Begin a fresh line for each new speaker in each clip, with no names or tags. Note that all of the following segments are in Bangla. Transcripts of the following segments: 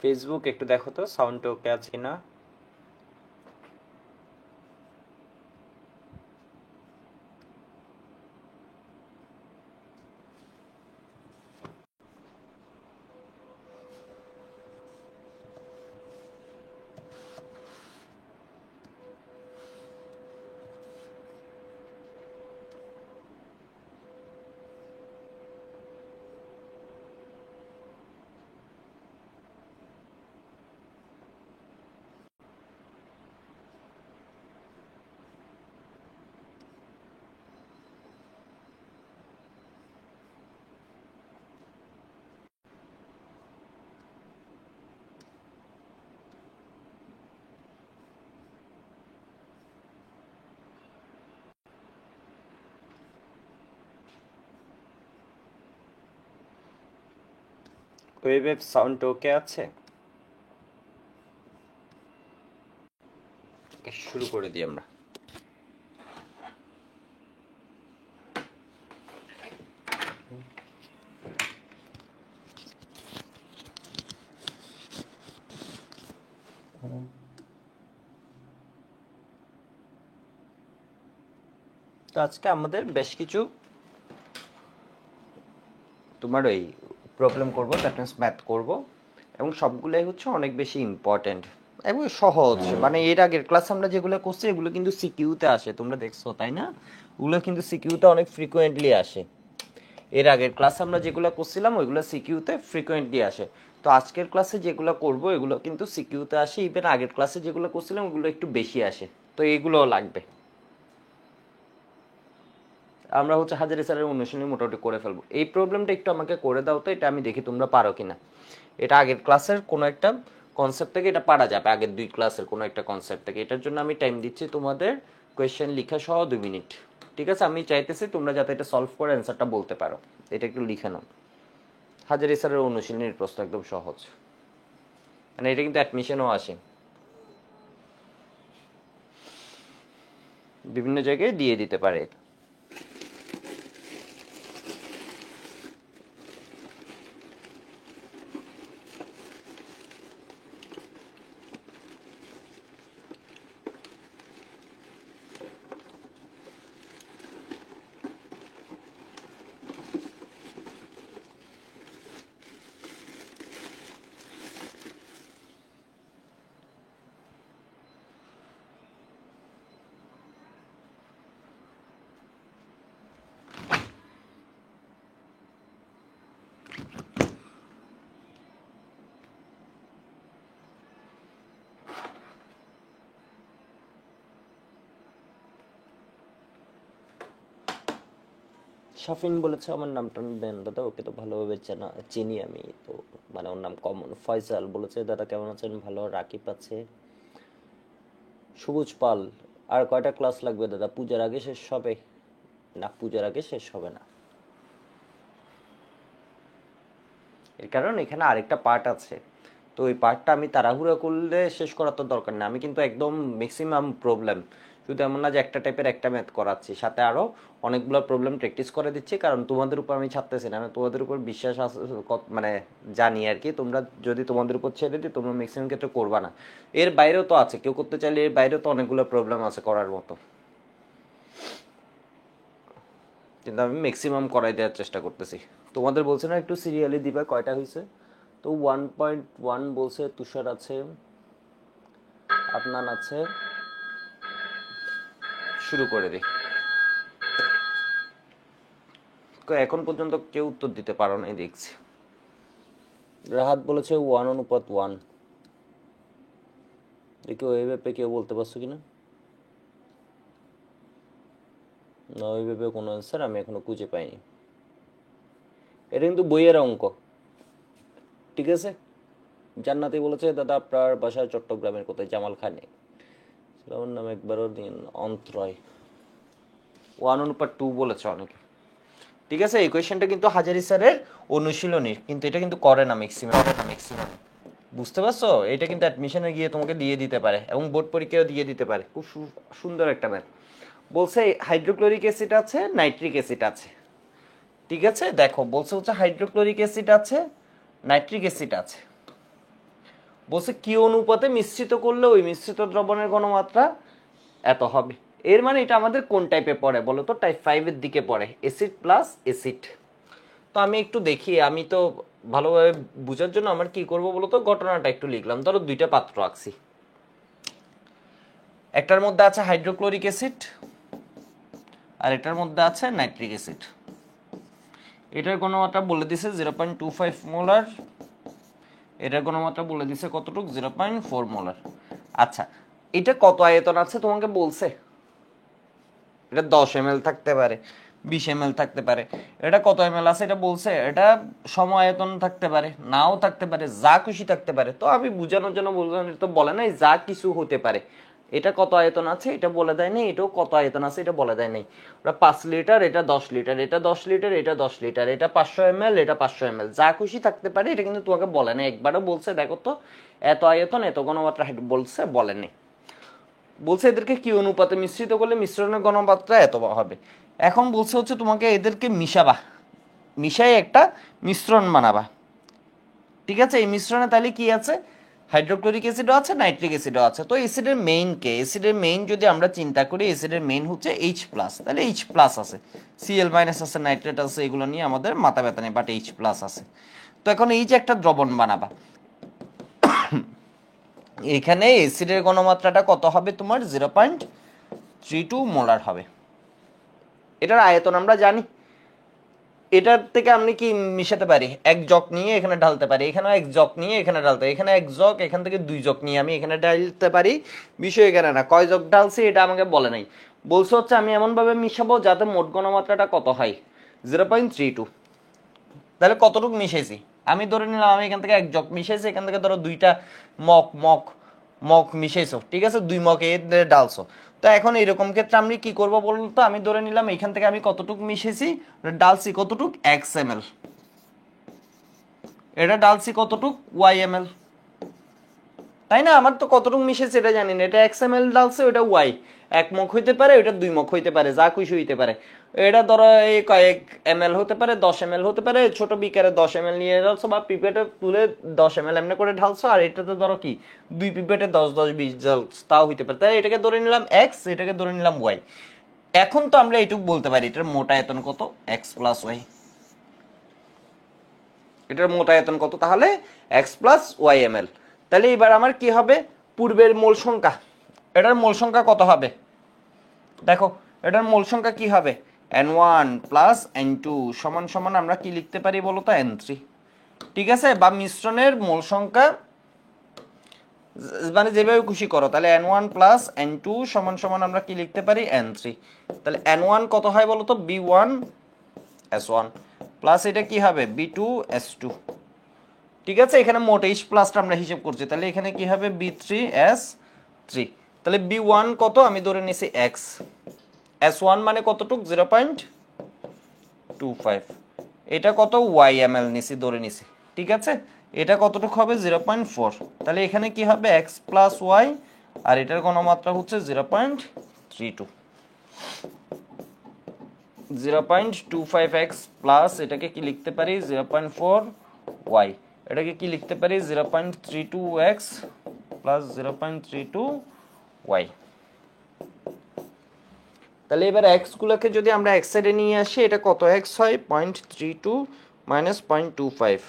ফেসবুক একটু দেখো তো সাউন্ড ওকে আছে কিনা। ওয়েব সাউন্ড ওকে আছে। শুরু করে দিই আমরা। তো আজকে আমাদের বেশ কিছু তোমার ওই প্রবলেম করবো, দ্যাট মিনস ম্যাথ করবো, এবং সবগুলোই হচ্ছে অনেক বেশি ইম্পর্টেন্ট এবং সহজ। মানে এর আগের ক্লাস আমরা যেগুলো করছি এগুলো কিন্তু সিকিউতে আসে, তোমরা দেখছো তাই না? ওগুলো কিন্তু সিকিউতে অনেক ফ্রিকোয়েন্টলি আসে। এর আগের ক্লাস আমরা যেগুলো করছিলাম ওইগুলো সিকিউতে ফ্রিকোয়েন্টলি আসে। তো আজকের ক্লাসে যেগুলো করব এগুলো কিন্তু সিকিউতে আসে, ইভেন আগের ক্লাসে যেগুলো করছিলাম ওগুলো একটু বেশি আসে। তো এগুলোও লাগবে। আমরা হচ্ছে হাজারি স্যারের অনুশীলনী মোটামুটি করে ফেলবো। এই প্রবলেমটা একটু আমাকে করে দাও তো, এটা আমি দেখি তোমরা পারো কিনা। এটা আগের ক্লাসের কোনো একটা কনসেপ্ট থেকে এটা পারা যাবে, আগের 2 ক্লাসের কোনো একটা কনসেপ্ট থেকে। এটার জন্য আমি টাইম দিচ্ছি তোমাদের কোয়েশ্চেন লেখা সহ 2 মিনিট। ঠিক আছে? আমি চাইতেছি তোমরা যাতে এটা সলভ করে অ্যান্সারটা বলতে পারো। এটা একটু লিখে নাও। হাজারি স্যারের অনুশীলনীর প্রশ্ন একদম সহজ, মানে এটা কিন্তু অ্যাডমিশনও আসে, বিভিন্ন জায়গায় দিয়ে দিতে পারে। শাফিন বলেছে আমার নামটা দেন দাদা, ওকে তো ভালোভাবে চিনি আমি তো, মানে ওর নাম কমন। ফয়সাল বলেছে দাদা কেমন আছেন? ভালো। রাকিব আছে। সবুজ পাল, আর কয়টা ক্লাস লাগবে দাদা? পূজার আগে শেষ হবে? না, পূজার আগে শেষ হবে না, এর কারণ এখানে আরেকটা পার্ট আছে। তো ওই পার্টটা আমি তাড়াহুড়ো করলে শেষ করার তো দরকার নেই। আমি কিন্তু একদম ম্যাক্সিমাম প্রবলেম, শুধু এমন না যে একটা টাইপের একটা ম্যাথ করাচ্ছি, সাথে আরও অনেকগুলো প্রবলেম প্র্যাকটিস করে দিচ্ছি, কারণ তোমাদের উপর আমি ছাড়তেছি না। আমি তোমাদের উপর বিশ্বাস মানে জানি আর কি। তোমরা যদি তোমাদের উপর ছেড়ে দিই তোমরা ম্যাক্সিমাম ক্ষেত্রে করবা না। এর বাইরেও তো আছে, কেউ করতে চাইলে এর বাইরেও তো অনেকগুলো প্রবলেম আছে করার মতো, কিন্তু আমি ম্যাক্সিমাম করাই দেওয়ার চেষ্টা করতেছি। তোমাদের বলছে না একটু সিরিয়ালি দিবা, কয়টা হয়েছে? তো 1.1 বলছে, তুষার আছে, আদনান আছে। শুরু করে দিই। এখন পর্যন্ত কেউ উত্তর দিতে পারো নাই দেখছি। রাহাত বলেছে 1/1। দেখি ওই ব্যাপারে কেউ বলতে পারছো কিনা। না, ওই ব্যাপারে কোনো অ্যান্সার আমি এখনো খুঁজে পাইনি। এটা কিন্তু বইয়ের অঙ্ক, ঠিক আছে? জান্নাতি বলেছে দাদা আপনার বাসা চট্টগ্রামের কোথায়? জামাল খানে। আমার নাম একবারও দিন। অন্ত্রয় 1/2 বলেছে অনেকে। ঠিক আছে, এই কোয়েশ্চেনটা কিন্তু হাজারি স্যারের অনুশীলনী, কিন্তু এটা কিন্তু করে না ম্যাক্সিমাম। বুঝতে পারছো? এটা কিন্তু অ্যাডমিশনে গিয়ে তোমাকে দিয়ে দিতে পারে এবং বোর্ড পরীক্ষাও দিয়ে দিতে পারে। খুব সুন্দর একটা ম্যাথ। বলছে হাইড্রোক্লোরিক অ্যাসিড আছে, নাইট্রিক অ্যাসিড আছে। ঠিক আছে, দেখো বলছে হচ্ছে হাইড্রোক্লোরিক অ্যাসিড আছে, নাইট্রিক অ্যাসিড আছে। বলছে কি অনুপাতে মিশ্রিত করলে ওই মিশ্রিত দ্রবণের ঘনমাত্রা এত হবে। এর মানে এটা আমাদের কোন টাইপে পড়ে বলো তো? টাইপ 5 এর দিকে পড়ে, অ্যাসিড প্লাস অ্যাসিড। তো আমি একটু দেখি, আমি তো ভালোভাবে বোঝার জন্য আমার কি করব বলো তো, ঘটনাটা একটু লিখলাম। ধরো দুইটা পাত্র আঁকছি, একটার মধ্যে আছে হাইড্রোক্লোরিক অ্যাসিড আর এটার মধ্যে আছে নাইট্রিক অ্যাসিড। এটার ঘনমাত্রা বলে দিছে 0.25 মোলার, এটার ঘনমাত্রা বলে দিছে কতটুক, 0.4 মোলার। আচ্ছা, এটা কত আয়তন আছে তোমাকে বলছে? এটা 10 ml থাকতে পারে, 20 ml থাকতে পারে। এটা কত ml আছে এটা বলছে? এটা সম আয়তন থাকতে পারে, নাও থাকতে পারে, যা খুশি থাকতে পারে। তো আমি বোঝানোর জন্য বললাম, তো বলে নাই যা কিছু হতে পারে। এটা কত আয়তন আছে এটা বলে দেয় নাই, এটাও কত আয়তন আছে এটা বলে দেয় নাই। ওটা 5 লিটার, এটা 10 লিটার, এটা 10 লিটার, এটা 10 লিটার, এটা 500 ml, এটা 500 ml, যা খুশি থাকতে পারে। এটা কিন্তু তোমাকে বলে নাই, একবারও বলছে দেখো তো এত আয়তন এত ঘনমাত্রা বলছে, বলে নাই। বলছে এদেরকে কি অনুপাতে মিশ্রিত করলে মিশ্রণের ঘনমাত্রা এত হবে। এখন বলছে হচ্ছে তোমাকে এদেরকে মিশাবা, মিশাই একটা মিশ্রণ বানাবা। ঠিক আছে, এই মিশ্রণে তাহলে কি আছে? হাইড্রোক্লোরিক অ্যাসিডও আছে, নাইট্রিক অ্যাসিডও আছে। তো অ্যাসিডের মেইন কে? অ্যাসিডের মেইন যদি আমরা চিন্তা করি, অ্যাসিডের মেইন হচ্ছে H+, তাহলে H+ আছে, Cl- আছে, নাইট্রেট আছে, এগুলো নিয়ে আমাদের মাথা ব্যথা নেই, বাট H+ আছে। তো এখন এই যে একটা দ্রবণ বানাবা, এখানে অ্যাসিডের ঘনমাত্রাটা কত হবে তোমার? 0.32 মোলার হবে। এটার আয়তন আমরা জানি, এটার থেকে আমি কি মিশাতে পারি? এক জগ নিয়ে এখানে ঢালতে পারি, এখানে এক জগ নিয়ে এখানে ঢালতে পারি, এখানে এক জগ, এখান থেকে 2 জগ নিয়ে আমি এখানে ঢালতে পারি। বিষয় এখানে না কয় জগ ঢালছি এটা আমাকে বলে নাই, বলছে হচ্ছে আমি এমন ভাবে মিশাবো যাতে মোট ঘনমাত্রাটা কত হয়, 0.32। তাহলে কতটুকু মিশাইছি? আমি ধরে নিলাম আমি এখান থেকে এক জগ মিশাইছি, এখান থেকে ধরো 2টা মগ মগ মগ মিশাইছো, ঠিক আছে, 2 মগ এ ডালছো। তো এখন এরকম ক্ষেত্রে আমি কি করবো বলতো? আমি ধরে নিলাম এখান থেকে আমি কতটুকু মিশাইছি, ডালছি কতটুক, x ml, এটা ডালছি কতটুক, y ml, তাই না? আমার তো কতটুকু মিশেছে এটা জানি না, এটা XML ডালছে, ওটা y, 1 মগ হইতে পারে, ওটা 2 মগ হইতে পারে, যা খুশি হইতে পারে। এটা ধরো এই কয়েক ml হতে পারে, 10 ml হতে পারে, ছোট বিকারে 10 ml নিয়ে ঢালছো বা পিপেটে তুলে 10 ml এমনি করে ঢালছো, আর এটাতে ধরো কি 2 পিপেটে 10 10 20 ঢালছো, তাও হইতে পারে। তাই এটাকে ধরে নিলাম x, এটাকে ধরে নিলাম y। এখন তো আমরা এইটুকু বলতে পারি এটার মোট আয়তন কত, x + y। এটার মোট আয়তন কত তাহলে? x + y ml। তাহলে এবার আমার কি হবে? পূর্বের মোল সংখ্যা, এটার মোল সংখ্যা কত হবে দেখো? এটার মোল সংখ্যা কি হবে? n1 + n2 সমান সমান আমরা কি লিখতে পারি বলো তো? n3। ঠিক আছে, বা মিশ্রণের মোল সংখ্যা মানে যেভাবে খুশি করো। তাহলে n1 + n2 সমান সমান আমরা কি লিখতে পারি? n3। তাহলে n1 কত হয় বলো তো? b1s1 প্লাস এটা কি হবে? b2s2। ঠিক আছে, এখানে মোট H+টা আমরা হিসাব করছি, তাহলে এখানে কি হবে? b3s3। তাহলে b1 কত? আমি ধরে নিছি x, s1 মানে কতটুক? 0.25। এটা কত? y ml নিছি, ধরে নিছি। ঠিক আছে, এটা কতটুক হবে? 0.4। তাহলে এখানে কি হবে? x + y, আর এটার ঘনমাত্রা হচ্ছে 0.32। 0.25x প্লাস এটাকে কি লিখতে পারি? 0.4y। এটাকে কি লিখতে পারি? 0.32x plus 0.32y। তাহলে এবার x গুলোকে যদি আমরা x সাইডে নিয়ে আসি, এটা কত x হয়? 0.32 মাইনাস 0.25,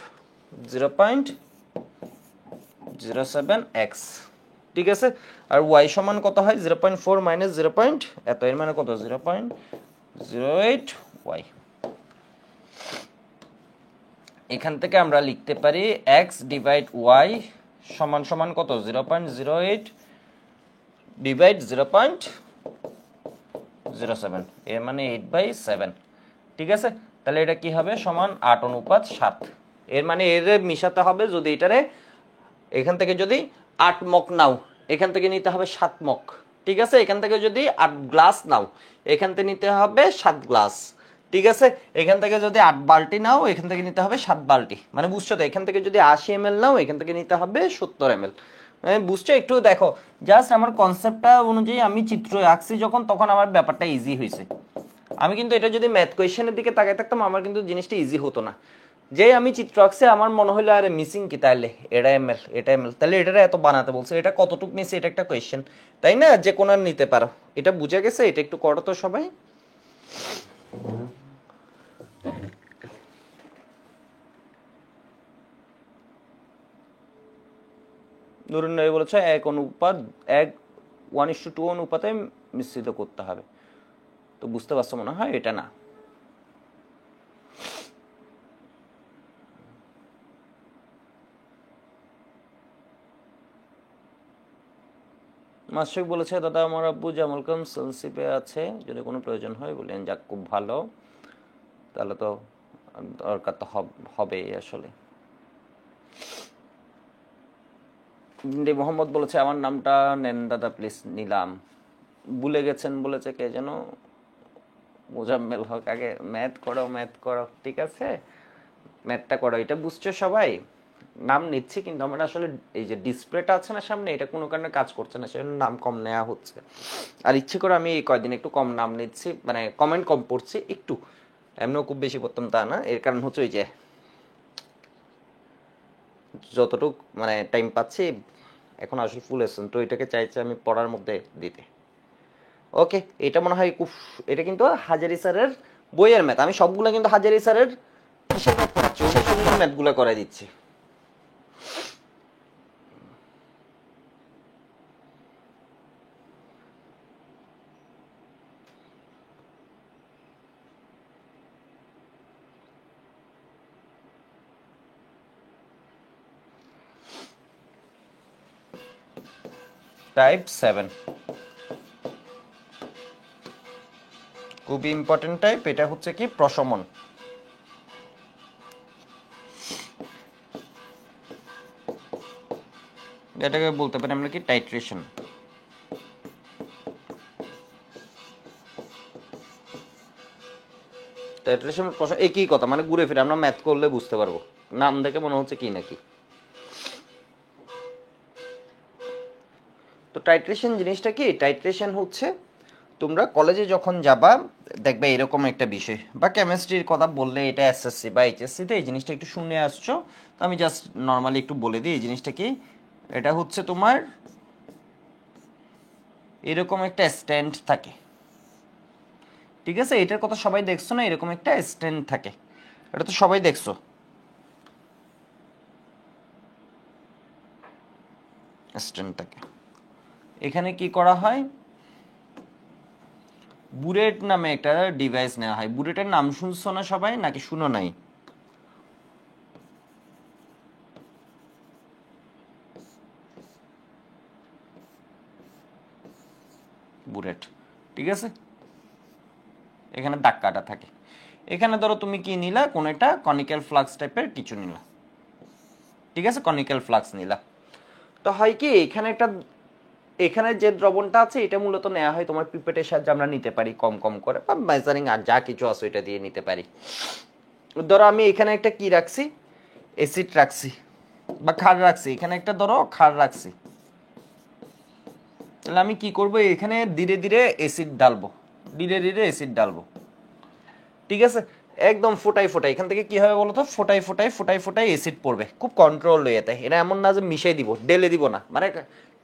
0.07x। ঠিক আছে, আর y সমান কত হয়? 0.4 মাইনাস 0. এত, এর মানে কত? 0.08y। এখান থেকে আমরা লিখতে পারি x ডিভাইড y সমান সমান কত? 0.08 ডিভাইড 0.07, এর মানে 8/7। ঠিক আছে, তাহলে এটা কি হবে? সমান 8:7। এর মানে এর মিশাতে হবে, যদি এটারে এখান থেকে যদি 8 মগ নাও, এখান থেকে নিতে হবে 7 মগ। ঠিক আছে, এখান থেকে যদি 8 গ্লাস নাও, এখান থেকে নিতে হবে 7 গ্লাস। ঠিক আছে, এখান থেকে যদি 8 বালতি নাও, এখান থেকে নিতে হবে 7 বালতি। মানে বুঝছো তো? এখান থেকে যদি 80 ml নাও, এখান থেকে নিতে হবে 70 ml। মানে বুঝছো? একটু দেখো, জাস্ট আমার কনসেপ্টটা অনুযায়ী আমি চিত্র আঁকছি যখন, তখন আমার ব্যাপারটা ইজি হয়েছে। আমি কিন্তু এটা যদি ম্যাথ কোয়েশ্চেনের দিকে তাকাই থাকতাম, আমার কিন্তু জিনিসটা ইজি হতো না। যে আমি চিত্র আঁকছি আমার মনে হলো আরে মিসিং কি, তাহলে এটা এমএল এটা এমএল, তাহলে এটা এত বানাতে বলছে, এটা কতটুকু মিস, এটা একটা কোয়েশ্চেন, তাই না? যে কোনো নিতে পারো, এটা বুঝে গেছে? এটা একটু করো তো সবাই। নুরুন নবী বলেছে এক অনুপাত, এক 1:2 অনুপাতে মিশ্রিত করতে হবে। তো বুঝতে পারছো মনে হয় এটা না। মাসিক বলেছে দাদা আমার আব্বু জামাল খান সেলসিপে আছে, যদি কোনো প্রয়োজন হয় বলেন। যাক, খুব ভালো, তাহলে তো দরকার তো হবে আসলে। মোহাম্মদ বলেছে আমার নামটা নেন দাদা প্লিজ। নিলাম। ভুলে গেছেন বলেছে কে যেন, মোজাম্মেল হক। আগে ম্যাথ করো, ম্যাথ করো, ঠিক আছে, ম্যাথটা করো। এটা বুঝছো সবাই? নাম নিচ্ছি কিন্তু আমার আসলে এই যে ডিসপ্লেটা আছে না সামনে, এটা কোনো কারণে কাজ করছে না, সেজন্য নাম কম নেওয়া হচ্ছে। আর ইচ্ছে করে আমি এই কয়দিন একটু কম নাম নিচ্ছি, মানে কমেন্ট কম পড়ছি একটু, এমনিও খুব বেশি পড়তাম তা না। এর কারণ হচ্ছে ওই যে যতটুক মানে টাইম পাচ্ছি এখন আসলে ফুল এসেছেন, তো এটাকে চাইছে আমি পড়ার মধ্যে দিতে। ওকে, এটা মনে হয় এটা কিন্তু হাজারি স্যারের বইয়ের ম্যাথ। আমি সবগুলো কিন্তু হাজারি স্যারের কিসের ম্যাথ করাচ্ছি, ওই সুন্দর ম্যাথগুলো করে দিচ্ছি। টাইপ 7 খুবই ইম্পর্টেন্ট টাইপ। এটা হচ্ছে কি প্রশমন। এটাকে বলতে পারি আমরা কি টাইট্রেশন। টাইট্রেশন একই কথা, মানে ঘুরে ফিরে আমরা ম্যাথ করলে বুঝতে পারবো, নাম দেখে মনে হচ্ছে কি নাকি। তো টাইট্রেশন জিনিসটা কি? টাইট্রেশন হচ্ছে তোমরা কলেজে যখন যাবা দেখবে এরকম একটা বিষয়, বা কেমিস্ট্রির কথা বললে এটা এসএসসি বা এইচএসসিতে এই জিনিসটা একটু শুনে আসছো, তো আমি জাস্ট নর্মালি একটু বলে দিই এই জিনিসটা কি। এটা হচ্ছে তোমার এরকম একটা স্ট্যান্ড থাকে, ঠিক আছে? এটার কথা সবাই দেখছো না? এরকম একটা স্ট্যান্ড থাকে, এটা তো সবাই দেখছো। স্ট্যান্ড থাকে, এখানে কি করা হয়, বুলেট নামে একটা ডিভাইস নেওয়া হয়। বুলেটের নাম শুনছো না সবাই, নাকি শুনো নাই? বুলেট, ঠিক আছে? এখানে দাগ কাটা থাকে। এখানে ধরো তুমি কি নিলা, কোন একটা কনিক্যাল ফ্লাক্স টাইপের কিছু নিলা, ঠিক আছে? কনিক্যাল ফ্লাক্স নিলা, তো হয় কি এখানে একটা, এখানে যে দ্রবণটা আছে এটা মূলত নেওয়া হয় তোমার পিপেটের সাহায্যে আমরা নিতে পারি কম কম করে, বা মেজারিং আর যা কিছু আছে এটা দিয়ে নিতে পারি। ধরো আমি এখানে একটা কি রাখছি, অ্যাসিড রাখছি বা ক্ষার রাখছি, এখানে একটা ধরো ক্ষার রাখছি, তাহলে আমি কি করব, এখানে ধীরে ধীরে অ্যাসিড ডালবো, ধীরে ধীরে অ্যাসিড ডালবো, ঠিক আছে? একদম ফোটাই ফোটাই, এখান থেকে কি হবে বলতো, ফোটাই ফোটাই ফোটাই ফোটাই অ্যাসিড পড়বে, খুব কন্ট্রোল এতে। এটা এমন না যে মিশাই দিব, ডেলে দিব না, মানে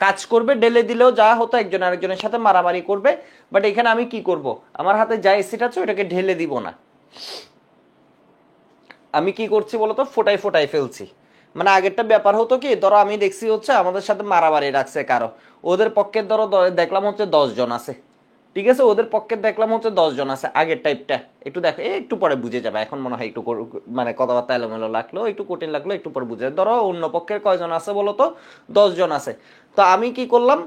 কাজ করবে। ডেলে দিলেও যা হতো একজন আরেকজনের সাথে মারামারি করবে, বাট এখানে আমি কি করব, আমার হাতে যা অ্যাসিড আছে ওটাকে ঢেলে দিব না, আমি কি করছি বলতো, ফোটাই ফোটাই ফেলছি। মানে আগেরটা ব্যাপার হতো কি, ধরো আমি দেখছি হচ্ছে আমাদের সাথে মারামারি রাখছে কারো, ওদের পক্ষে ধরো দেখলাম হচ্ছে 10 জন আছে, ঠিক আছে? ওদের পক্ষে দেখলাম হচ্ছে 10 জন আছে, আগের টাইপটা একটু দেখো, একটু পরে বুঝে যাবে। এখন মনে হয় একটু মানে কথাবার্তা এলোমেলো লাগলো, একটু কঠিন লাগলো, একটু পরে বুঝে। ধরো অন্য পক্ষের কয়জন আছে বলো তো, 10 জন আছে। তো আমি কি করলাম,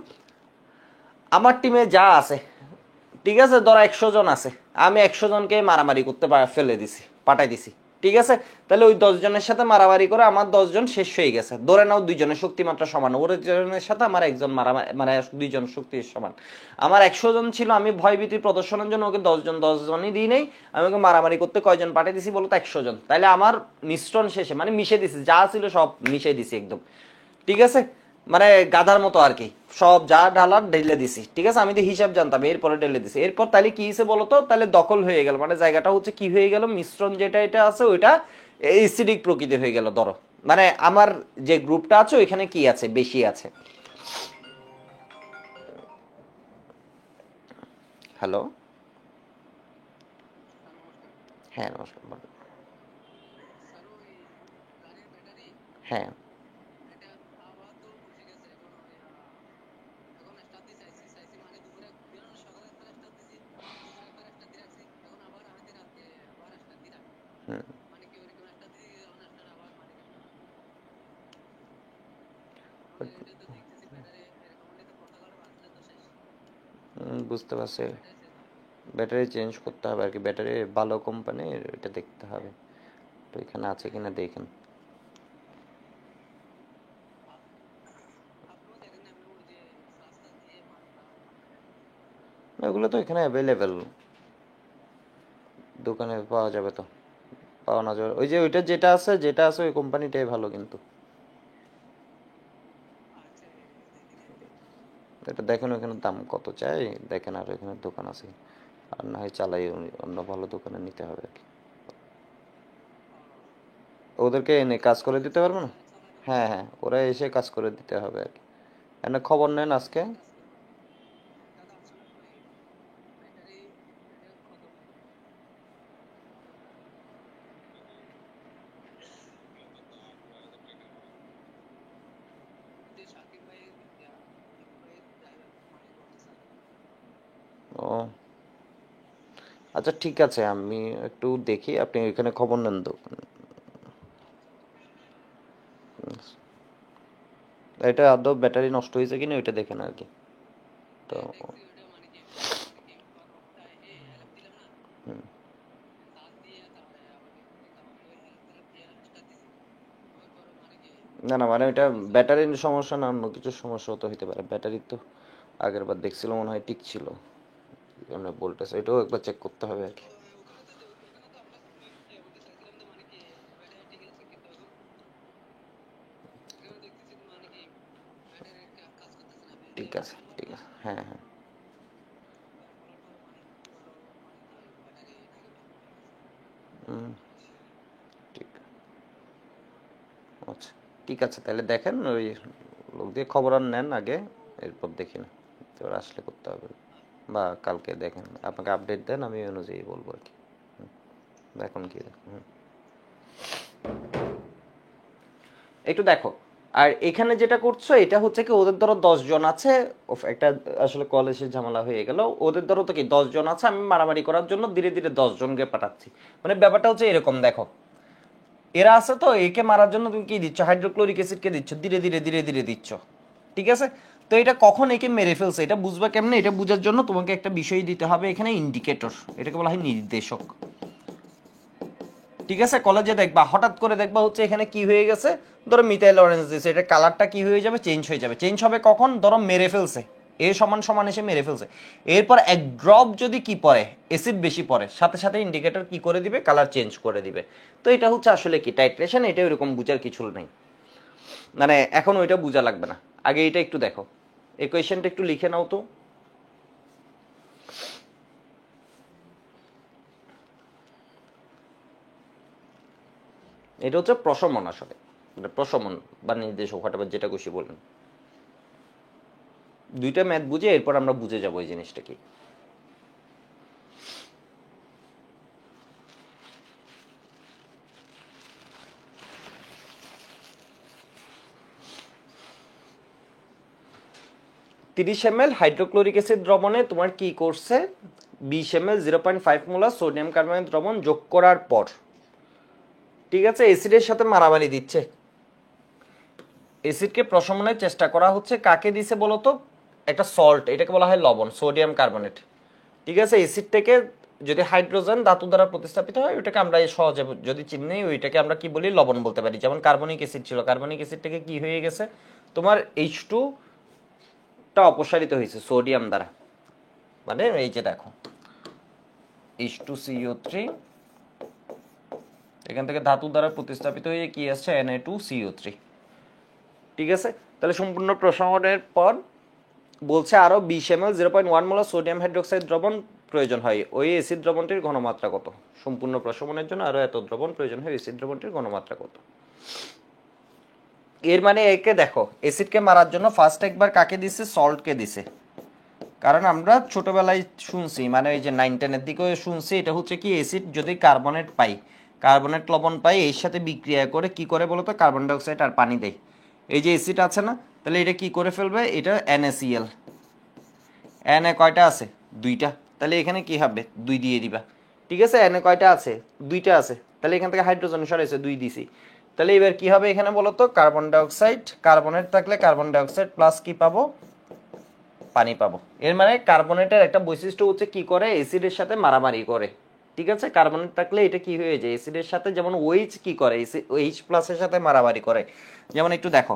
আমার টিমে যা আছে, ঠিক আছে, ধরো 100 জন আছে, আমি 100 জনকে মারামারি করতে ফেলে দিছি, পাঠাই দিছি, ঠিক আছে? তাহলে ওই 10 জনের সাথে মারামারি করে আমার 10 জন শেষ হয়ে গেছে। ধরে নাও 2 জনের শক্তিমাত্রা সমান, ওর জনের সাথে আমার একজন মারামারি, মানে 2 জন শক্তি সমান। আমার 100 জন ছিল, আমি ভয়ভীতি প্রদর্শনের জন্য ওকে 10 জন 10 জনই দিই নাই, আমি ওকে মারামারি করতে কয়জন পাঠিয়ে দিছি বলতো, 100 জন। তাহলে আমার মিশ্রণ শেষে মানে মিশে দিছি, যা ছিল সব মিশে দিছি একদম, ঠিক আছে? মানে গাধার মতো আর কি, সব যা ঢালার ঢেলে দিছি, ঠিক আছে? আমি তো হিসাব জানতাম, এরপরে ঢেলে দিছি। এরপর তাহলে কি হয়েছে বলতো, তাহলে দখল হয়ে গেল, মানে জায়গাটা হচ্ছে কি হয়ে গেল, মিশ্রণ যেটা এটা আছে ওইটা এসিডিক প্রকৃতির হয়ে গেল ধরো, মানে আমার যে গ্রুপটা আছে ওইখানে কি আছে, বেশি আছে। হ্যালো, হ্যাঁ নমস্কার বলুন। হ্যাঁ হুম, বুঝতে পারছি। ব্যাটারি চেঞ্জ করতে হবে আর কি, ব্যাটারি ভালো কোম্পানির এটা দেখতে হবে, তো এখানে আছে কিনা দেখেন। এগুলো তো এখানে অ্যাভেলেবেল, দোকানে পাওয়া যাবে তো, পাওয়া না যাবে ওই যে ওইটা যেটা আছে ওই কোম্পানিটাই ভালো কিন্তু। এটা দেখেন ওখানে দাম কত চাই দেখেন, আর এখানে দোকান আছে, আর না হয় চালাই অন্য ভালো দোকানে নিতে হবে আর কি। ওদেরকে এনে কাজ করে দিতে পারবো না। হ্যাঁ হ্যাঁ, ওরা এসে কাজ করে দিতে হবে আর কি। এনে খবর নেন আজকে। ও আচ্ছা ঠিক আছে, আমি একটু দেখি, আপনি ওইখানে খবর নেন তো। এটা আদৌ ব্যাটারি নষ্ট হয়েছে কিনা ওইটা দেখেন আর কি। তো হুম, না না মানে ওইটা ব্যাটারির সমস্যা না, অন্য কিছু সমস্যা তো হতে পারে, ব্যাটারি তো আগের বার দেখছিল মনে হয় ঠিক ছিল, আমরা বলতেছে এটাও একবার চেক করতে হবে আর কি। ঠিক আছে ঠিক আছে, হ্যাঁ হ্যাঁ। হুম, ঠিক, আচ্ছা ঠিক আছে, তাহলে দেখেন ওই লোক দিয়ে খবর আর নেন আগে, এরপর দেখি না, এবার আসলে করতে হবে, বা কালকে দেখেন, আপনাকে আপডেট দেন, আমি ওই অনুযায়ী বলবো আর কি। দেখুন কি একটু দেখো। আর এখানে যেটা করছো এটা হচ্ছে কি, ওদের ধরো 10 জন আছে, একটা আসলে কলেজের ঝামেলা হয়ে গেল, ওদের ধরো তো কি 10 জন আছে, আমি মারামারি করার জন্য ধীরে ধীরে 10 জনকে পাঠাচ্ছি, মানে ব্যাপারটা হচ্ছে এরকম দেখো, এরা আছে তো, একে মারার জন্য তুমি কি দিচ্ছ, হাইড্রোক্লোরিক অ্যাসিডকে দিচ্ছ, ধীরে ধীরে ধীরে ধীরে দিচ্ছ, ঠিক আছে। তো এটা কখন একে মেরে ফেলছে এটা বুঝবা কেমনে, এটা বোঝার জন্য তোমাকে একটা বিষয় দিতে হবে এখানে, ইন্ডিকেটর, এটাকে বলা হয় নির্দেশক। ঠিক আছে, কলেজে দেখবা হঠাৎ করে দেখবা হচ্ছে এখানে কি হয়ে গেছে, ধরো মিথাইল অরেঞ্জ দিয়েছে, এটা কালারটা কি হয়ে যাবে, চেঞ্জ হয়ে যাবে, চেঞ্জ হবে কখন, ধরো মেরে ফেলছে, এ সমান সমান এসে মেরে ফেলছে, এরপর এক ড্রপ যদি কি পড়ে, অ্যাসিড বেশি পড়ে, সাথে সাথে ইন্ডিকেটর কি করে দিবে, কালার চেঞ্জ করে দিবে। তো এটা হচ্ছে আসলে কি টাইট্রেশন, এটা এরকম বুঝার কিছু নেই, মানে এখন ওইটা বোঝা লাগবে না, আগে এটা একটু দেখো, ইকুয়েশনটা একটু লিখে নাও তো। এটা হচ্ছে প্রশমন আসলে, মানে প্রশমন বা নির্দেশক হঠাৎ যেটা খুশি বলেন, দুইটা ম্যাথ বুঝে এরপর আমরা বুঝে যাবো এই জিনিসটা কি। 30 ml হাইড্রোক্লোরিক অ্যাসিড দ্রবণে তোমার কি করছে, 20 ml 0.5 মোলার সোডিয়াম কার্বনেট দ্রবণ যোগ করার পর, ঠিক আছে, অ্যাসিডের সাথে মারামারি দিচ্ছে, অ্যাসিডকে প্রশমনের চেষ্টা করা হচ্ছে, কাকে দিছে বলতো, একটা সল্ট, এটাকে বলা হয় লবণ, সোডিয়াম কার্বনেট, ঠিক আছে। অ্যাসিড থেকে যদি হাইড্রোজেন ধাতু দ্বারা প্রতিস্থাপিত হয়, ওইটাকে আমরা সহজে যদি চিনি, ওইটাকে আমরা কি বলি, লবণ বলতে পারি। যেমন কার্বনিক অ্যাসিড ছিল, কার্বনিক অ্যাসিড থেকে কি হয়ে গেছে, তোমার H2 টা অপসারিত হয়েছে সোডিয়াম দ্বারা, মানে এই যে দেখো H2CO3, এখান থেকে ধাতু দ্বারা প্রতিস্থাপিত হয়ে কি আসছে, Na2CO3, ঠিক আছে। তাহলে সম্পূর্ণ প্রশমনের পর বলছে আরো 20 ml 0.1 মোলার সোডিয়াম হাইড্রোক্সাইড দ্রবণ প্রয়োজন হয় ওই অ্যাসিড দ্রবণটির ঘনমাত্রা কত, সম্পূর্ণ প্রশমনের জন্য আরো এত দ্রবণ প্রয়োজন হয় অ্যাসিড দ্রবণটির ঘনমাত্রা কত। এর মানে একে দেখো অ্যাসিডকে মারার জন্য ফার্স্ট একবার কাকে দিছে, সল্টকে দিছে। কারণ আমরা ছোটবেলায় শুনছি, মানে ওই যে 9-10 দিকে শুনছি, এটা হচ্ছে কি অ্যাসিড যদি কার্বনেট পাই, কার্বনেট লবণ পাই, এর সাথে বিক্রিয়া করে কি করে বলতো, কার্বন ডাইঅক্সাইড আর পানি দেয়। এই যে অ্যাসিড আছে না, তাহলে এটা কি করে ফেলবে, এটা NaCl, Na কয়টা আছে, দুইটা, তাহলে এখানে কি হবে, দুই দিয়ে দিবা। ঠিক আছে, Na কয়টা আছে, দুইটা আছে, তাহলে এখান থেকে হাইড্রোজেন সরাইছে, দুই দিছি। তাহলে এবার কি হবে এখানে বলতো, কার্বন ডাইঅক্সাইড, কার্বনেট থাকলে কার্বন ডাইঅক্সাইড প্লাস কি পাবো, পানি পাবো। এর মানে কার্বনেটের একটা বৈশিষ্ট্য হচ্ছে কি করে, অ্যাসিডের সাথে মারামারি করে। ঠিক আছে, কার্বনেট থাকলে এটা কি হয়ে যায়, অ্যাসিডের সাথে, যেমন OH কি করে, H প্লাসের সাথে মারামারি করে। যেমন একটু দেখো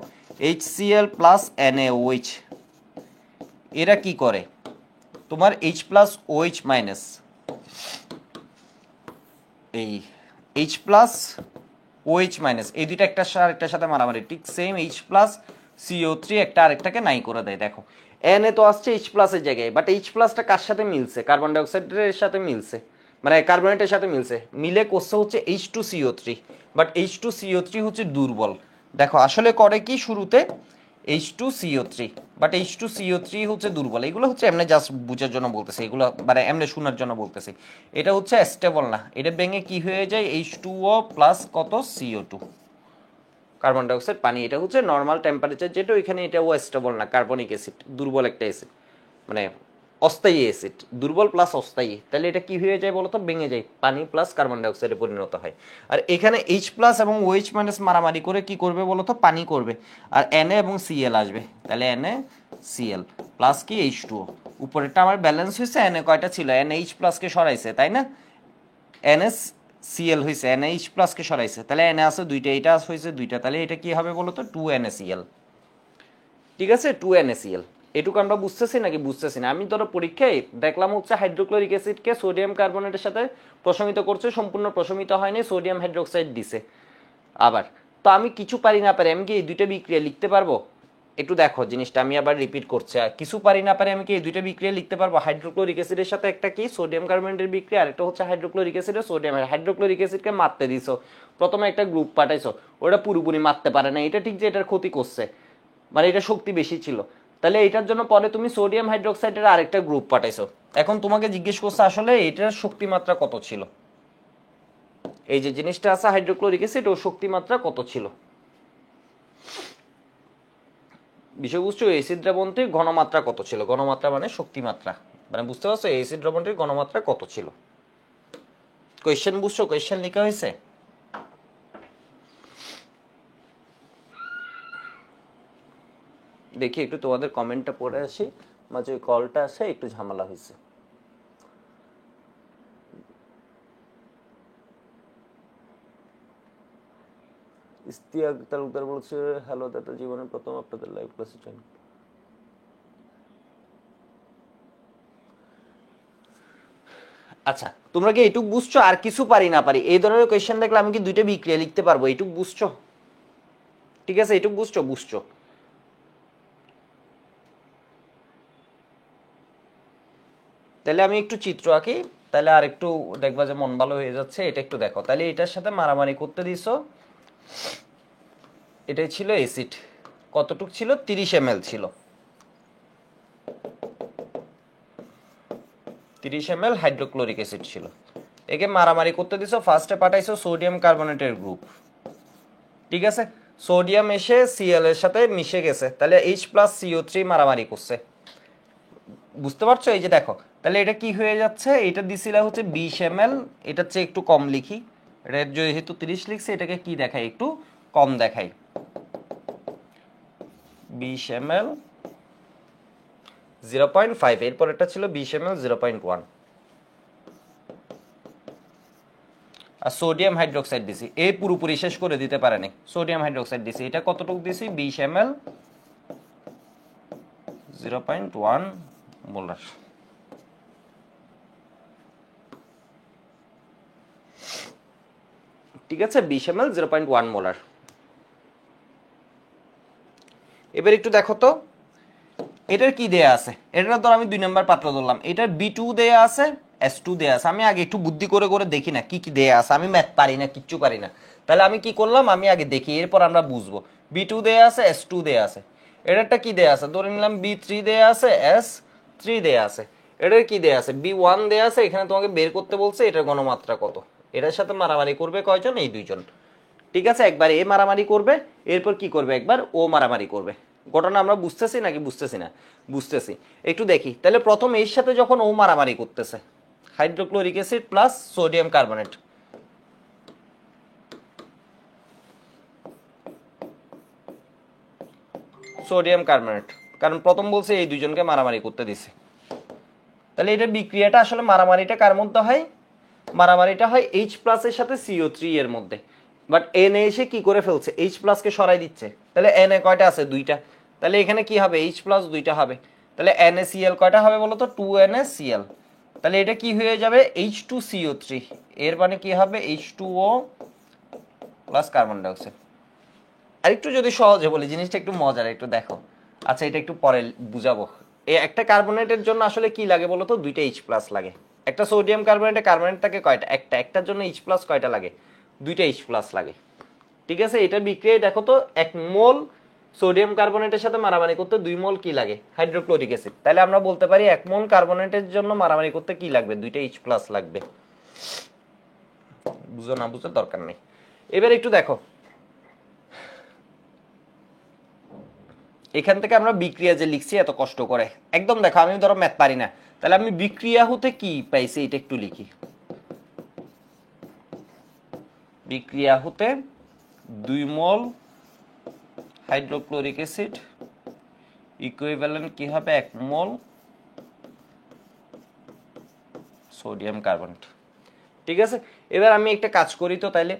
HCl প্লাস NaOH, এরা কি করে, তোমার H প্লাস OH মাইনাস, এই H প্লাস OH মাইনাস, এই দুইটা একটা আরেকটার সাথে মারামারি, ঠিক সেম H প্লাস CO3 একটা আরেকটাকে নাই করে দেয়। দেখো Na তো আসছে H প্লাসের জায়গায়, বাট H প্লাসটা কার সাথে মিলছে, কার্বন ডাইঅক্সাইডের সাথে মিলছে, মানে কার্বনেটের সাথে মিলছে, মিলে করছে হচ্ছে H2CO3, বাট H2CO3 হচ্ছে দুর্বল। দেখো আসলে করে কি শুরুতে H2CO3, বাট H2CO3 হচ্ছে দুর্বল। এগুলো হচ্ছে এমনি জাস্ট বুঝার জন্য বলতেছে, এগুলো মানে এমনি শোনার জন্য বলতেছে। এটা হচ্ছে স্টেবল না, এটা ভেঙে কি হয়ে যায়, H2O প্লাস কত CO2, কার্বন ডাইঅক্সাইড পানি। এটা হচ্ছে নর্মাল টেম্পারেচার যেটা, ওইখানে এটাও স্টেবল না, কার্বনিক অ্যাসিড, দুর্বল একটা অ্যাসিড, মানে অস্থায়ী অ্যাসিড, দুর্বল প্লাস অস্থায়ী। তাহলে এটা কি হয়ে যায় বলতো, ভেঙে যায়, পানি প্লাস কার্বন ডাইঅক্সাইডে পরিণত হয়। আর এখানে H প্লাস এবং OH মাইনাস মারামারি করে কি করবে বলতো, পানি করবে, আর Na এবং Cl আসবে, তাহলে NaCl প্লাস কি H2O। উপরেরটা আমার ব্যালেন্স হয়েছে, Na কয়টা ছিল, NH প্লাসকে সরাইছে তাই না, NaCl হয়েছে, NH প্লাসকে সরাইছে, তাহলে Na আছে দুইটা, এটা হয়েছে দুইটা, তাহলে এটা কি হবে বলতো, 2NaCl। ঠিক আছে, 2NaCl। এটুকু আমরা বুঝতেছি নাকি বুঝতেছি না। আমি ধরো পরীক্ষায় দেখলাম হচ্ছে হাইড্রোক্লোরিক অ্যাসিডকে সোডিয়াম কার্বনেটের সাথে প্রশমিত করছে, সম্পূর্ণ প্রশমিত হয়নি, সোডিয়াম হাইড্রোক্সাইড দিছে আবার। তো আমি কিছু পারি না পারি, আমি কি এই দুইটা বিক্রিয়া লিখতে পারবো, একটু দেখো জিনিসটা আমি আবার রিপিট করছি, কিছু পারি না পারি, আমি কি এই দুইটা বিক্রিয়া লিখতে পারবো, হাইড্রোক্লোরিক অ্যাসিডের সাথে একটা কি সোডিয়াম কার্বনেটের বিক্রিয়া, আর একটা হচ্ছে হাইড্রোক্লোরিক অ্যাসিডের সোডিয়ামের। হাইড্রোক্লোরিক অ্যাসিডকে মারতে দিছো, প্রথমে একটা গ্রুপ পাঠাইছো, ওটা পুরোপুরি মারতে পারে না, এটা ঠিক যে এটার ক্ষতি করছে, মানে এটা শক্তি বেশি ছিল, তাহলে এটার জন্য পরে তুমি সোডিয়াম হাইড্রোক্সাইডের আরেকটা গ্রুপ পাঠাইছো। এখন তোমাকে জিজ্ঞেস করছে আসলে এটার শক্তিমাত্রা কত ছিল, এই যে জিনিসটা আছে হাইড্রোক্লোরিক অ্যাসিড, ওর শক্তিমাত্রা কত ছিল। বিষয় বুঝছো, অ্যাসিড দ্রবণটির ঘনমাত্রা কত ছিল, ঘনমাত্রা মানে শক্তিমাত্রা, মানে বুঝতে পারছো অ্যাসিড দ্রবণটির ঘনমাত্রা কত ছিল। কোয়েশ্চেন বুঝছো, কোয়েশ্চেন লেখা হয়েছে। দেখি একটু তোমাদের কমেন্টটা পড়ে আসি, মাঝে ওই কলটা আসে একটু ঝামেলা হয়েছে। ইস্তিয়াক তালুকদার বলছে, হ্যালো দাদা, জীবনের প্রথম আপনাদের লাইভ ক্লাসে জয়েন। আচ্ছা, তোমরা কি এইটুক বুঝছো, আর কিছু পারি না পারি এই ধরনের কোয়েশ্চেন দেখলে আমি কি দুইটা বিক্রিয়া লিখতে পারবো, এইটুক বুঝছো। ঠিক আছে, এইটুক বুঝছো, বুঝছো। তাহলে আমি একটু চিত্র আঁকি, তাহলে আর একটু দেখবা যে মন ভালো হয়ে যাচ্ছে। এটা একটু দেখো, তাহলে এটার সাথে মারামারি করতে দিছো, এটাই ছিল অ্যাসিড, কতটুক ছিল, 30 ml ছিল, 30 ml হাইড্রোক্লোরিক অ্যাসিড ছিল। একে মারামারি করতে দিছো, ফার্স্টে পাঠাইছো সোডিয়াম কার্বনেটের গ্রুপ, ঠিক আছে, সোডিয়াম এসে Cl এর সাথে মিশে গেছে, তাহলে H প্লাস CO3 মারামারি করছে, বুঝতে পারছো। এই যে দেখো, তাহলে এটা কি হয়ে যাচ্ছে, এটা দিছিলা হচ্ছে 20 ml, এটার চেয়ে একটু কম লিখি, এটা যেহেতু 30 লিখছে, এটাকে কি দেখাই, একটু কম দেখাই, 20 ml 0.5, এরপর এটা ছিল 20 ml 0.1, আর সোডিয়াম হাইড্রোক্সাইড দিছি, এই পুরোপুরি শেষ করে দিতে পারে নাই, সোডিয়াম হাইড্রোক্সাইড দিছি, এটা কতটুকু দিছি, 20 ml 0.1 মোলার। ঠিক আছে, 20 ml 0.1 মোলার। এবার একটু দেখো তো এটার কি দেয়া আছে, এটার ধর আমি 2 নম্বর পাত্র ধরলাম, এটার B2 দেয়া আছে, S2 দেয়া আছে। আমি আগে একটু বুদ্ধি করে করে দেখি না কি কি দেয়া আছে, আমি ম্যাথ পারি না, কিচ্ছু পারি না। তাহলে আমি কি করলাম, আমি আগে দেখি, এরপর আমরা বুঝবো। B2 দেয়া আছে, S2 দেয়া আছে, এটারটা কি দেয়া আছে, ধরে নিলাম B3 দেয়া আছে, S3 দেয়া আছে, এটার কি দেয়া আছে, B1 দেয়া আছে। এখানে তোমাকে বের করতে বলছে এটার ঘনমাত্রা কত। এটার সাথে মারামারি করবে কয়জন, এই দুইজন। ঠিক আছে, একবার এ মারামারি করবে, এরপর কি করবে, একবার ও মারামারি করবে। ঘটনা আমরা বুঝতেছি নাকি বুঝতেছি না, বুঝতেছি। একটু দেখি তাহলে, প্রথম এর সাথে যখন ও মারামারি করতেছে, hydrochloric acid plus sodium carbonate, sodium carbonate, কারণ প্রথম বলছে এই দুইজনকে মারামারি করতে দিছে। তাহলে এটা বিক্রিয়াটা আসলে মারামারিটা কার মধ্যে হয়, মারামারিটা হয় H প্লাসের সাথে CO3 এর মধ্যে। বাট Na এসে কি করে ফেলছে, H প্লাসকে সরাই দিচ্ছে। তাহলে Na কয়টা আছে, দুইটা। তাহলে এখানে কি হবে, H প্লাস দুইটা হবে। তাহলে NaCl কয়টা হবে বলো তো, 2NaCl। তাহলে এটা কি হয়ে যাবে, H2CO3। এর মানে কি হবে, H2O প্লাস কার্বন ডাইঅক্সাইড। আর একটু যদি সহজে বলি, জিনিসটা একটু মজার, একটু দেখো। আচ্ছা, এটা একটু পরে বুঝাবো। এই একটা কার্বনেটের জন্য আসলে কি লাগে বলো তো, দুইটা H প্লাস লাগে। একটা সোডিয়াম কার্বনেটে কার্বনেট থাকে কয়টা, একটা। একটার জন্য H প্লাস কয়টা লাগে, দুইটা H প্লাস লাগে। ঠিক আছে, এটা বিক্রিয়ায় দেখো তো, 1 মোল সোডিয়াম কার্বনেটের সাথে মারামারি করতে 2 মোল কি লাগে, হাইড্রোক্লোরিক অ্যাসিড। তাহলে আমরা বলতে পারি 1 মোল কার্বনেটের জন্য মারামারি করতে কি লাগবে, দুইটা H প্লাস লাগবে। বুঝো না বুঝো দরকার নেই। এবার একটু দেখো, এখান থেকে আমরা বিক্রিয়া যে লিখছি এত কষ্ট করে, একদম দেখো, আমি ধরো ম্যাথ পারি না, তাহলে আমি বিক্রিয়া হতে কি পাইছি এটা একটু লিখি। বিক্রিয়া হতে 2 মোল হাইড্রোক্লোরিক অ্যাসিড ইকুইভ্যালেন্ট কি হবে, 1 মোল সোডিয়াম কার্বনেট। ঠিক আছে, এবার আমি একটা কাজ করি তো তাইলে,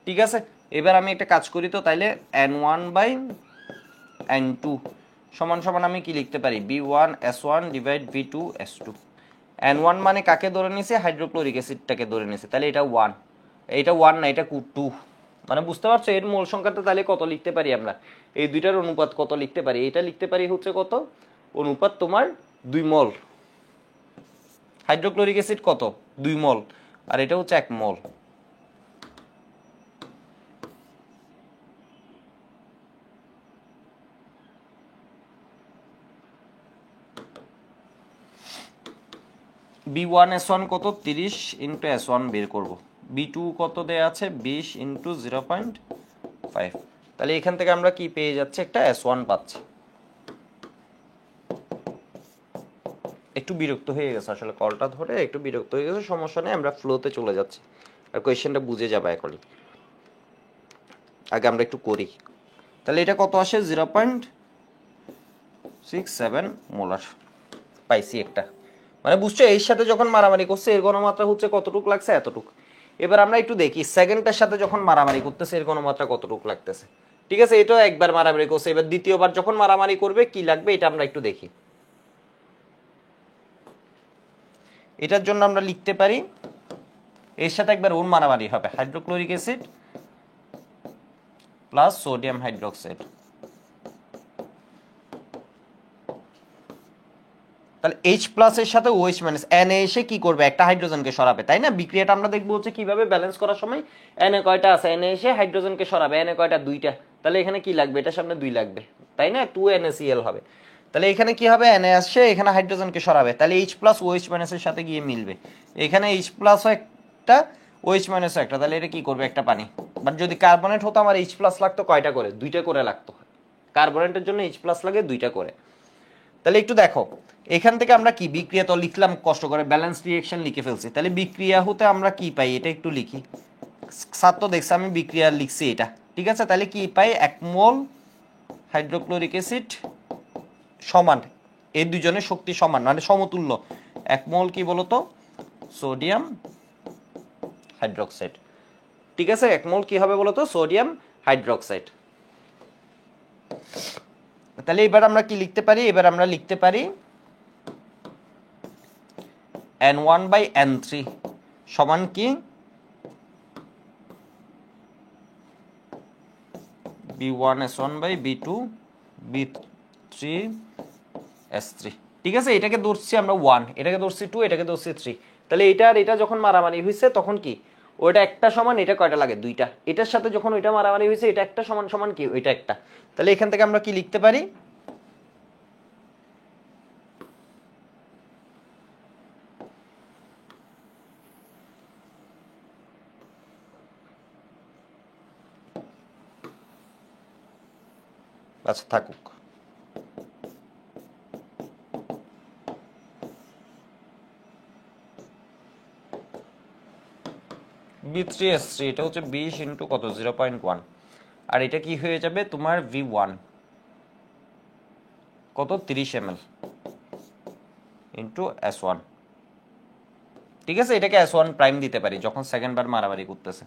ঠিক আছে, এবার আমি একটা কাজ করি তো তাইলে, N1/N2 সমান সমান আমি কি লিখতে পারি, B1S1 ডিভাইড B2S2। N1 মানে কাকে ধরে নিছে, হাইড্রোক্লোরিক অ্যাসিডটাকে ধরে নিছে। তাহলে এটা 1, এটা 1 না, এটা 2। মানে বুঝতে পারছো, এর মোল সংখ্যাটা তাহলে কত লিখতে পারি আমরা, এই দুইটার অনুপাত কত লিখতে পারি, এটা লিখতে পারি হচ্ছে কত, অনুপাত তোমার 2 মোল। হাইড্রোক্লোরিক অ্যাসিড কত, 2 মোল, আর এটা হচ্ছে 1 মোল। B1S1 কত, 30 ইন্টু S1 বের করব। B2 কত দেয়া আছে, 20 ইন্টু 0.5। তাহলে এখান থেকে আমরা কি পেয়ে যাচ্ছি, একটা S1 পাচ্ছি। একটু বিরক্ত হয়ে গেছে আসলে, কলটা ধরে একটু বিরক্ত হয়ে গেছে, সমস্যা নেই, আমরা ফ্লোতে চলে যাচ্ছি, আর কোয়েশ্চেনটা বুঝে যাবে এখনই। আগে আমরা একটু করি। তাহলে এটা কত আসে, 0.67 মোলার পাইছি একটা। মানে বুঝছো, এর সাথে যখন মারামারি করছে এর ঘনমাত্রা হচ্ছে কতটুক লাগছে, এতটুক। এবার আমরা একটু দেখি সেকেন্ডটার সাথে যখন মারামারি করতেছে এর ঘনমাত্রা কতটুক লাগতেছে। ঠিক আছে, এটাও একবার মারামারি করছে, এবার দ্বিতীয়বার যখন মারামারি করবে কি লাগবে এটা আমরা একটু দেখি। এটার জন্য আমরা লিখতে পারি, এর সাথে একবার ওর মারামারি হবে, hydrochloric acid plus sodium hydroxide. তাহলে H প্লাসের সাথে OH মাইনাস, Na এসে কি করবে, একটা হাইড্রোজেনকে সরাবে, তাই না? বিক্রিয়াটা আমরা দেখবো হচ্ছে কিভাবে ব্যালেন্স করার সময়, Na কয়টা আছে, Na এসে হাইড্রোজেনকে সরাবে, Na কয়টা, 2টা। তাহলে এখানে কি লাগবে, এটার সামনে 2 লাগবে, তাই না, 2NaCl হবে। তাহলে এখানে কি হবে, Na আসছে এখানে হাইড্রোজেনকে সরাবে, তাহলে H প্লাস OH মাইনাসের সাথে গিয়ে মিলবে। এখানে H প্লাস একটা, OH মাইনাস একটা, তাহলে এটা কি করবে, একটা পানি। বাট যদি কার্বনেট হতো আমার H প্লাস লাগতো কয়টা করে, 2টা করে লাগতো। কার্বনেটের জন্য H প্লাস লাগে 2টা করে। তাহলে একটু দেখো, এখান থেকে আমরা কি বিক্রিয়া তো লিখলাম কষ্ট করে, ব্যালেন্স রিঅ্যাকশন লিখে ফেলছি। তাহলে বিক্রিয়া হতে আমরা কি পাই, এটা একটু লিখি। ছাত্র দেখছে আমি বিক্রিয়া লিখছি এটা, ঠিক আছে। তাহলে কি পাই, 1 মোল হাইড্রোক্লোরিক অ্যাসিড সমান, এই দুজনের শক্তি সমান মানে সমতুল্য, 1 মোল কি বলতো, সোডিয়াম হাইড্রোক্সাইড। ঠিক আছে, 1 মোল কি হবে বলতো, সোডিয়াম হাইড্রোক্সাইড। তাহলে এবার আমরা কি লিখতে পারি, এবার আমরা লিখতে পারি N1/N3 সমান কি, B1S1/B2 B3S3। ঠিক আছে, এটাকে ধরছি আমরা 1, এটাকে ধরছি 2, এটাকে ধরছি 3। তাহলে এটা আর এটা যখন মারামারি হয়েছে তখন কি ওইটা একটা সমান, এটা কয়টা লাগে দুইটা, এটার সাথে যখন ওইটা মারামারি হয়েছে এটা একটা সমান সমান কি ওইটা একটা। তাহলে এখান থেকে আমরা কি লিখতে পারি, আচ্ছা থাকুক, B3S3 এটা হচ্ছে 20 ইন্টু কত 0.1, আর এটা কি হয়ে যাবে তোমার V1 কত 30 ml ইন্টু S1। ঠিক আছে, এটাকে S1 প্রাইম দিতে পারি যখন সেকেন্ড বার মারামারি করতেছে।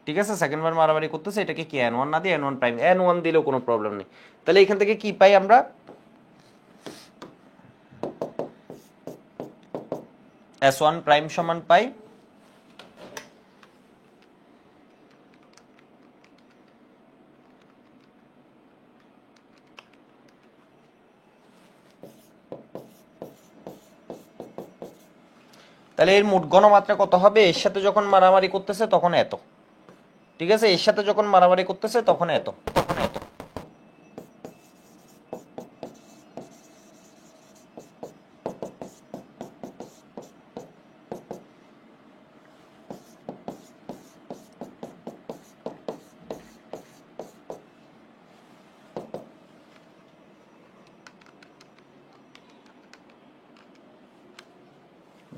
ঠিক আছে, সেকেন্ড বার মারামারি করতেছে, এটাকে কি N1 না দিয়ে N1 প্রাইম, N1 দিলেও কোনো প্রবলেম নেই। তাহলে এখান থেকে কি পাই আমরা, S1 প্রাইম সমান পাই তাহলে এর মোট ঘনমাত্রা কত হবে, এর সাথে যখন মারামারি করতেছে তখন এত। ঠিক আছে, এর সাথে যখন মারামারি করতেছে তখন এত।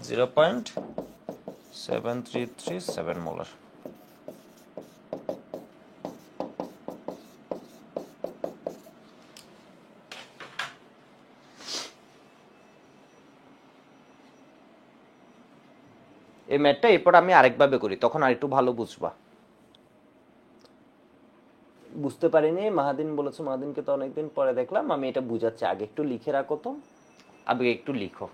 0.7337 মোলার। এই ম্যাথটা এরপর আমি আরেকভাবে করি, তখন আর একটু ভালো বুঝবা। বুঝতে পারিনি, মাহাদিন বলেছে, মাহাদিনকে তো অনেকদিন পরে দেখলাম, আমি এটা বুঝাচ্ছি, আগে একটু লিখে রাখো তো, আগে একটু লিখো,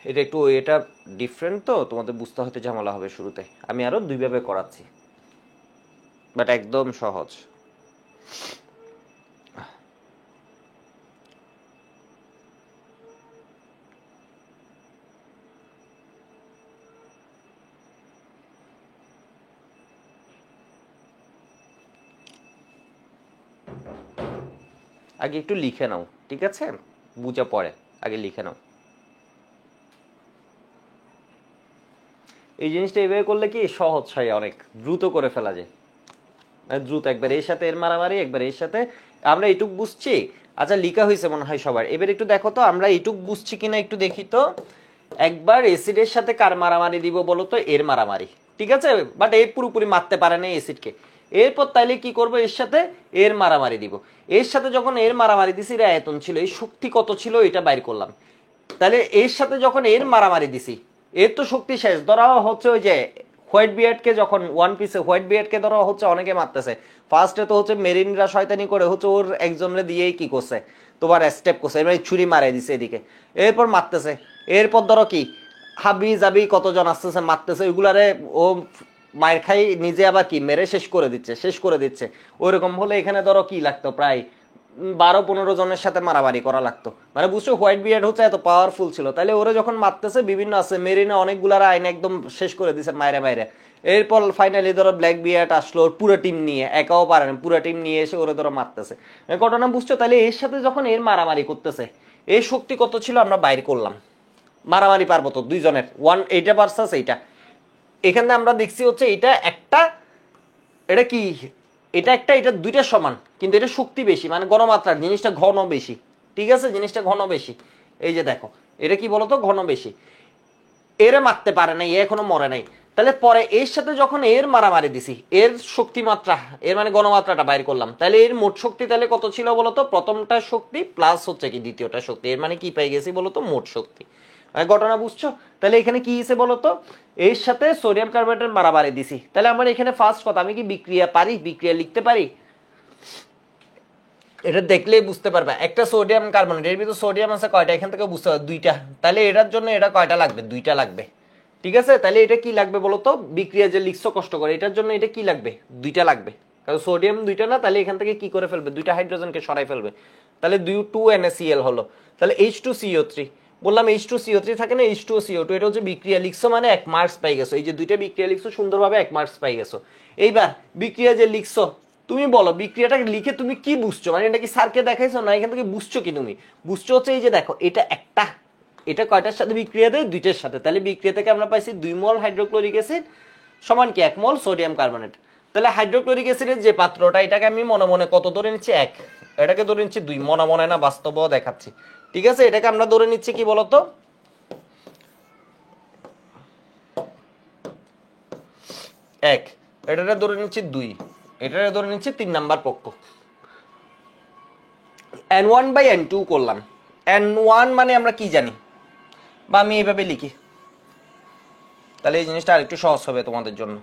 এটা একটু এটা ডিফারেন্ট তো তোমাদের বুঝতে হতে ঝামেলা হবে শুরুতে, আমি আরো দুইভাবে করাচ্ছি, বাট একদম সহজ। আগে একটু লিখে নাও, ঠিক আছে, বুঝা পরে, আগে লিখে নাও। এই জিনিসটা এইভাবে করলে কি সহজ হয়, অনেক দ্রুত করে ফেলা যায়, দ্রুত একবার এর সাথে এর মারামারি, একবার এর সাথে। আমরা এইটুক বুঝছি, আচ্ছা লিখা হয়েছে মনে হয় সবার, এবার একটু দেখো তো আমরা এইটুক বুঝছি কিনা একটু দেখি তো। একবার এসিডের সাথে কার মারামারি দিব বলো তো, এর মারামারি, ঠিক আছে, বাট এর পুরোপুরি মারতে পারে না এসিডকে। এরপর তাইলে কি করব, এর সাথে এর মারামারি দিব। এর সাথে যখন এর মারামারি দিছি, এর আয়তন ছিল, এই শক্তি কত ছিল এটা বাইর করলাম। তাহলে এর সাথে যখন এর মারামারি দিছি, এর তো শক্তি শেষ, ধরা হচ্ছে ওই যে হোয়াইট বিয়ার্ডকে যখন ওয়ান পিসে হোয়াইট বিয়ার্ডকে ধরা হচ্ছে অনেকে মারতেছে, ফার্স্টে তো হচ্ছে মেরিনরা শয়তানি করে হচ্ছে ওর একজনের দিয়েই কি করছে তোমার স্টেপ করছে, এবার ছুরি মারাই দিছে এদিকে, এরপর মারতেছে। এরপর ধরো কি হাবি জাবি কতজন আসতেছে মারতেছে, ওইগুলারে ও মায়ের খাই নিজে আবার কি মেরে শেষ করে দিচ্ছে। ওইরকম হলে এখানে ধরো কি লাগতো, প্রায় 12-15 জনের সাথে মারামারি করা লাগতো, মানে বুঝছো হোয়াইট বিয়ার্ড হচ্ছে এত পাওয়ারফুল ছিল। তাহলে ওরা যখন মারতেছে বিভিন্ন আছে মেরিনে অনেকগুলার আইন একদম শেষ করে দিছে মাইরে মাইরে। এরপর ফাইনালি ধরো ব্ল্যাক বিয়ার্ড আসলো পুরো টিম নিয়ে, একাও পারে না, পুরো টিম নিয়ে এসে ওরা ধরো মারতেছে, ঘটনা বুঝছো। তাহলে এর সাথে যখন এর মারামারি করতেছে, এর শক্তি কত ছিল আমরা বাইর করলাম, মারামারি পারবো তো দুইজনের, ওয়ান এইটা ভার্সাস এইটা। এখানে আমরা দেখছি হচ্ছে এটা একটা, এটা কি এটা একটা, এটা দুইটা সমান, কিন্তু এটা শক্তি বেশি, মানে গণমাত্রার জিনিসটা ঘন বেশি। ঠিক আছে, জিনিসটা ঘন বেশি। এই যে দেখো এটা কি বলতো, ঘন বেশি, এরে মারতে পারে নাই, এখনো মরে নাই। তাহলে পরে এর সাথে যখন এর মারামারি দিছি, এর শক্তি মাত্রা, এর মানে গণমাত্রাটা বাইর করলাম, তাহলে এর মোট শক্তি তাহলে কত ছিল বলতো, প্রথমটা শক্তি প্লাস হচ্ছে কি দ্বিতীয়টা শক্তি, এর মানে কি পেয়ে গেছি বলতো, মোট শক্তি। ঘটনা বুঝছো। তাহলে এখানে কি হিসেবে বলতো, এর সাথে সোডিয়াম কার্বনেটের মারামারি দিছি, তাহলে আমার এখানে ফার্স্ট কথা, আমি কি বিক্রিয়া পারি, বিক্রিয়া লিখতে পারি, এটা দেখলেই বুঝতে পারবে। একটা সোডিয়াম কার্বনেট, এর ভিতরে সোডিয়াম আছে কয়টা, এখান থেকে বুঝতে পারবে দুইটা, তাহলে এটার জন্য এটা কয়টা লাগবে, দুইটা লাগবে। ঠিক আছে, তাহলে এটা কি লাগবে বলতো, বিক্রিয়া যে লিখছো কষ্ট করে, এটার জন্য এটা কি লাগবে, দুইটা লাগবে, কারণ সোডিয়াম দুইটা না, তাহলে এখান থেকে কি করে ফেলবে, দুইটা হাইড্রোজেনকে সরাই ফেলবে, তাহলে 2NaCl হলো, তাহলে H2CO3 বললাম H2CO3 থাকে না, H2CO2, এটা হচ্ছে বিক্রিয়া লিখছো মানে 1 মার্কস পাই গেছো। এই যে দুইটা বিক্রিয়া লিখছো সুন্দরভাবে 1 মার্কস পাই গেছো। এইবার বিক্রিয়া যে লিখছো তুমি বলো বিক্রিয়াটা লিখে তুমি কি বুঝছো, মানে এটা কি স্যারকে দেখাইছো না এখান থেকে বুঝছো কি? তুমি বুঝছো হচ্ছে এই যে দেখো এটা একটা, এটা কয়টার সাথে বিক্রিয়া দেয়? দুইটার সাথে। তাহলে বিক্রিয়া থেকে আমরা পাইছি 2 মোল হাইড্রোক্লোরিক অ্যাসিড সমান কি 1 মোল সোডিয়াম কার্বনেট। তাহলে হাইড্রোক্লোরিক অ্যাসিডের যে পাত্রটা, এটাকে আমি মনে মনে কত ধরে নিচ্ছি? 1, এটাকে ধরে নিচ্ছি 2, মনে মনে না বাস্তবও দেখাচ্ছি। ঠিক আছে, এটাকে আমরা ধরে নিচ্ছি কি বলতো 1, এটাকে ধরে নিচ্ছি 2, এটাকে ধরে নিচ্ছি 3 নাম্বার পক্ষ। N1/N2 করলাম। N1 মানে আমরা কি জানি, বা আমি এইভাবে লিখি, তাহলে এই জিনিসটা আরেকটু সহজ হবে তোমাদের জন্য।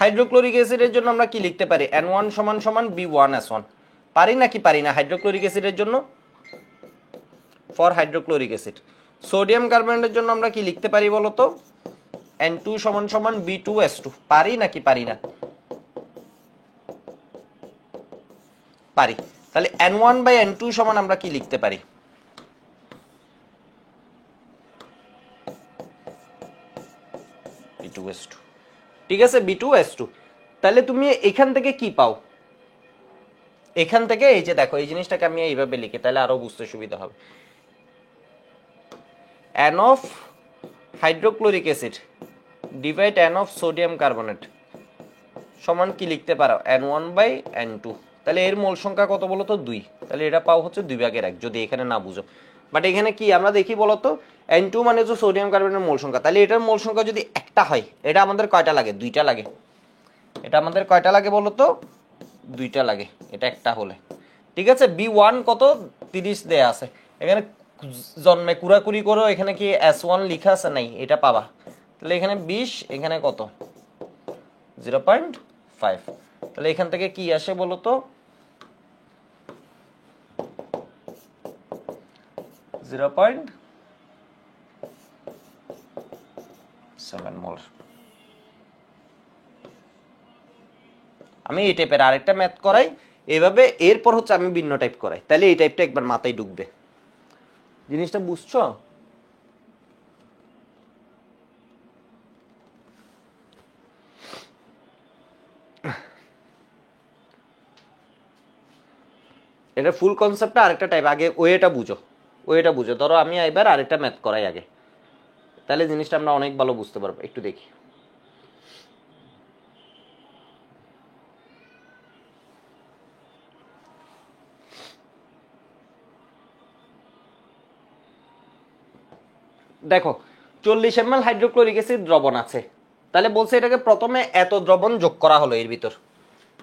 হাইড্রোক্লোরিক অ্যাসিডের জন্য আমরা কি লিখতে পারি? N1 সমান সমান B1S1। পারি নাকি পারি না? হাইড্রোক্লোরিক অ্যাসিডের জন্য ফর হাইড্রোক্লোরিক অ্যাসিড। সোডিয়াম কার্বনেটের জন্য আমরা কি লিখতে পারি বলো তো? N2 সমান সমান B2S2। পারি নাকি পারি না? পারি। তাহলে N1/N2 সমান আমরা কি লিখতে পারি? B2S2। ঠিক আছে, B2S2। তাহলে তুমি এখান থেকে কি পাও? এখান থেকে এই যে দেখো এই জিনিসটাকে আমি এইভাবে লিখি, তাহলে আরো বুঝতে সুবিধা হবে। N of hydrochloric acid divide N of sodium carbonate সমান কি লিখতে পারো? N1/N2। তাহলে এর মোল সংখ্যা কত বলো তো? 2। তাহলে এটা পাও হচ্ছে 2/1, যদি এখানে না বুঝো। বাট এখানে কি আমরা দেখি বলতো, N2 মানে হচ্ছে সোডিয়াম কার্বনের মোল সংখ্যা। তাহলে এটার মোল সংখ্যা যদি একটা হয়, এটা আমাদের কয়টা লাগে? 2টা লাগে। এটা আমাদের কয়টা লাগে বলতো? 2টা লাগে, এটা একটা হলে। ঠিক আছে, B1 কত? 30 দেয়া আছে। এখানে জন্মে কুড়াকুড়ি করো, এখানে কি S1 লেখা আছে? নাই, এটা পাবা। তাহলে এখানে 20, এখানে কত? 0.5। তাহলে এখান থেকে কি আসে বলতো? 0.7 মোল। আমি এই টাইপের আরেকটা ম্যাথ করাই এভাবে, এরপর হচ্ছে আমি ভিন্ন টাইপ করাই, তাহলে এই টাইপটা একবার মাথায় ঢুকবে। জিনিসটা বুঝছো? এটা ফুল কনসেপ্টটা আরেকটা টাইপ, আগে ওয়েটা বুঝো, ওয়েটা বুঝো। ধরো আমি এবার আরেকটা ম্যাথ করাই আগে, তাহলে জিনিসটা আমরা অনেক ভালো বুঝতে পারবো। একটু দেখি। দেখো 40 ml হাইড্রোক্লোরিক অ্যাসিড দ্রবণ আছে, তাহলে বলছে এটাকে প্রথমে এত দ্রবণ যোগ করা হলো এর ভিতর।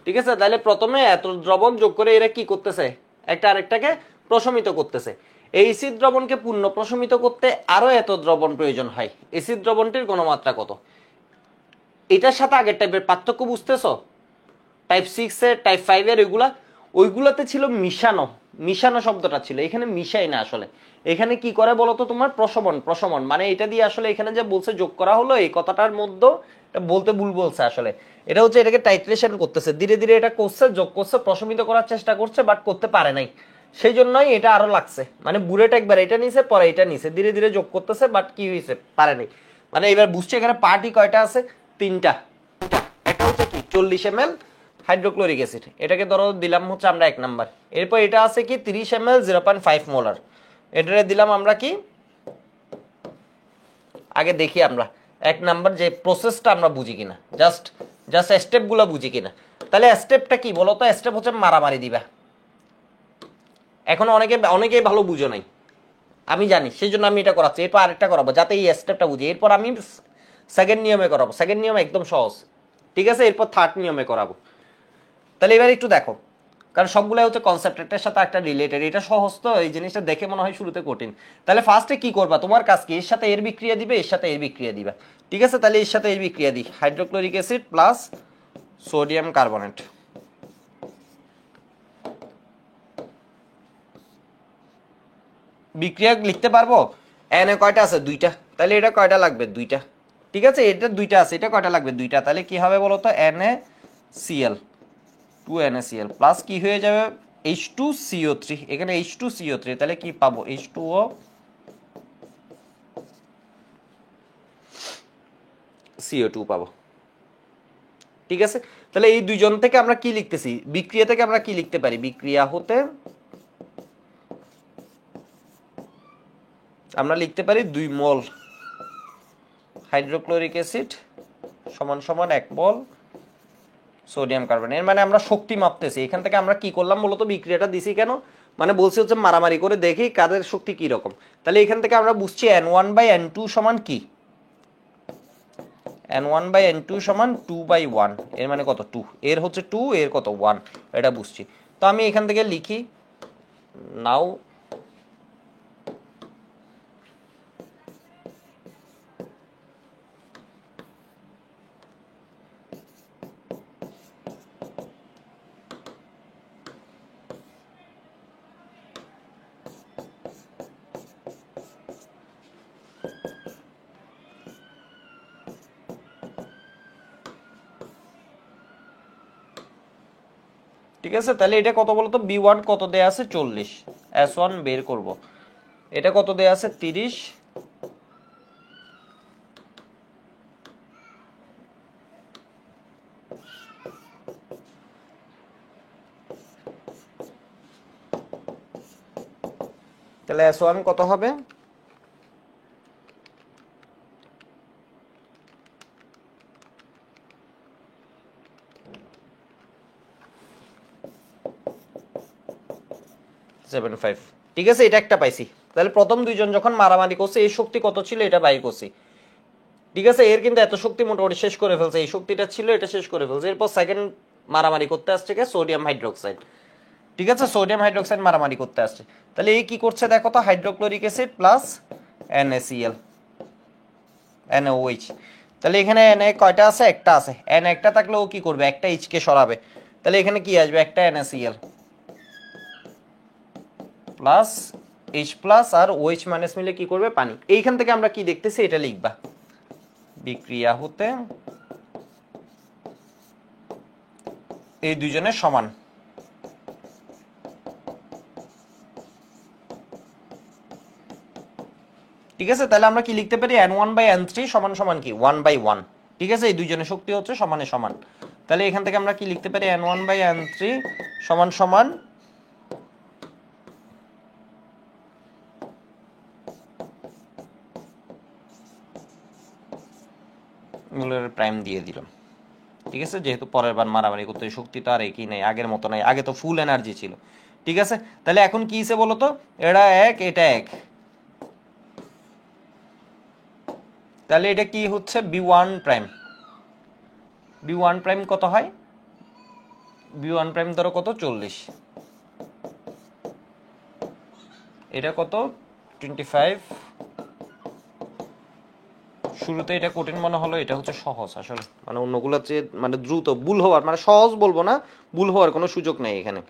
ঠিক আছে, তাহলে প্রথমে এত দ্রবণ যোগ করে এরা কি করতেছে? একটা আরেকটাকে প্রশমিত করতেছে। এই এসিড দ্রবণকে পূর্ণ প্রশমিত করতে আরো এত দ্রবণ প্রয়োজন হয়। এসিড দ্রবণটির ঘনমাত্রা কত? এটার সাথে আগের টাইপের পার্থক্য বুঝতেছো? টাইপ 6 এর, টাইপ 5 এর ওইগুলাতে ছিল মিশানো, মিশানো শব্দটা ছিল, এখানে মিশাই না আসলে। এখানে কি করে বলতো তোমার? প্রশমন। প্রশমন মানে এটা দিয়ে আসলে এখানে যে বলছে যোগ করা হলো, এই কথাটার মধ্যে বলতে ভুল বলছে আসলে। এটা হচ্ছে এটাকে টাইট্রেশন করতেছে, ধীরে ধীরে এটা করছে, যোগ করছে, প্রশমিত করার চেষ্টা করছে, বাট করতে পারে নাই। সেই জন্যই এটা আরো লাগছে, মানে বুড়েটা একবার এটা নিছে, পরে এটা নিছে, ধীরে ধীরে যোগ করতেছে, বাট কি হয়েছে? পারে নাই। মানে এবার বুঝছে এখানে পার্টি কয়টা আছে? 3টা। একটা হচ্ছে কি 40 ml হাইড্রোক্লোরিক অ্যাসিড, এটাকে ধরো দিলাম হচ্ছে আমরা 1 নাম্বার। এরপর এটা আছে কি 30 ml 0.5 মোলার, এটারে দিলাম আমরা কি, আগে দেখি আমরা 1 নাম্বার যে প্রসেসটা আমরা বুঝি কিনা, জাস্ট স্টেপগুলো বুঝি কিনা। তাহলে স্টেপটা কি বলতো? স্টেপ হচ্ছে মারামারি দিবা। এখন অনেকেই ভালো বুঝো নাই, আমি জানি, সেই জন্য আমি এটা করাচ্ছি। এরপর আরেকটা করাবো যাতে এই স্টেপটা বুঝি। এরপর আমি সেকেন্ড নিয়মে করাবো, সেকেন্ড নিয়ম একদম সহজ। ঠিক আছে, এরপর থার্ড নিয়মে করাবো। তাহলে এবার একটু দেখো, কারণ সবগুলাই হচ্ছে কনসেপ্ট, একটার সাথে একটা রিলেটেড। এটা সহজ তো, এই জিনিসটা দেখে মনে হয় শুরুতে কঠিন। তাহলে ফার্স্টে কি করবা? তোমার কাজ কি? এর সাথে এর বিক্রিয়া দিবে, এর সাথে এর বিক্রিয়া দিবা। ঠিক আছে, তাহলে এর সাথে এর বিক্রিয়া দিই, hydrochloric acid plus sodium carbonate. বিক্রিয়া লিখতে পারবো? এনে কয়টা আছে? 2টা। তাহলে এটা কয়টা লাগবে? 2টা। ঠিক আছে, এটা 2টা আছে, এটা কয়টা লাগবে? 2টা। তাহলে কি হবে বলতো? NaCl 2NaCl প্লাস কি হয়ে যাবে? H2CO3, এখানে H2CO3, তাহলে কি পাবো? H2O CO2 পাবো। ঠিক আছে, তাহলে এই দুইজন থেকে আমরা কি লিখতেছি? বিক্রিয়া থেকে আমরা কি লিখতে পারি? বিক্রিয়া হতে আমরা লিখতে পারি 2 মোল হাইড্রোক্লোরিক অ্যাসিড সমান সমান 1 মোল সোডিয়াম কার্বন। এর মানে আমরা শক্তি মাপতেছি। এখান থেকে আমরা কি করলাম মূলত? বিক্রিয়াটা দিছি কেন? মানে বলছি হচ্ছে মারামারি করে দেখি কাদের শক্তি কি রকম। তাহলে এখান থেকে আমরা বুঝছি N1/N2 সমান কি? N1/N2 সমান 2/1। এর মানে কত? 2। এর হচ্ছে 2, এর কত? 1। এটা বুঝছি। তো আমি এখান থেকে লিখি নাও ঠিক আছে, তাহলে এটা কত বলতো? B1 কত দেয়া আছে? 40। S1 বের করব। এটা কত দেয়া আছে? 30। তাহলে S1 কত হবে? ঠিক আছে, এটা একটা পাইছি। তাহলে প্রথম দুইজন যখন মারামারি করছে এই শক্তি কত ছিল এটা বাই করছি। ঠিক আছে, এর কিন্তু এত শক্তি মোটামুটি শেষ করে ফেলছে। এই শক্তিটা ছিল, এটা শেষ করে ফেলছে। এরপর সেকেন্ড মারামারি করতে আসছে কে? Sodium hydroxide. ঠিক আছে, সোডিয়াম হাইড্রোক্সাইড মারামারি করতে আসছে। তাহলে এই কি করছে দেখো তো? Hydrochloric acid plus NaCl NaOH। তাহলে এখানে Na কয়টা আছে? একটা আছে। N একটা থাকলে ও কি করবে? একটা H কে সরাবে। তাহলে এখানে কি আসবে? একটা NaCl প্লাস H প্লাস আর OH মাইনাস মিলে কি করবে? পানি। এইখান থেকে আমরা কি দেখতেছি এটা লিখবা। বিক্রিয়া হতে এই দুইজনের সমান। ঠিক আছে, তাহলে আমরা কি লিখতে পারি? N1/N3 সমান সমান কি? 1/1। ঠিক আছে, এই দুইজনের শক্তি হচ্ছে সমানে সমান। তাহলে এখান থেকে আমরা কি লিখতে পারি? N1/N3 সমান সমান মূলের প্রাইম দিয়ে দিলাম। ঠিক আছে, যেহেতু পরের বার মারামারি করতে শক্তি তো আর একই নেই, আগের মতো নাই। আগে তো ফুল এনার্জি ছিল। ঠিক আছে, তাহলে এখন কি হিসেবে বলো তো? এটা 1, এটা 1। তাহলে এটা কি হচ্ছে? B1 prime. B1 প্রাইম কত হয়? B1 প্রাইম ধরো কত? 40। এটা কত? 25। শুরুতে এটা কঠিন মনে হলো, এটা হচ্ছে সহজ আসলে। মানে অন্যগুলো চেয়ে মানে দ্রুত ভুল হওয়ার, মানে সহজ বলবো না, ভুল হওয়ার কোনো সুযোগ নেই এখানে।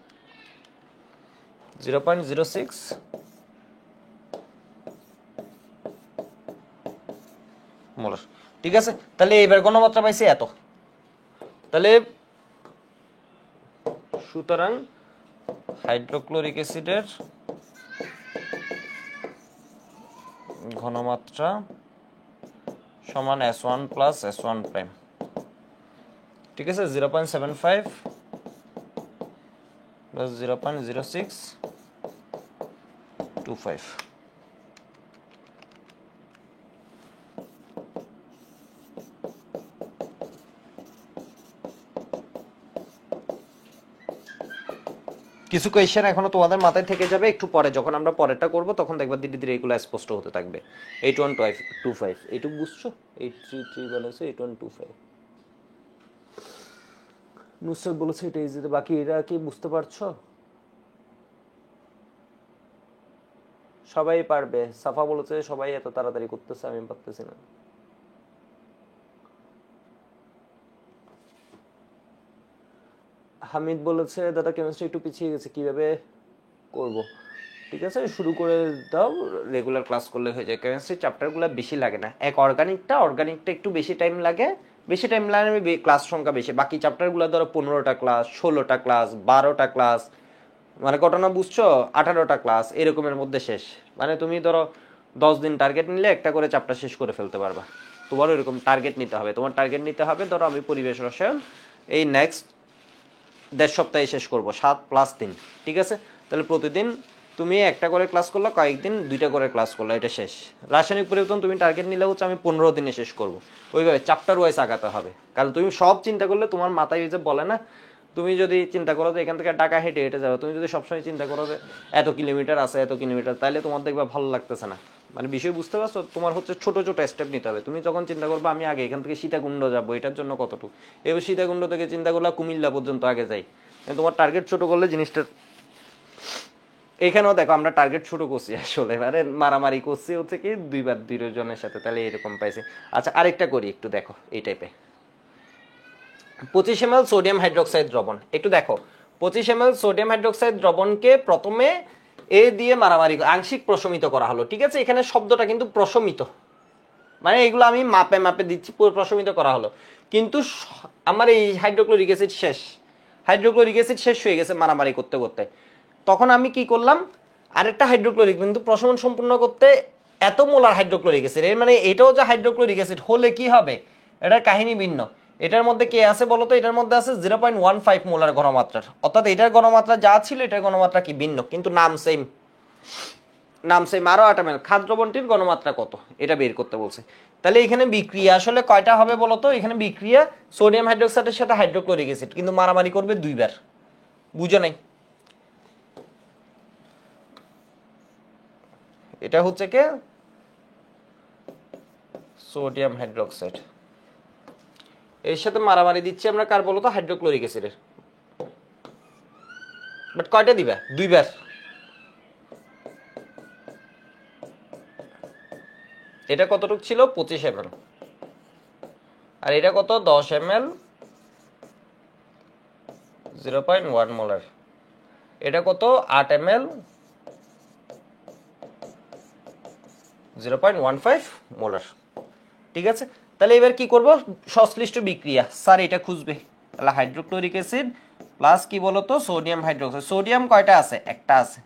0.06 মোলার। ঠিক আছে, তাহলে এবার ঘনমাত্রা পাইছি এত। তাহলে সুতরাং হাইড্রোক্লোরিক অ্যাসিডের ঘনমাত্রা সমান S1 প্লাস S1 প্রাইম। ঠিক আছে, 0.75 প্লাস 0.0625। কিছু কোয়েশ্চেন এখনো তোমাদের মাথায় থেকে যাবে, একটু পরে যখন আমরা পরেরটা করব তখন দেখবা ধীরে ধীরে এগুলো স্পষ্ট হতে থাকবে। 8125 এইটুকু বুঝছো? 833 বলেছে 8125 নুসরাত বলেছে এটা ইজিতে। বাকি এরা কি বুঝতে পারছো? সবাই পারবে। সাফা বলেছে সবাই এত তাড়াতাড়ি করতেছে, আমি পারতেছি না। হামিদ বলেছে দাদা কেমিস্ট্রি একটু পিছিয়ে গেছে, কিভাবে করব? ঠিক আছে, শুরু করে দাও, রেগুলার ক্লাস করলে হয়ে যায়। কেমিস্ট্রি চ্যাপ্টারগুলো বেশি লাগে না। এক অর্গানিকটা একটু বেশি টাইম লাগে। বেশি টাইম লাগে, ক্লাস সংখ্যা বেশি। বাকি চ্যাপ্টারগুলো ধরো 15টা ক্লাস, 16টা ক্লাস, 12টা ক্লাস, মানে ঘটনা বুঝছো, 18টা ক্লাস এরকমের মধ্যে শেষ। মানে তুমি ধরো 10 দিন টার্গেট নিলে একটা করে চ্যাপ্টার শেষ করে ফেলতে পারবা। তোমারও এরকম টার্গেট নিতে হবে। তোমার টার্গেট নিতে হবে ধরো আমি পরিবেশ রসায়ন এই নেক্সট 1.5 সপ্তাহে শেষ করব, 7+3, ঠিক আছে? তাহলে প্রতিদিন তুমি একটা করে ক্লাস করলে, কয়েকদিন 2টা করে ক্লাস করলে, এটা শেষ। রাসায়নিক পরিবর্তন তুমি টার্গেট নিলে হচ্ছে আমি 15 দিনে শেষ করব। ওইভাবে চ্যাপ্টার ওয়াইজ আগাতে হবে। কারণ তুমি সব চিন্তা করলে তোমার মাথায় যে বলে না, তুমি যদি চিন্তা করো যে এখান থেকে ঢাকা হেঁটে হেঁটে যাবে, তুমি যদি সবসময় চিন্তা করো যে এত কিলোমিটার আছে এত কিলোমিটার, তাহলে তোমার দেখবে ভালো লাগতেছে না। মানে বিষয় বুঝতে পারছো? তোমার হচ্ছে ছোট ছোট স্টেপ নিতে হবে। তুমি যখন চিন্তা করবে আমি আগে এখান থেকে সীতাকুণ্ড যাবো, এটার জন্য কতটুকু, এবার সীতাকুণ্ড থেকে চিন্তা করলে কুমিল্লা পর্যন্ত আগে যাই। তোমার টার্গেট ছোট করলে জিনিসটা, এখানেও দেখো আমরা টার্গেট ছোট করছি আসলে, মানে মারামারি করছি হচ্ছে কি 2বার 2 জনের সাথে, তাহলে এরকম পাইছে। আচ্ছা আরেকটা করি, একটু দেখো এই টাইপে। 25 ml সোডিয়াম হাইড্রোক্সাইড দ্রবণ, একটু দেখো। 25 ml সোডিয়াম হাইড্রোক্সাইড দ্রবণকে প্রথমে এ দিয়ে মারামারি আংশিক প্রশমিত করা হলো, ঠিক আছে? এখানে শব্দটা কিন্তু প্রশমিত, মানে এগুলো আমি মাপে মাপে দিচ্ছি, প্রশমিত করা হলো। কিন্তু আমার এই হাইড্রোক্লোরিক অ্যাসিড শেষ, হাইড্রোক্লোরিক অ্যাসিড শেষ হয়ে গেছে মারামারি করতে করতে। তখন আমি কি করলাম, আরেকটা হাইড্রোক্লোরিক কিন্তু প্রশমন সম্পূর্ণ করতে এত মোলার হাইড্রোক্লোরিক অ্যাসিড, এর মানে এটাও যে হাইড্রোক্লোরিক অ্যাসিড হলে কি হবে, এটার কাহিনী ভিন্ন। এটার মধ্যে কে আছে বলতো? এটার মধ্যে আছে 0.15 মোলার ঘনমাত্রার, অর্থাৎ এটার ঘনমাত্রা যা ছিল এটার ঘনমাত্রা কি ভিন্ন, কিন্তু নাম সেম, নাম সেম। আরো 8 ml খাদ্য দ্রবণটির ঘনমাত্রা কত এটা বের করতে বলছে। তাহলে এখানে বিক্রিয়া আসলে কয়টা হবে বলতো? এখানে বিক্রিয়া সোডিয়াম হাইড্রোক্সাইডের সাথে হাইড্রোক্লোরিক অ্যাসিড, কিন্তু মারামারি করবে 2বার। বুঝো নাই? এটা হচ্ছে কে সোডিয়াম হাইড্রোক্সাইড, এর সাথে মারামারি দিচ্ছি আমরা কার বলতো? হাইড্রোক্লোরিক অ্যাসিডের। বাট কয়টা দিবা? 2বার। এটা কতটুক ছিল? 25 ml। আর এটা কত? 10 ml, 0.1 মোলার। এটা কত? 8 ml, 0.15 মোলার, ঠিক আছে? তাহলে এবার কি করব? সংশ্লিষ্ট বিক্রিয়া স্যার এটা খুঁজবে। তাহলে হাইড্রোক্লোরিক অ্যাসিড প্লাস কি বলতো? Sodium hydroxide. সোডিয়াম কয়টা আছে? একটা আছে,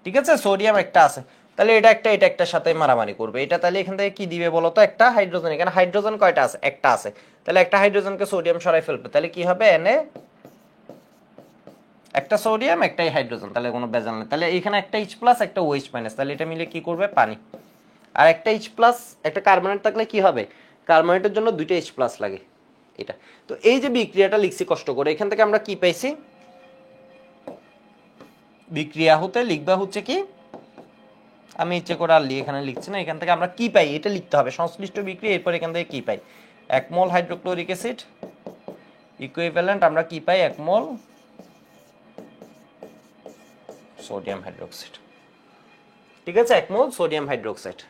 ঠিক আছে? সোডিয়াম একটা আছে। তাহলে এটা একটা এটা একটার সাথে মারামারি করবে। এটা তাহলে এখান থেকে কি দিবে বলতো? একটা হাইড্রোজেন। এখানে হাইড্রোজেন কয়টা আছে? একটা আছে। তাহলে একটা হাইড্রোজেনকে সোডিয়াম সরাই ফেলবে, তাহলে কি হবে? Na, একটা সোডিয়াম একটাই হাইড্রোজেন, তাহলে কোনো বেজাল নেই। তাহলে এখানে একটা H প্লাস একটা OH মাইনাস, তাহলে এটা মিলে কি করবে? পানি। আর একটা H প্লাস একটা কার্বনেট থাকলে কি হবে? কার্বনেটের জন্য 2টা H প্লাস লাগে। এটা তো এই যে বিক্রিয়াটা লিখছি কষ্ট করে, এখান থেকে আমরা কি পাইছি? বিক্রিয়া হতে লিখবা হচ্ছে কি, আমি ইচ্ছে করে আর এখানে লিখছি না, এখান থেকে আমরা কি পাই এটা লিখতে হবে, সংশ্লিষ্ট বিক্রিয়া। এরপর এখান থেকে কি পাই? 1 মোল হাইড্রোক্লোরিক অ্যাসিড ইকুইভ্যালেন্ট আমরা কি পাই? 1 মোল সোডিয়াম হাইড্রোক্সাইড, ঠিক আছে? 1 মোল সোডিয়াম হাইড্রোক্সাইড।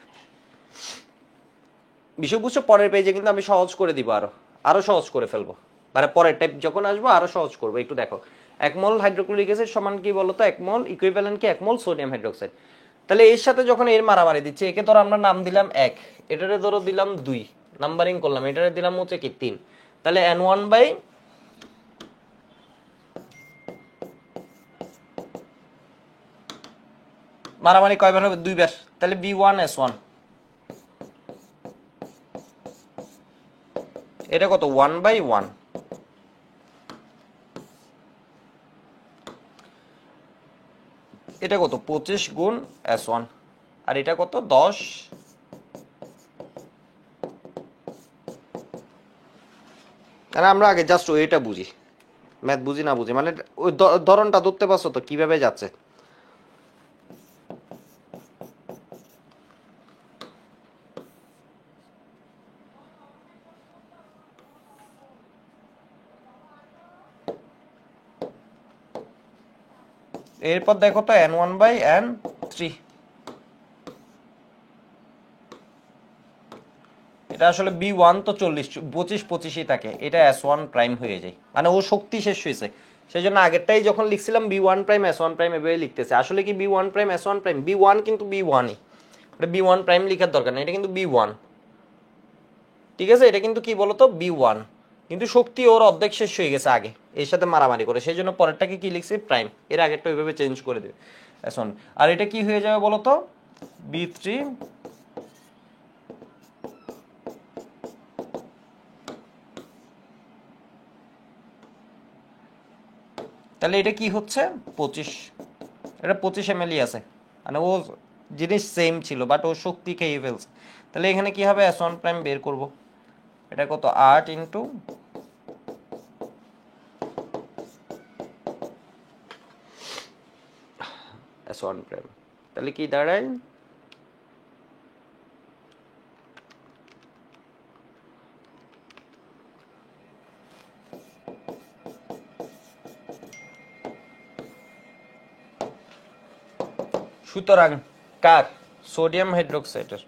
বিষয় বুঝছো? পরের পেজে কিন্তু আমি সহজ করে দিব, আরো সহজ করে ফেলবো। মানে পরের টাইপ যখন আসবো আরো সহজ করবো। একটু দেখো, 1 মোল হাইড্রোক্লোরিক অ্যাসিড সমান কি বলতো? 1 মোল ইকুইভ্যালেন্ট কি? 1 মোল সোডিয়াম হাইড্রোক্সাইড। তাহলে এর সাথে যখন এর মারামারি দিচ্ছে, একে ধরো আমরা নাম দিলাম 1, এটারে ধরো দিলাম 2, নাম্বারিং করলাম, এটারে দিলাম হচ্ছে কি 3। তাহলে N1 বাই মারামারি কয়বার হবে? 2বার। তাহলে B1S1, এটা কত? 1/1। এটা কত? 25 গুণ S1। আর এটা কত? 10। আর আমরা আগে জাস্ট এটা বুঝি, ম্যাথ বুঝি না বুঝি, মানে ওই ধরনটা ধরতে পারছো তো কিভাবে যাচ্ছে। এরপর দেখো তো N1/N3, এটা আসলে B1 তো 40 25 25ই থাকে, এটা S1 প্রাইম হয়ে যায়, মানে ও শক্তি শেষ হয়েছে। সেই জন্য আগেরটাই যখন লিখছিলাম B1 প্রাইম S1 প্রাইম এভাবে লিখতেছে। আসলে কি B1 prime S1 prime? B1 কিন্তু B1ই, এটা B1 প্রাইম লিখার দরকার নেই, এটা কিন্তু B1, ঠিক আছে? এটা কিন্তু কি বলতো? B1। কিন্তু শক্তি ওর অর্ধেক শেষ হয়ে গেছে আগে এর সাথে মারামারি করে, সেই জন্য পরেরটাকে কি লিখছি প্রাইম, এর আগেরটা ওইভাবে চেঞ্জ করে দেবে এখন। আর এটা কি হয়ে যাবে বলো তো, B3 তাহলে এটা কি হচ্ছে 25, এটা 25 ml আছে, মানে ও জিনিস সেম ছিল বাট ও শক্তি খেয়ে ফেলছে। তাহলে এখানে কি হবে S1 প্রাইম বের করব, এটা কত 8 ইন্টু S1 প্রাইম, তাহলে কি দাঁড়ায় সুতরাং কার সোডিয়াম হাইড্রোক্সাইডের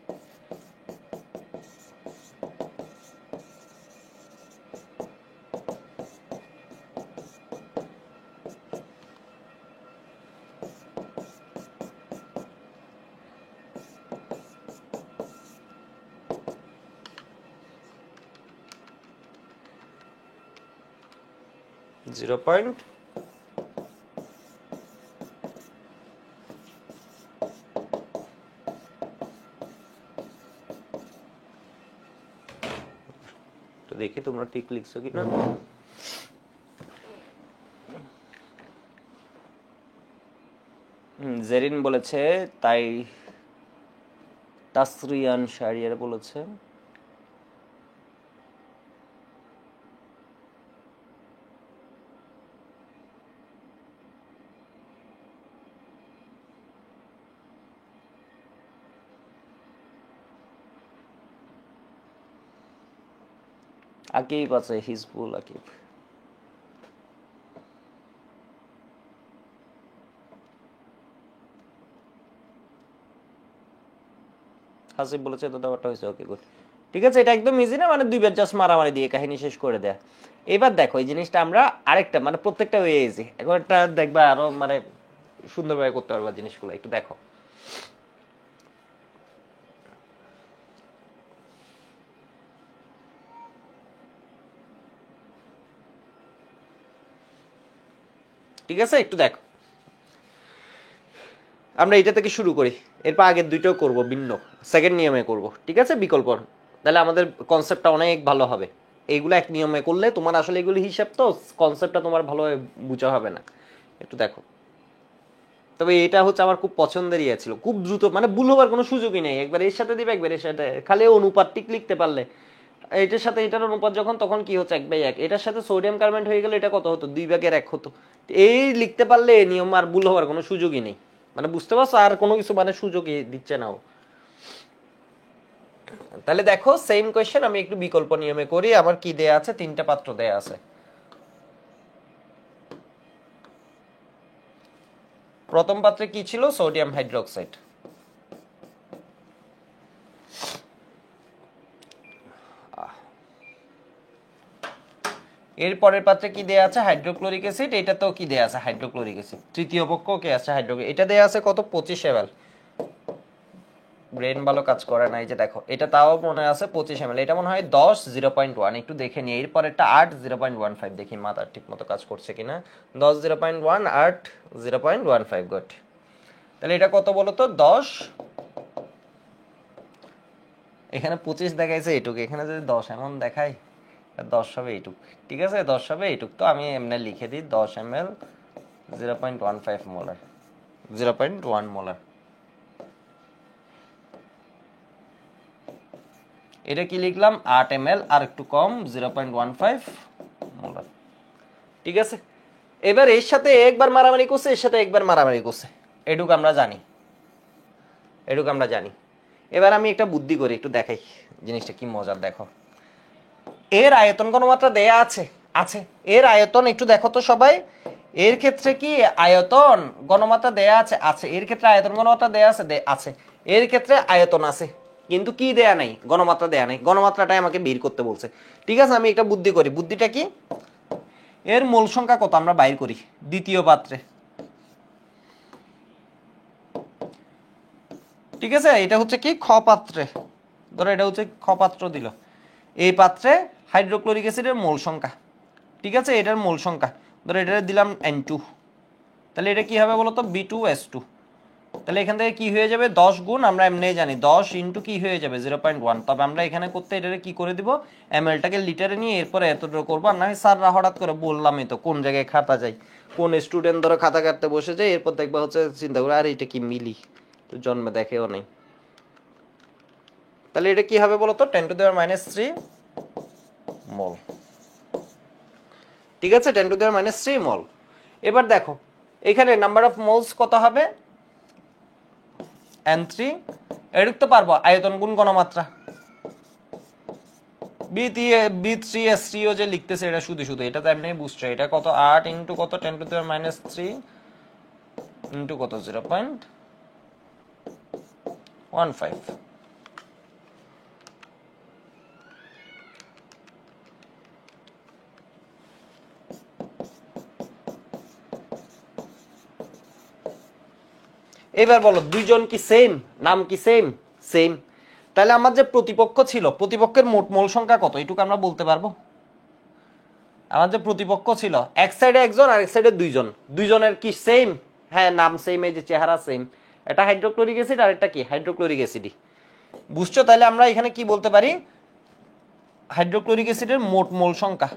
জিরো পয়েন্ট তো দেখি তোমরা ঠিক লিখছো কিনা। জেরিন বলেছে তাই, তাসরিয়ান শাহরিয়ার বলেছে আকিব আছে, হিজবুল আকিব। হাসিব বলেছে তো ব্যাপারটা হয়েছে, ওকে গুড, ঠিক আছে। এটা একদম ইজি না, মানে দুইবার জাস্ট মারামারি দিয়ে কাহিনী শেষ করে দেয়া। এবার দেখো এই জিনিসটা আমরা আরেকটা মানে প্রত্যেকটা ওয়ে ইজি, এখন একটা দেখবা আরো মানে সুন্দরভাবে করতে পারবা জিনিসগুলো, একটু দেখো। ঠিক আছে, একটু দেখো আমরা এটা থেকে শুরু করি, এরপর আগের দুইটাও করব ভিন্ন, সেকেন্ড নিয়মে করব, ঠিক আছে, বিকল্প। তাহলে আমাদের কনসেপ্টটা অনেক ভালো হবে। এইগুলো এক নিয়মে করলে তোমার আসলে এগুলো হিসাব তো কনসেপ্টটা তোমার ভালোভাবে বোঝা হবে না। একটু দেখো, তবে এটা হচ্ছে আমার খুব পছন্দের ইয়ে ছিল, খুব দ্রুত মানে ভুল হবার কোনো সুযোগই নেই, একবার এর সাথে দিবে একবার এর সাথে, খালি অনুপাত ঠিক লিখতে পারলে এটার সাথে এটার অনুপাত যখন তখন কি হচ্ছে 1/1, এটার সাথে সোডিয়াম কার্বনেট হয়ে গেলে এটা কত হতো 2/1 হতো। এই লিখতে পারলে এই নিয়ম আর ভুল হওয়ার কোনো সুযোগই নেই, মানে বুঝতে পারছো, আর কোনো কিছু মানে সুযোগই দিচ্ছে না ও। তাহলে দেখো সেম কোয়েশ্চেন আমি একটু বিকল্প নিয়মে করি। আমার কি দেয়া আছে, 3টা পাত্র দেয়া আছে। প্রথম পাত্রে কি ছিল, সোডিয়াম হাইড্রোক্সাইড। এর পরের পাত্রে কি দেয়া আছে, হাইড্রোক্লোরিক অ্যাসিড, এটাতেও কি দেয়া আছে, হাইড্রোক্লোরিক অ্যাসিড। তৃতীয় পক্ষ কে আছে, হাইড্রোক্লোরিক, এটা দেয়া আছে কত 25 ml। ব্রেন ভালো কাজ করে না, এই যে দেখো এটা তাও মনে আছে 25 ml, এটা মনে হয় 10 0.1, একটু দেখে নিই। এরপর একটা 8 0.15, দেখি মাথা ঠিক মতো কাজ করছে কিনা। 10 0.1 8 0.15, গুড। তাহলে এটা কত বলো তো 10, এখানে 25 দেখাইছে এইটুক, এখানে যদি 10 এমন দেখায় 10 হবে এইটুক, ঠিক আছে 10 হবে এইটুক। তো আমি এমনি লিখে দিই 10 ml 0.15 মোলার, 0.1 মোলার। এটা কি লিখলাম 8 ml আর একটু কম 0.15 মোলার, ঠিক আছে। এবার এর সাথে একবার মারামারি করছে, এর সাথে একবার মারামারি করছে, এটুক আমরা জানি, এটুক আমরা জানি। এবার আমি একটা বুদ্ধি করি, একটু দেখাই জিনিসটা কি মজার। দেখো এর আয়তন ঘনমাত্রা দেয়া আছে, আছে এর আয়তন একটু দেখো তো সবাই, এর ক্ষেত্রে কি আয়তন ঘনমাত্রা দেয়া আছে, আছে এর ক্ষেত্রে আয়তন ঘনমাত্রা দেয়া আছে, আছে এর ক্ষেত্রে আয়তন আছে, কিন্তু কি দেয়া নাই, ঘনমাত্রা দেয়া নাই, ঘনমাত্রাটাই আমাকে বের করতে বলছে। ঠিক আছে, আমি একটা বুদ্ধি করি, বুদ্ধিটা কি, এর মোল সংখ্যা কত আমরা বাইর করি দ্বিতীয় পাত্রে, ঠিক আছে। এটা হচ্ছে কি খ পাত্রে, ধরো এটা হচ্ছে খ পাত্র দিল, এই পাত্রে হাইড্রোক্লোরিক অ্যাসিডের মোল সংখ্যা, ঠিক আছে, এটার মোল সংখ্যা ধরো এটা দিলাম N2, তাহলে এটা কি হবে বলতো B2S2, তাহলে এখান থেকে কি হয়ে যাবে 10 গুণ, আমরা এমনি জানি 10 ইন্টু কি হয়ে যাবে 0.1, তবে আমরা এখানে করতে এটারে কি করে দিব mlটাকে লিটারে নিয়ে এরপরে এতটুকু করবো। আর না স্যাররা হঠাৎ করে বললামই তো কোন জায়গায় খাতা যাই, কোন স্টুডেন্ট ধরো খাতা কাটতে বসে যায়, এরপর দেখবা হচ্ছে চিন্তা করে আর এটা কি মিলি, তো জন্মে দেখেও নেই। তাহলে এটা কি হবে বলতো 10⁻³ মোল, ঠিক আছে, 10⁻³ মোল। এবার দেখো এখানে নাম্বার অফ মোলস কত হবে N3, এটুক তো পারবো, আয়তন গুণ ঘনমাত্রা, B3S3 যে লিখতেছে এটা শুধু শুধু এটা তো এমনি বুঝছো, এটা কত 8 ইন্টু কত 10⁻³ ইন্টু কত 0.15। এবার বলো দুইজন কি সেম, নাম কি সেম, সেম, তাহলে আমার যে প্রতিপক্ষ ছিল প্রতিপক্ষের মোট মোল সংখ্যা কত এটুকু আমরা বলতে পারবো। আমার যে প্রতিপক্ষ ছিল এক সাইডে একজন আর এক সাইডে দুইজন, দুইজনের কি সেম, হ্যাঁ নাম সেম, এই যে চেহারা সেম, এটা হাইড্রোক্লোরিক অ্যাসিড আর এটা কি হাইড্রোক্লোরিক অ্যাসিডই, বুঝছো। তাহলে আমরা এখানে কি বলতে পারি হাইড্রোক্লোরিক অ্যাসিডের মোট মোল সংখ্যা,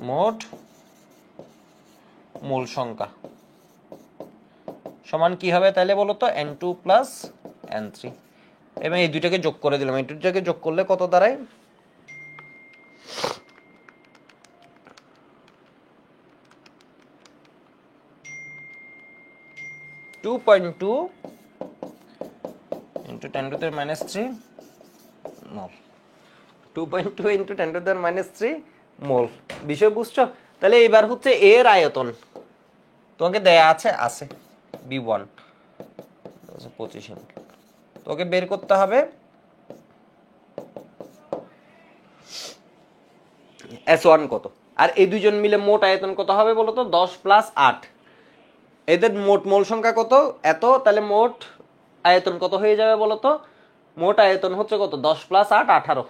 মোট মোল সংখ্যা সমান কি হবে তাহলে বলো তো N2 প্লাস N3, এবং এই দুইটাকে যোগ করে দিলাম, এই দুইটাকে যোগ করলে কত দাঁড়ায় 2.2 into 10⁻³ মোল, 2.2 into 10⁻³ মোল, বিষয় বুঝছো। তাহলে এবার হচ্ছে এর আয়তন তোমাকে দেয়া আছে B1 25, তোকে বের করতে হবে S1 কত, আর এই দুইজন মিলে মোট আয়তন কত হবে বলতো 10 + 8, এদের মোট মোল সংখ্যা কত এত, তাহলে মোট আয়তন কত হয়ে যাবে বলতো, মোট আয়তন হচ্ছে কত 10 + 8 18,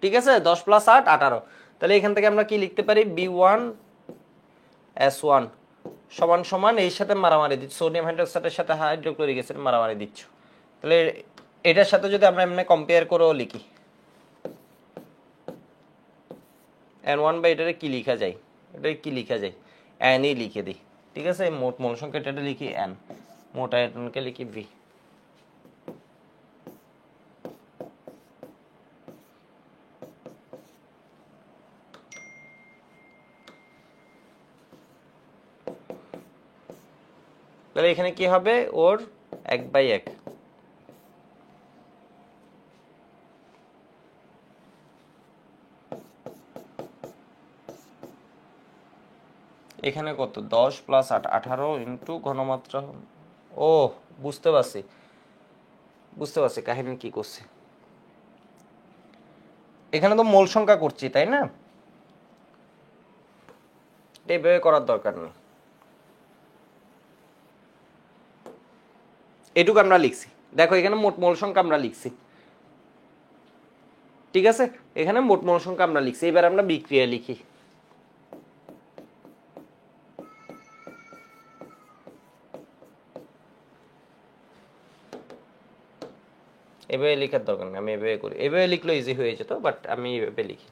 ঠিক আছে 10 + 8 18। তাহলে এখান থেকে আমরা কি লিখতে পারি B1 S1 সমান সমান এর সাথে মারামারি দিচ্ছ, সোডিয়াম হাইড্রোক্সাইডের সাথে হাইড্রোক্লোরিক অ্যাসিড মারামারি দিচ্ছ, তাহলে এটার সাথে যদি আমরা এমনি কম্পেয়ার করেও লিখি N1 বা এটারে কি লেখা যায়, এটারে কি লেখা যায় N ই লিখে দিই, ঠিক আছে, মোট মোল সংখ্যা এটা লিখি N, মোট আয়তনকে লিখি V। তাহলে এখানে কি হবে ওর 1/1, এখানে কত 10 + 8 18 ইন্টু ঘনমাত্রা, ও বুঝতে পারছি কাহিনী কি করছে, এখানে তো মোল সংখ্যা করছি তাই না, এইভাবে করার দরকার নেই, এটুকু আমরা লিখছি, দেখো এখানে মোট মোল সংখ্যা আমরা লিখছি, ঠিক আছে, এখানে মোট মোল সংখ্যা আমরা লিখছি, এবার আমরা বিক্রিয়া লিখি। এভাবে লেখার দরকার নেই, আমি এভাবে করি, এভাবে লিখলে ইজি হয়ে যেত, বাট আমি এভাবে লিখি।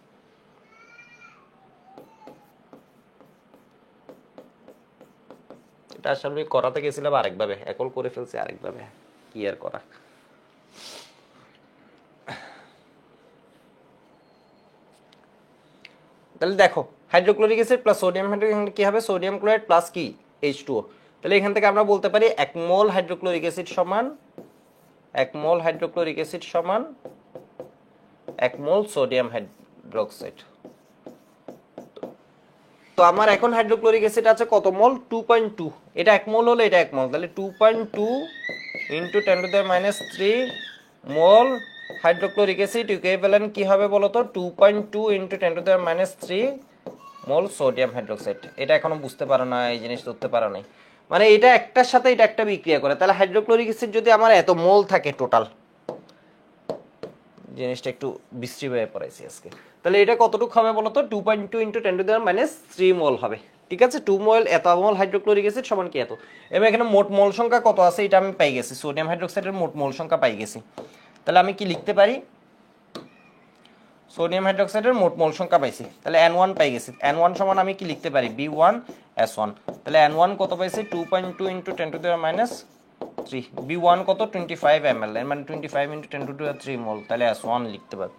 এটা আসলে আমি করাতে গেছিলাম আরেকভাবে, একল করে ফেলছি আরেকভাবে, কি আর করা। তাহলে দেখো hydrochloric acid plus sodium hydrochloride কি হবে, সোডিয়াম ক্লোরাইড প্লাস কি H2O, তাহলে এখান থেকে আমরা বলতে পারি 1 মোল হাইড্রোক্লোরিক অ্যাসিড সমান 1 মোল হাইড্রোক্লোরিক অ্যাসিড সমান 1 মোল সোডিয়াম হাইড্রোক্সাইড। তো আমার এখন হাইড্রোক্লোরিক অ্যাসিড আছে কত মোল 2.2, এটা 1 মোল হলে এটা 1 মোল, তাহলে 2.2 ইনটু 10⁻³ মোল হাইড্রোক্লোরিক অ্যাসিড ইকুইভ্যালেন্ট কি হবে বলো তো 2.2 ইনটু 10⁻³ মোল সোডিয়াম হাইড্রোক্সাইড। এটা এখনো বুঝতে পারো না, এই জিনিস ধরতে পারো নাই, মানে এটা একটার সাথে এটা একটা বিক্রিয়া করে, তাহলে হাইড্রোক্লোরিক অ্যাসিড যদি আমার এত মোল থাকে টোটাল জিনিসটা একটু বিশ্রী হয়ে পড়াইছি আজকে। তাহলে এটা কতটুকু হবে বলতো? 2.2 × 10⁻³ মোল হবে। ঠিক আছে, 2 মোল এত মোল হাইড্রোক্লোরিক অ্যাসিড সমান কি এত। এবার এখানে মোট মোল সংখ্যা কত আছে এটা আমি পাই গেছি, সোডিয়াম হাইড্রোক্সাইডের মোট মোল সংখ্যা পাই গেছি। তাহলে আমি কি লিখতে পারি? সোডিয়াম হাইড্রোক্সাইডের মোট মোল সংখ্যা পাইছি, তাহলে N1 পাই গেছি। N1 সমান আমি কি লিখতে পারি? B1S1। তাহলে N1 কত পাইছি? 2.2 × 10⁻³ B1 কত? 25 ml, এর মানে 25 × 10⁻³ মোল। তাহলে S1 লিখতে পারবো।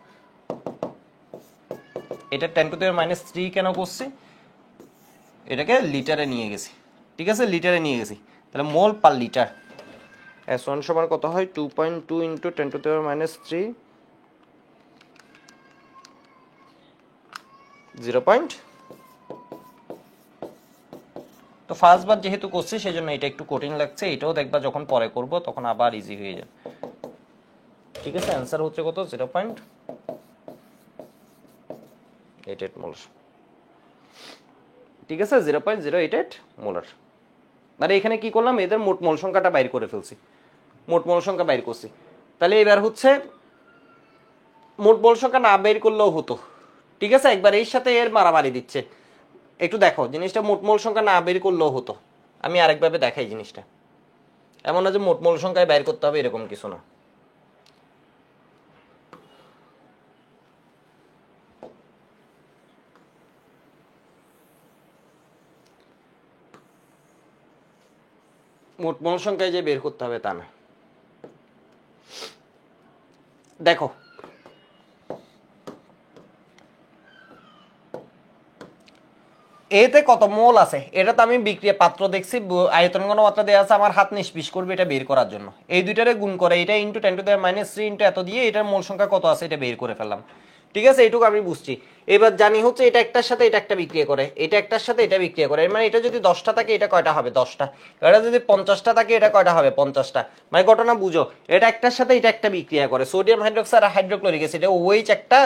এটা 10⁻³ কেন করছি? এটাকে লিটারে নিয়ে গেছি। ঠিক আছে, লিটারে নিয়ে গেছি, তাহলে মোল পার লিটার। S1 সমান কত হয়? 2.2 × 10⁻³ 0. তো ফার্স্ট বার যেহেতু করছি সেই জন্য এটা একটু কঠিন লাগছে, এটাও দেখবা যখন পরে করব তখন আবার ইজি হয়ে যাবে। ঠিক আছে, অ্যান্সার হচ্ছে কত? 0.88 মোলার। ঠিক আছে, 0.088 মোলার। মানে এখানে কি করলাম? এদের মোট মোল সংখ্যাটা বাইর করে ফেলছি, মোট মোল সংখ্যা বাইর করছি। তাহলে এবার হচ্ছে মোট মোল সংখ্যা না বের করলেও হতো। ঠিক আছে, একবার এর সাথে এর মারামারি দিচ্ছে। একটু দেখো জিনিসটা, মোট মোল সংখ্যা না বের করলেও হতো। আমি আরেকভাবে দেখাই জিনিসটা। এমন না যে মোট মোল সংখ্যায় বাইর করতে হবে এরকম কিছু না। মোট মোল সংখ্যায় যে বের করতে হবে তা না। দেখো এতে কত মোল আছে, এটা তো আমি বিক্রিয়া পাত্র দেখছি, আয়তন ঘনমাত্রা দেওয়া আছে, আমার হাত নিষ্পিস করবে এটা বের করার জন্য। এই দুইটারে গুণ করে এটা × 10⁻³ এত দিয়ে এটার মোল সংখ্যা কত আছে এটা বের করে ফেললাম। ঠিক আছে, এইটুকু আমি বুঝছি। এবার জানি হচ্ছে এটা একটার সাথে এটা একটা বিক্রিয়া করে, এটা একটার সাথে এটা বিক্রিয়া করে, মানে এটা যদি 10টা থাকে এটা কয়টা হবে? 10টা। এটা যদি 50টা থাকে এটা কয়টা হবে? 50টা। মানে ঘটনা বুঝো, এটা একটার সাথে এটা একটা বিক্রিয়া করে, সোডিয়াম হাইড্রোক্সাইড আর হাইড্রোক্লোরিক অ্যাসিড, OH একটা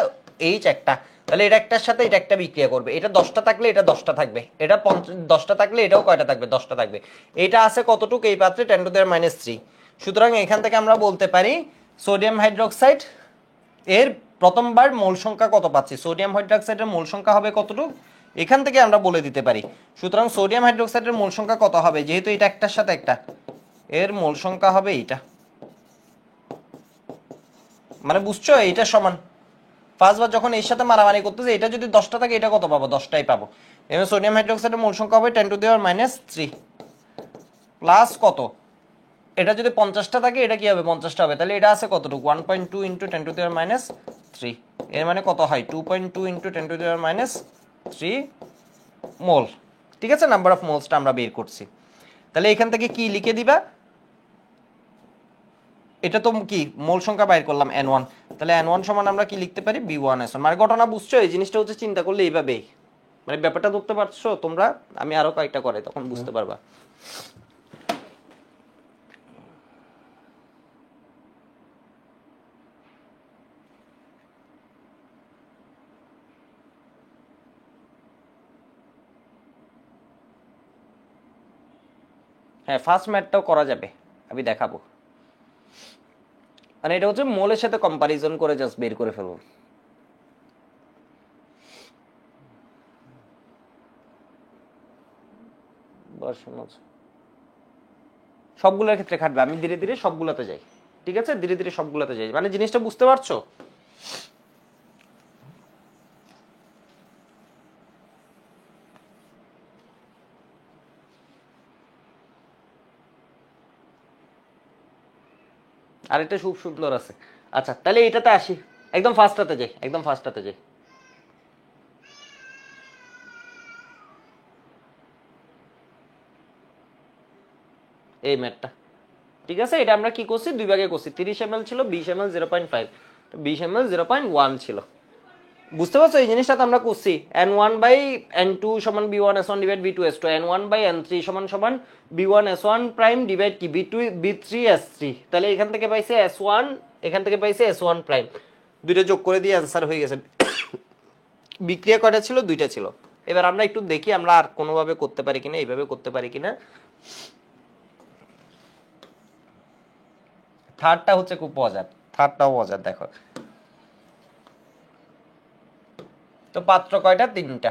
H একটা। তাহলে এটা একটার সাথে এটা একটা বিক্রিয়া করবে, এটা 10টা থাকলে এটা 10টা থাকবে, এটা 10টা থাকলে এটাও কয়টা থাকবে? 10টা থাকবে। এটা আছে কতটুকু এই পাত্রে? 10⁻³। সুতরাং এখান থেকে আমরা বলতে পারি সোডিয়াম হাইড্রোক্সাইড এর প্রথমবার মোল সংখ্যা কত পাচ্ছি? সোডিয়াম হাইড্রোক্সাইডের মোল সংখ্যা হবে কতটুকু এখান থেকে আমরা বলে দিতে পারি। সুতরাং সোডিয়াম হাইড্রোক্সাইডের মোল সংখ্যা কত হবে? যেহেতু এটা একটার সাথে একটা, এর মোল সংখ্যা হবে এইটা। মানে বুঝছো, এইটা সমান ফার্স্ট বার যখন এর সাথে মারামারি করতেছে, এটা যদি 10টা থাকে এটা কত পাবো? 10টাই পাবো। এবার সোডিয়াম হাইড্রোক্সাইডের মোল সংখ্যা হবে 10⁻³ প্লাস কত? এটা যদি 50টা থাকে এটা কি হবে? 50টা হবে। তাহলে এটা আছে কতটুকু? 1.2 × 10⁻³ এর মানে কত হয়? 2.2 × 10⁻³ মোল। ঠিক আছে, নাম্বার অফ মোলসটা আমরা বের করছি। তাহলে এখান থেকে কি লিখে দিবা? এটা তো কি মোল সংখ্যা বাইর করলাম N1, তাহলে N1 সমান আমরা কি লিখতে পারি? B1S1। মানে ঘটনা বুঝছো? এই জিনিসটা হচ্ছে চিন্তা করলে এইভাবেই, মানে ব্যাপারটা ধরতে পারছো তোমরা। আমি আরো কয়েকটা করে তখন বুঝতে পারবা। হ্যাঁ, ফার্স্ট ম্যাথটাও করা যাবে, আমি দেখাবো। মানে এটা হচ্ছে মোলের সাথে কম্পারিজন করে জাস্ট বের করে ফেলবো। সবগুলোর ক্ষেত্রে খাটবে, আমি ধীরে ধীরে সবগুলোতে যাই। ঠিক আছে, ধীরে ধীরে সবগুলোতে যাই, মানে জিনিসটা বুঝতে পারছো? আর এটা খুব সুন্দর আছে। আচ্ছা, তাহলে এটাতে আসি, একদম ফার্স্টটাতে যাই, একদম ফার্স্টটাতে যাই। এই ম্যাটটা। ঠিক আছে, এটা আমরা কি করছি? দুই ভাগে করছি। 30 ml ছিল, 20 ml 0.5, 20 ml 0.1 ছিল। বুঝতে পারছো? এই জিনিসটা তো আমরা করছি N1/N2 সমান B1S1 ডিভাইড B2S2, N1/N3 সমান সমান B1S1 প্রাইম ডিভাইড কি B3S3। তাহলে এখান থেকে পাইছে S1, এখান থেকে পাইছে S1 প্রাইম, দুইটা যোগ করে দিয়ে অ্যান্সার হয়ে গেছে। বিক্রিয়া কয়টা ছিল? দুইটা ছিল। এবার আমরা একটু দেখি আমরা আর কোনোভাবে করতে পারি কিনা, এইভাবে করতে পারি কিনা। থার্ডটা হচ্ছে খুব মজার, থার্ডটাও মজার। দেখো তো পাত্র কয়টা? 3টা।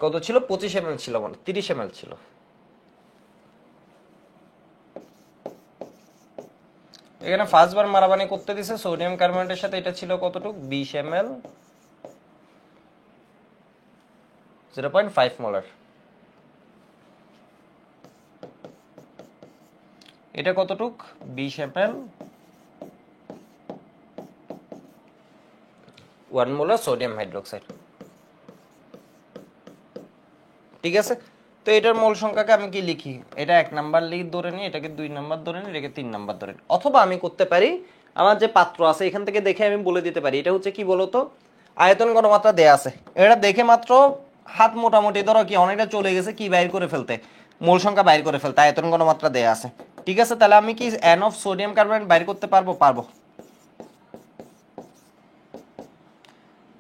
কত ছিল? 25 ml ছিল, মানে 30 ml ছিল। এখানে ফার্স্টবার মারামারি করতে দিছে সোডিয়াম কার্বনেটের সাথে, এটা ছিল কতটুকু? 20 ml, 0.5 মোলার। এটা কতটুক? 20 ml, 1 মোলার সোডিয়াম হাইড্রোক্সাইড। ঠিক আছে, তো এটার মোল সংখ্যাকে আমি কি লিখি? এটা 1 নাম্বার ধরে নিই, এটাকে 2 নাম্বার ধরে নিই, এটাকে 3 নাম্বার ধরে নিই। অথবা আমি করতে পারি, আমার যে পাত্র আছে এখান থেকে দেখে আমি বলে দিতে পারি এটা হচ্ছে কি বলতো, আয়তন ঘনমাত্রা দেয়া আছে, এটা দেখে মাত্র হাত মোটামুটি ধরো কি অনেকটা চলে গেছে কি বাইর করে ফেলতে, মোল সংখ্যা বাইর করে ফেলতে, আয়তন ঘনমাত্রা দেয়া আছে। ঠিক আছে, তাহলে আমি কি এন অফ সোডিয়াম কার্বনেট বাইর করতে পারবো? পারবো।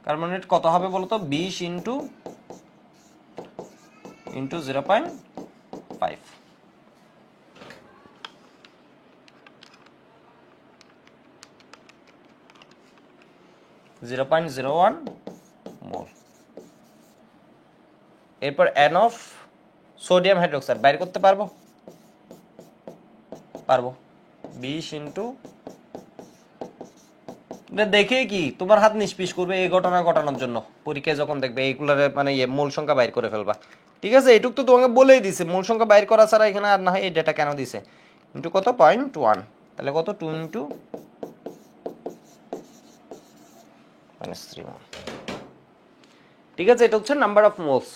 কার্বনেট কত হবে বলতো? 20 ইন্টু 0.5, 0.01 মোল। এরপর এন অফ সোডিয়াম হাইড্রোক্সাইড বাইর করতে পারবো? পারবো। 20 ইন্টু, দেখে কি তোমার হাত নিষ্পিস করবে এই ঘটনা ঘটানোর জন্য, পরীক্ষায় যখন দেখবে এইগুলার মানে মূল সংখ্যা বাইর করে ফেলবা। ঠিক আছে, এটুক তো তোমাকে বলেই দিছে, মূল সংখ্যা বাইর করা ছাড়া এখানে আর না হয় এই ডেটা কেন দিছে। ইন্টু কত? 0.1, তাহলে কত? 2 ইন্টু -3 মোল। ঠিক আছে, এটা হচ্ছে নাম্বার অফ মোলস।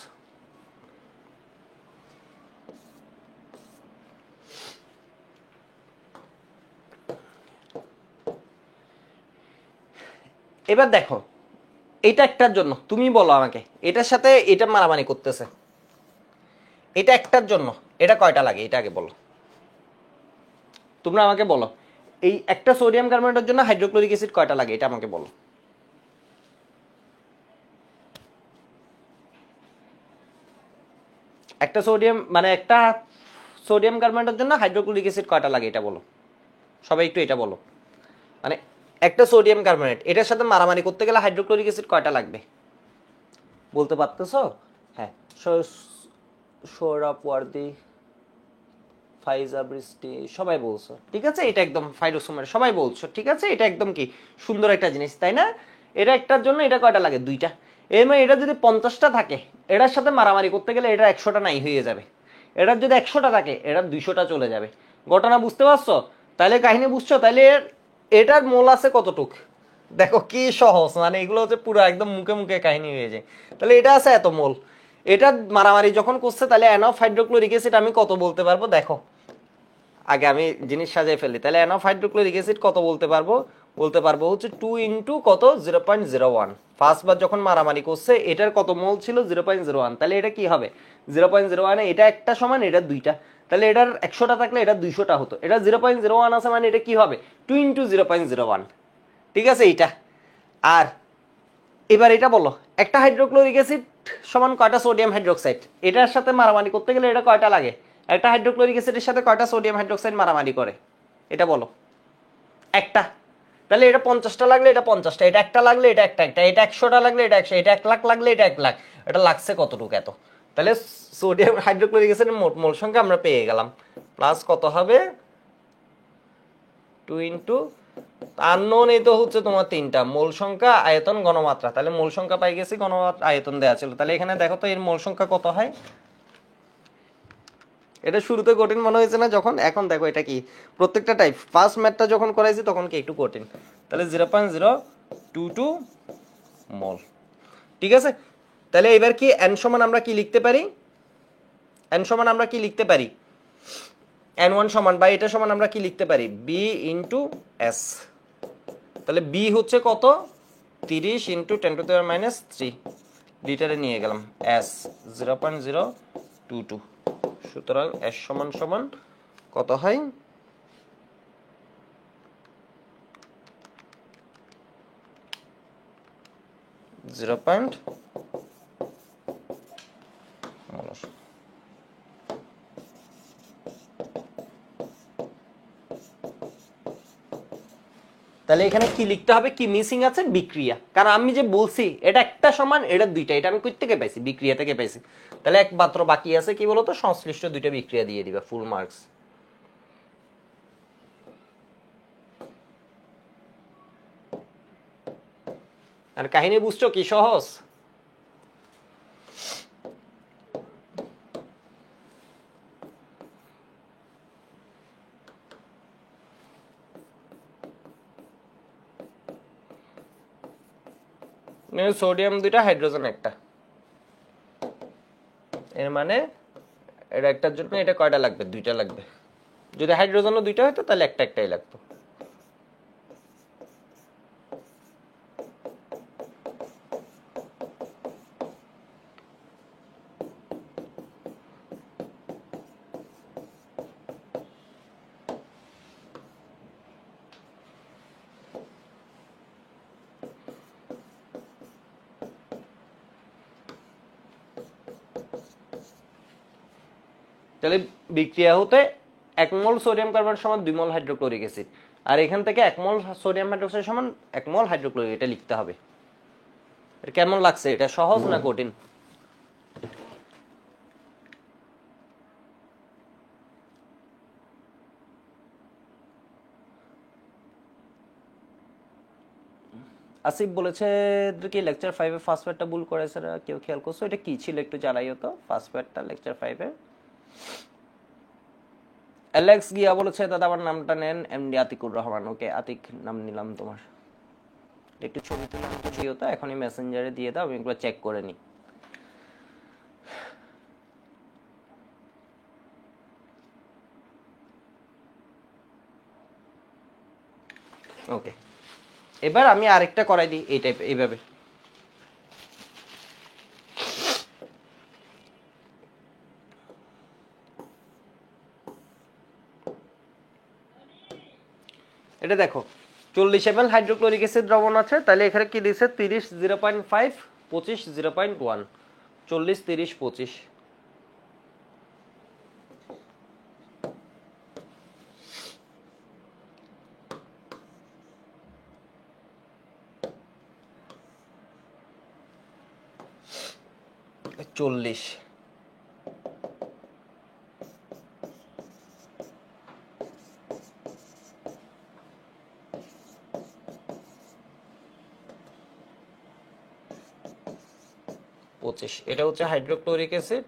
এবার দেখো, এটা একটার জন্য তুমি বলো আমাকে, এটার সাথে এটা মারামারি করতেছে, এটা একটার জন্য এটা কয়টা লাগে? এটা আগে বলো, তোমরা আমাকে বলো, এই একটা সোডিয়াম কার্বনেটের জন্য হাইড্রোক্লোরিক অ্যাসিড কয়টা লাগে? এটা আমাকে বলো। একটা সোডিয়াম মানে একটা সোডিয়াম কার্বনেটের জন্য হাইড্রোক্লোরিক অ্যাসিড কয়টা লাগে? এটা বলো সবাই, একটু এটা বলো। মানে একটা সোডিয়াম কার্বনেট, এটার সাথে মারামারি করতে গেলে হাইড্রোক্লোরিক অ্যাসিড কয়টা লাগবে? বলতে পারতেছো? হ্যাঁ, সৌরভ, ওয়ার্দি, ফাইজা, বৃষ্টি সবাই বলছো। ঠিক আছে, এটা একদম ফাইরোসোমের সবাই বলছো। ঠিক আছে, এটা একদম কি সুন্দর একটা জিনিস, তাই না? এটা একটার জন্য এটা কয়টা লাগে? 2টা। এর মানে এটা যদি 50টা থাকে, এটার সাথে মারামারি করতে গেলে এটা 100টা নাই হয়ে যাবে। এটার যদি 100টা থাকে, এটার 200টা চলে যাবে। ঘটনা বুঝতে পারছো? তাহলে কাহিনী বুঝছো? তাহলে এটার মোল আছে কতটুক? দেখো কি সহজ, মানে এগুলো হচ্ছে পুরো একদম মুখে মুখে কাহিনী হয়ে যায়। তাহলে এটা আছে এত মোল, এটা মারামারি যখন করছে, তাহলে এন অফ হাইড্রোক্লোরিক অ্যাসিড আমি কত বলতে পারবো? দেখো আগে আমি জিনিস সাজাই ফেলি। তাহলে এন অফ হাইড্রোক্লোরিক অ্যাসিড কত বলতে পারবো? বলতে পারবো হচ্ছে 2 ইন্টু কত? 0.01। ফার্স্ট বার যখন মারামারি করছে এটার কত মোল ছিল? 0.01। তাহলে এটা কি হবে? 0.01 এটা একটা সমান, এটা 2টা। তাহলে এটার 100টা থাকলে এটা 200টা হতো। এটা 0.01 আছে মানে এটা কি হবে? 2 ইন্টু 0.01। ঠিক আছে, এইটা। আর এবার এটা বলো, একটা হাইড্রোক্লোরিক অ্যাসিড সমান কয়টা সোডিয়াম হাইড্রোক্সাইড? এটার সাথে মারামারি করতে গেলে এটা কয়টা লাগে? একটা হাইড্রোক্লোরিক অ্যাসিডের সাথে কয়টা সোডিয়াম হাইড্রোক্সাইড মারামারি করে? এটা বলো। একটা। তাহলে এটা 50টা লাগলে এটা 50টা, এটা একটা লাগলে এটা একটা একটা, এটা 100টা লাগলে এটা 100, এটা 1 লাখ লাগলে এটা 1 লাখ। এটা লাগছে কতটুকু? এত। তাহলে সোডিয়াম হাইড্রোক্লোরিক অ্যাসিডের মোট মোল সংখ্যা আমরা পেয়ে গেলাম। প্লাস কত হবে? 2 ইন্টু আননোন, এই তো হচ্ছে তোমার 3টা, মোল সংখ্যা, আয়তন, ঘনমাত্রা। তাহলে মোল সংখ্যা পাই গেছি, ঘনমাত্রা, আয়তন দেওয়া ছিল। তাহলে এখানে দেখো তো এর মোল সংখ্যা কত হয়। এটা শুরুতে কঠিন মনে হয়েছে না যখন? এখন দেখো এটা কি প্রত্যেকটা টাইপ, ফার্স্ট ম্যাথটা যখন করাইছি তখন কি একটু কঠিন। তাহলে 0.022 মোল। ঠিক আছে, তাহলে এবার কি এন সমান আমরা কি লিখতে পারি? এন সমান আমরা কি লিখতে পারি? N1 সমান বা এটা সমান আমরা কি লিখতে পারি? B into S. তাহলে বি হচ্ছে কত? 30 ইন্টু 10⁻³ লিটারে নিয়ে গেলাম। এস 0.022। সুতরাং এস সমান সমান কত হয়? 0. তাহলে এখানে কি লিখতে হবে, কি মিসিং আছে, বিক্রিয়া। কারণ আমি যে বলছি এটা একটা সমান, এটা দুইটা, এটা আমি কই থেকে পাইছি, বিক্রিয়া থেকে পাইছি। তাহলে একমাত্র বাকি আছে কি বলতো, সংশ্লিষ্ট দুইটা বিক্রিয়া দিয়ে দিবা, ফুল মার্কস। আর কাহিনী বুঝছো কি সহজ? সোডিয়াম দুইটা, হাইড্রোজেন একটা, এর মানে এটা একটার জন্য এটা কয়টা লাগবে, দুইটা লাগবে। যদি হাইড্রোজেনও দুইটা হতো তাহলে একটা একটাই লাগতো। তাহলে বিক্রিয়া হতে 1 মোল সোডিয়াম কার্বন সমান 2 মোল হাইড্রোক্লোরিক অ্যাসিড, আর এখান থেকে 1 মোল সোডিয়াম হাইড্রোক্সাইড সমান 1 মোল হাইড্রোক্লোরিক, এটা লিখতে হবে। এটা কেমন লাগছে, এটা সহজ না কঠিন? আসিফ বলেছে কি লেকচার 5 এ ফার্স্ট পার্টটা ভুল করেছে, কেউ খেয়াল করছো? এটা কি ছিল একটু জানাইও তো, ফার্স্ট পার্টটা লেকচার 5 এ। অ্যালেক্স গিয়া বলেছে দাদা আমার নামটা নেন, এমডি আতিকুর রহমান। ওকে আতিক নাম নিলাম তোমার। একটু ছবি তুলে আমাকে দিও তো, এখনই মেসেঞ্জারে দিয়ে দাও, আমি এগুলো চেক করে নিই। ওকে, এবার আমি আরেকটা করাই দিই এই টাইপ, এইভাবে। এটা দেখো 40 ml হাইড্রোক্লোরিক অ্যাসিড দ্রবণ আছে, তাহলে এখানে কি দিছে, 30 0.5, 25 0.1, 40 30 25। চল্লিশ, পঁচিশ। এটা হচ্ছে হাইড্রোক্লোরিক অ্যাসিড,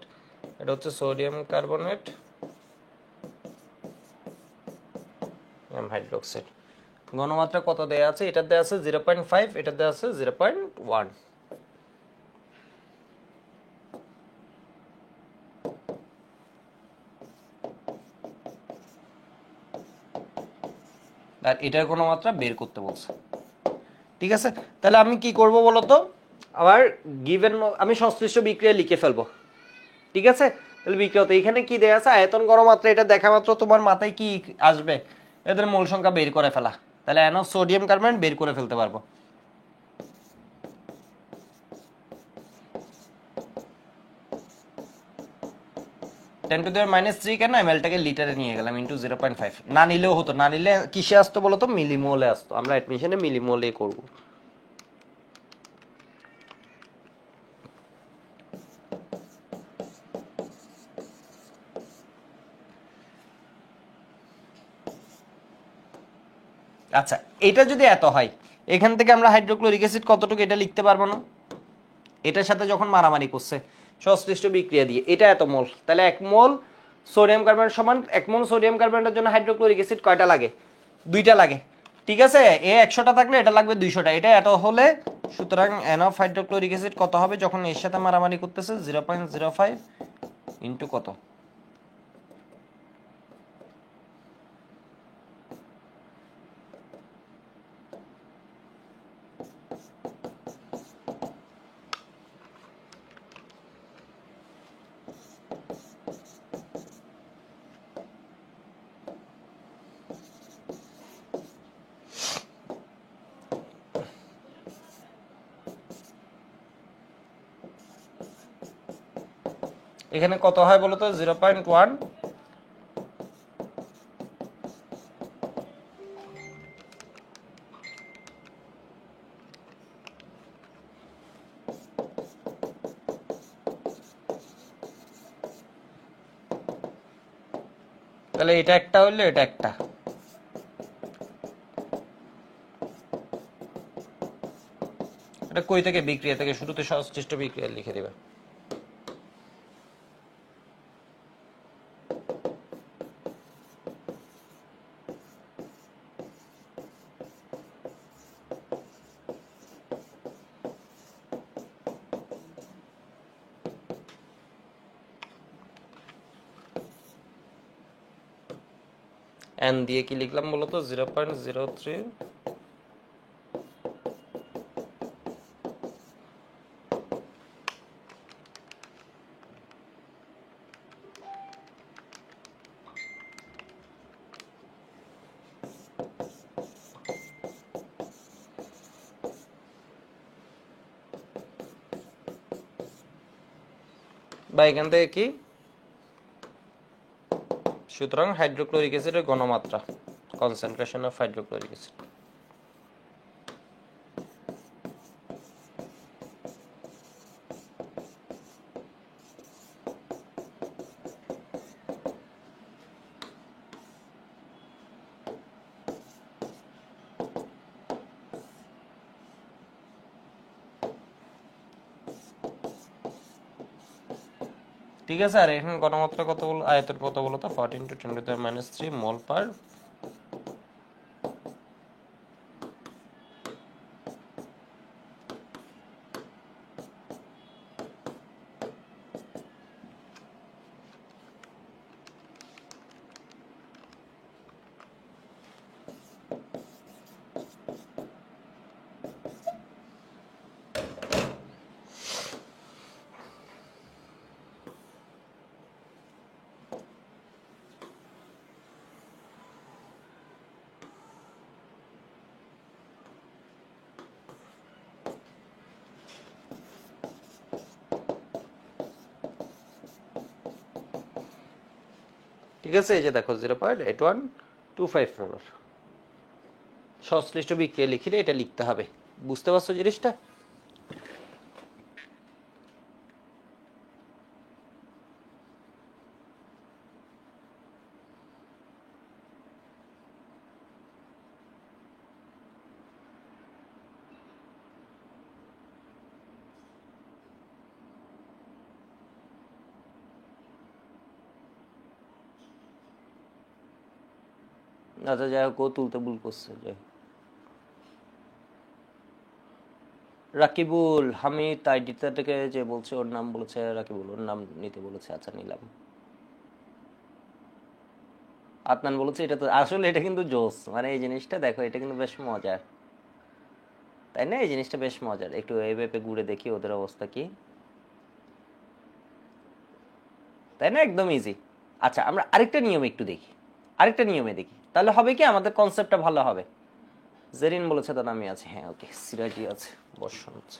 এটা হচ্ছে সোডিয়াম কার্বনেট হাইড্রোক্সাইড। ঘনমাত্রা কত দেয়া আছে, এটা দেয়া আছে 0.5, এটা দেয়া আছে 0.1। আর এটার ঘনমাত্রা বের করতে বলছে। ঠিক আছে, তাহলে আমি কি করব বলতো, আবার গিভেন আমি সংশ্লিষ্ট বিক্রিয়া লিখে ফেলবো। ঠিক আছে, তাহলে বিক্রিয়া তো এখানে কি দেয়া আছে, আয়তন ঘনমাত্রা, এটা দেখা মাত্র তোমার মাথায় কি আসবে, এদের মোল সংখ্যা বের করে ফেলা। তাহলে এনো সোডিয়াম কার্বনেট বের করে ফেলতে পারবো। (10⁻³ কেন, এমএলটাকে লিটারে নিয়ে গেলাম ইনটু 0.5। না নিলেও হতো, না নিলে কিসে আসতো বলতো, মিলিমোলে আসতো। আমরা অ্যাডমিশনে মিলিমোলে করব। আচ্ছা, এটা যদি এত হয়, এখান থেকে আমরা হাইড্রোক্লোরিক অ্যাসিড কতটুকু এটা লিখতে পারবো না? এটার সাথে যখন মারামারি করছে সংশ্লিষ্ট বিক্রিয়া দিয়ে, এটা এত মোল, তাহলে 1 মোল সোডিয়াম কার্বনেট সমান 1 মোল সোডিয়াম কার্বনেটের জন্য হাইড্রোক্লোরিক অ্যাসিড কয়টা লাগে, 2টা লাগে। ঠিক আছে, এ 100টা থাকলে এটা লাগবে 200টা, এটা এত হলে সুতরাং এন অফ হাইড্রোক্লোরিক অ্যাসিড কত হবে যখন এর সাথে মারামারি করতেছে, 0.05 ইনটু কত, এখানে কত হয় বলতো, 0.1, তাহলে এটা একটা হইলো, এটা একটা। এটা কই থেকে? বিক্রিয়া থেকে। শুরুতে সংশ্লিষ্ট বিক্রিয়া লিখে দিবে। এন দিয়ে কি লিখলাম বলতো? 0.03। বা এখান থেকে কি? সুতরাং হাইড্রোক্লোরিক অ্যাসিডের ঘনমাত্রা, কনসেন্ট্রেশন অফ হাইড্রোক্লোরিক অ্যাসিড। ঠিক আছে। আর এখানে ঘনমাত্রা কত বল, আয়তন কত বলো তো? 14 × 10⁻³ মোল পার। ঠিক আছে, এই যে দেখো 0.8125 মোলার। সংশ্লিষ্ট বিক্রিয়া লিখিলে এটা লিখতে হবে। বুঝতে পারছো জিনিসটা? আচ্ছা যাই হোক, ও তুলতে ভুল করছে। যাই হোক। রাকিবুল হামিদ আইডিটা থেকে যে বলছে, ওর নাম বলেছে রাকিবুল, ওর নাম নিতে বলেছে। আচ্ছা নিলাম। আদনান বলেছে এটা তো আসলে, এটা কিন্তু জোস, মানে এই জিনিসটা দেখো, এটা কিন্তু বেশ মজার, তাই না? এই জিনিসটা বেশ মজার। একটু এই ভেবে ঘুরে দেখি ওদের অবস্থা কি, তাই না? একদম ইজি। আচ্ছা আমরা আরেকটা নিয়ম একটু দেখি, আরেকটা নিয়মে দেখি, তাহলে হবে কি আমাদের কনসেপ্টটা ভালো হবে। জেরিন বলেছে তার আমি আছে, হ্যাঁ ওকে। সিরাজি আছে, বর্ষণ আছে।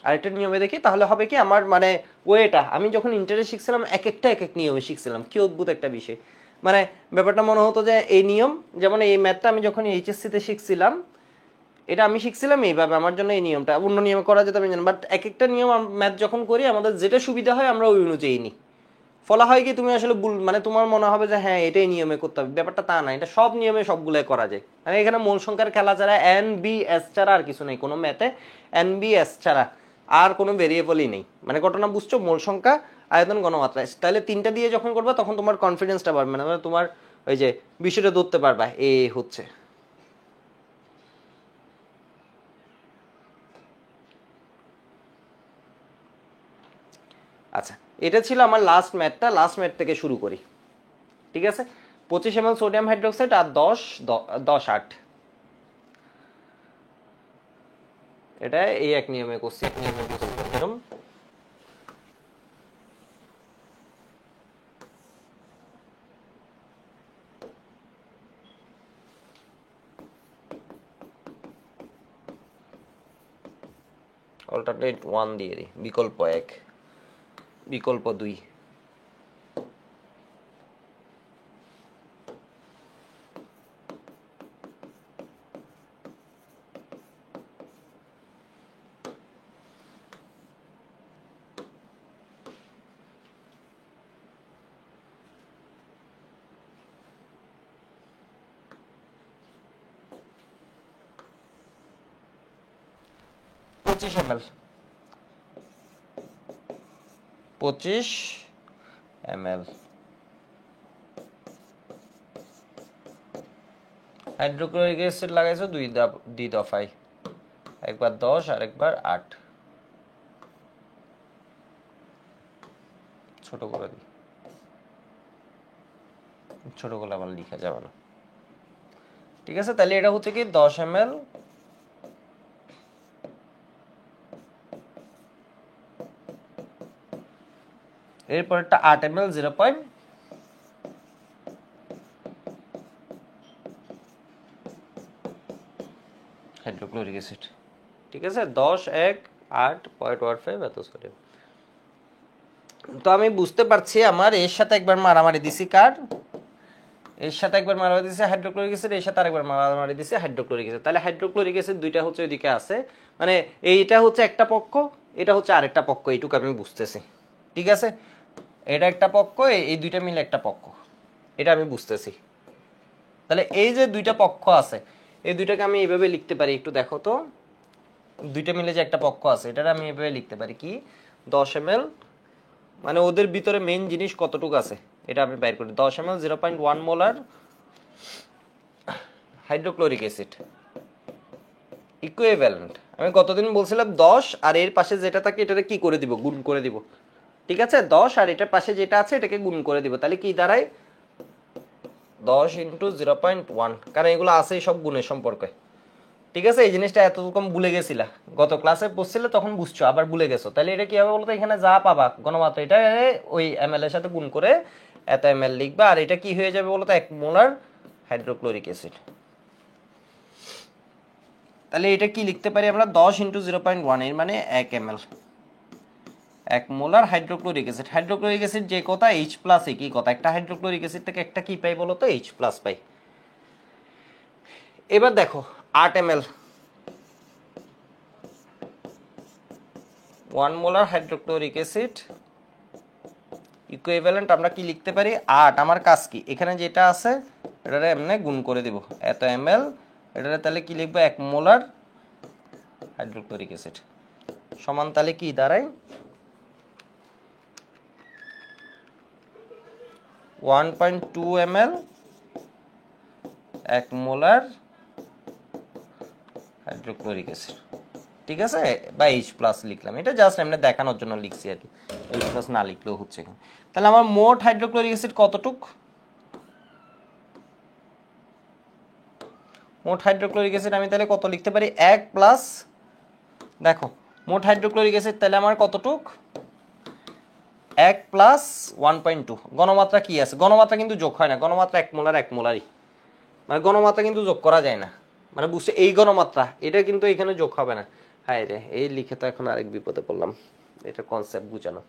আরেকটা নিয়মে দেখি, তাহলে হবে কি আমার মানে ওয়েটা, আমি যখন ইন্টারে শিখছিলাম এক একটা এক এক নিয়মে শিখছিলাম, কি অদ্ভুত একটা বিষয়। মানে ব্যাপারটা মনে হতো যে এই নিয়ম, যেমন এই ম্যাথটা আমি যখন এইচএসসিতে শিখছিলাম, এটা আমি শিখছিলাম এইভাবে, আমার জন্য এই নিয়মটা, অন্য নিয়মে করা যেত আমি জানি, বাট এক একটা নিয়ম ম্যাথ যখন করি আমাদের যেটা সুবিধা হয় আমরা ওই অনুযায়ী নিই। ফলা হয় কি তুমি আসলে মানে তোমার মনে হবে যে হ্যাঁ এটাই নিয়মে করতে হবে, ব্যাপারটা তা না, এটা সব নিয়মে সবগুলাই করা যায়। মানে এখানে মূল সংখ্যার খেলা ছাড়া, এন বি এস ছাড়া আর কিছু নেই কোনো ম্যাথে। এন বি এস ছাড়া আর কোনো ভেরিয়েবলই নেই। মানে ঘটনা বুঝছো? মূল সংখ্যা, আয়তন, ঘনমাত্রা, তাহলে তিনটা দিয়ে যখন করবা তখন তোমার কনফিডেন্সটা বাড়বে, মানে তোমার ওই যে বিষয়টা ধরতে পারবা এ হচ্ছে। আচ্ছা, এটা ছিল আমার লাস্ট ম্যাথটা। লাস্ট ম্যাথ থেকে শুরু করি, ঠিক আছে? 25 ml সোডিয়াম হাইড্রোক্সাইড আর 10 10 8, এটা এই এক নিয়মে করছি, এক নিয়মে করছি এরকম। অল্টারনেট 1 দিয়ে দিই, বিকল্প 1, বিকল্প 2। 25 ml, 25 ml হাইড্রোক্লোরিক অ্যাসিড লাগাইছো দুই দফায়, একবার 10 আর একবার 8। ছোট করে দিই, ছোট করে আবার লিখা যাবে না। ঠিক আছে, তাহলে এটা হচ্ছে কি 10 ml, এরপর একটা 8 ml 0. Hydrochloric acid. ঠিক আছে, 10 1 8.15 এত সোডিয়াম। তো আমি বুঝতে পারছি আমার এর সাথে একবার মারামারি দিছি, কার এর সাথে একবার মারামারি দিছি হাইড্রোক্লোরিক অ্যাসিড, এর সাথে আরেকবার মারামারি দিছি হাইড্রোক্লোরিক অ্যাসিড। তাহলে হাইড্রোক্লোরিক অ্যাসিড দুইটা হচ্ছে ওইদিকে আছে, মানে এইটা হচ্ছে একটা পক্ষ, এটা হচ্ছে আরেকটা পক্ষ, এইটুকু আমি বুঝতেছি। ঠিক আছে, এটা একটা পক্ষ, এই দুইটা মিলে একটা পক্ষ, এটা আমি বুঝতেছি। তাহলে এই যে দুইটা পক্ষ আছে, এই দুইটাকে আমি এইভাবে লিখতে পারি, একটু দেখো তো, দুইটা মিলে যে একটা পক্ষ আছে এটা আমি এইভাবে লিখতে পারি কি 10 ml, মানে ওদের ভিতরে মেইন জিনিস কতটুকু আছে এটা আমি বাইর করি। 10 ml 0.1 molar hydrochloric acid equivalent. আমি কতদিন বলছিলাম 10 আর এর পাশে যেটা থাকে এটাকে কি করে দিব, গুণ করে দিব। ঠিক আছে, 10 আর এটার পাশে যেটা আছে এটাকে গুণ করে দিব, তাহলে কি দাঁড়ায় 10 × 0.1, কারণ এগুলো আছেই সব গুণের সম্পর্কে। ঠিক আছে, এই জিনিসটা এতক্ষণ ভুলে গেছিলা, গত ক্লাসে পড়ছিলে তখন বুঝছো, আবার ভুলে গেছো। তাহলে এটা কি হবে বলতো, এখানে যা পাবা ঘনমাত্রা এটা ওই ml এর সাথে গুণ করে এত ml লিখবা, আর এটা কি হয়ে যাবে বলতো 1 মোলার হাইড্রোক্লোরিক অ্যাসিড। তাহলে এটা কি লিখতে পারি আমরা 10 × 0.1, এর মানে 1 ml, 1 molar hydrochloric acid. Hydrochloric acid যে কথা H+ একই কথা, একটা হাইড্রোক্লোরিক অ্যাসিড থেকে একটা কি পাই বলতো, H+ পাই। এবার দেখো 8 ml, 1 molar hydrochloric acid equivalent আমরা কি লিখতে পারি 8। আমার কাজ কি, এখানে যেটা আছে এটারে এমনি গুণ করে দিব, এত ml, এটারে তাহলে কি লিখবো 1 মোলার হাইড্রোক্লোরিক অ্যাসিড সমান, তাহলে কি দাঁড়ায় 1.2 ml 1 মোলার হাইড্রোক্লোরিক অ্যাসিড। ঠিক আছে, বা H+ লিখলাম, এটা জাস্ট এমনি দেখানোর জন্য লিখছি আর কি, H+ না লিখলেও হচ্ছে। তাহলে আমার মোট হাইড্রোক্লোরিক অ্যাসিড কতটুক, মোট হাইড্রোক্লোরিক অ্যাসিড আমি তাহলে কত লিখতে পারি 1+, দেখো মোট হাইড্রোক্লোরিক অ্যাসিড তাহলে আমার কতটুক 1 + 1.2। গণমাত্রা কি আছে, গণমাত্রা কিন্তু যোগ হয় না, গণমাত্রা 1 মোলার 1 মোলারই, মানে গণমাত্রা কিন্তু যোগ করা যায় না, মানে বুঝছে এই গণমাত্রা এটা কিন্তু এখানে যোগ হবে না। হায় রে, এই লিখে তো এখন আরেক বিপদে পড়লাম, এটা কনসেপ্ট বুঝানো।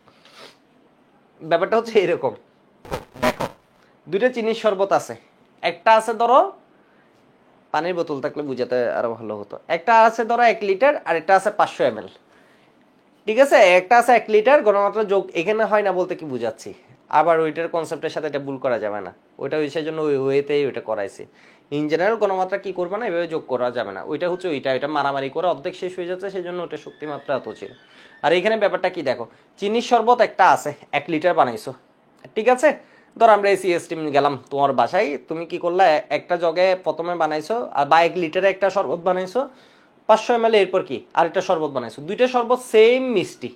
ব্যাপারটা হচ্ছে এরকম, দেখো দুইটা চিনির শরবত আছে, একটা আছে ধরো, পানির বোতল থাকলে বুঝাতে আরো ভালো হতো, একটা আছে ধরো 1 লিটার আর একটা আছে 500 ml। ঠিক আছে, একটা আছে 1 লিটার, গণমাত্রা যোগ এখানে হয় না বলতে কি বুঝাচ্ছি, আবার ওইটার কনসেপ্টের সাথে এটা ভুল করা যাবে না, ওইটা ওই সেজন্য ওই ওয়েতেই ওইটা করাইছি। ইন জেনারেল গণমাত্রা কি করবে না, এভাবে যোগ করা যাবে না, ওইটা হচ্ছে ওইটা মারামারি করে অর্ধেক শেষ হয়ে যাচ্ছে, সেজন্য ওটা শক্তিমাত্রা এত ছিল। আর এখানে ব্যাপারটা কি দেখো, চিনির শরবত একটা আছে 1 লিটার বানাইছো, ঠিক আছে, ধর আমরা এই সিএস টিম গেলাম তোমার বাসায়, তুমি কি করলা একটা জগে প্রথমে বানাইছো, আর বা 1 লিটারে একটা শরবত বানাইছো, 500 ml এরপর কি আরেকটা শরবত বানাইছো, দুইটা শরবত সেম মিষ্টি,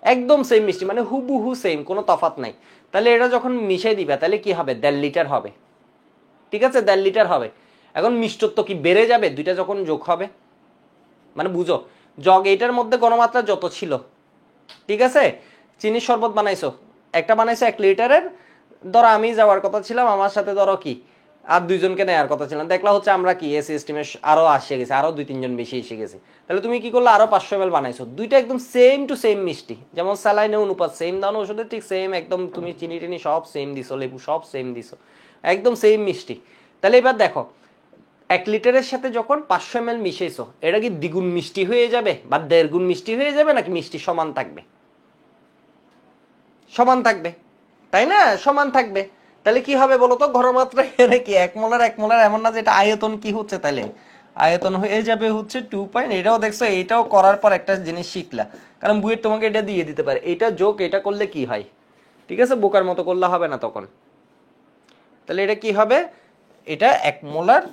একদম সেম মিষ্টি, মানে হুবহু সেম, কোনো তফাৎ নাই। তাহলে এটা যখন মিশাই দিবে তাহলে কি হবে 1.5 লিটার হবে। ঠিক আছে, 1.5 লিটার হবে। এখন মিষ্টত্ব কি বেড়ে যাবে দুইটা যখন যোগ হবে, মানে বুঝো জগ এইটার মধ্যে গণমাত্রা যত ছিল, ঠিক আছে, চিনির শরবত বানাইছো, একটা বানাইছো 1 লিটারের, ধরো আমি যাওয়ার কথা ছিলাম, আমার সাথে ধরো কি আর দুইজনকে নেওয়ার কথা ছিলাম, দেখলা হচ্ছে আমরা কি এসি এস্টিমে আরো আসে গেছে, আরো 2-3 জন বেশি এসে গেছে। তাহলে তুমি কি করলে আরো 500 ml বানাইছো, দুইটা একদম সেম টু সেম মিষ্টি, যেমন স্যালাইনে অনুপাত সেম দাও না ওষুধে, ঠিক সেম একদম, তুমি চিনি টিনি সব সেম দিছো, লেবু সব সেম দিছো, একদম সেম মিষ্টি। তাহলে এবার দেখো 1 লিটারের সাথে যখন 500 ml মিশাইছো, এটা কি দ্বিগুণ মিষ্টি হয়ে যাবে বা 1.5 গুণ মিষ্টি হয়ে যাবে, নাকি মিষ্টি সমান থাকবে, সমান থাকবে, তাই না, সমান থাকবে। তাহলে কি হবে বলতো, ঘনমাত্রা এখানে কি 1 মোলার 1 মোলার, এমন না যে এটা আয়তন কি হচ্ছে, তাহলে আয়তন হয়ে যাবে হচ্ছে 2 এটাও দেখছো, এটাও করার পর একটা জিনিস শিখলা, কারণ বুয়েট তোমাকে এটা দিয়ে দিতে পারে, এটা যোগ এটা করলে কি হয়, ঠিক আছে, বোকার মতো করলে হবে না তখন। তাহলে এটা কি হবে, এটা 1 মোলার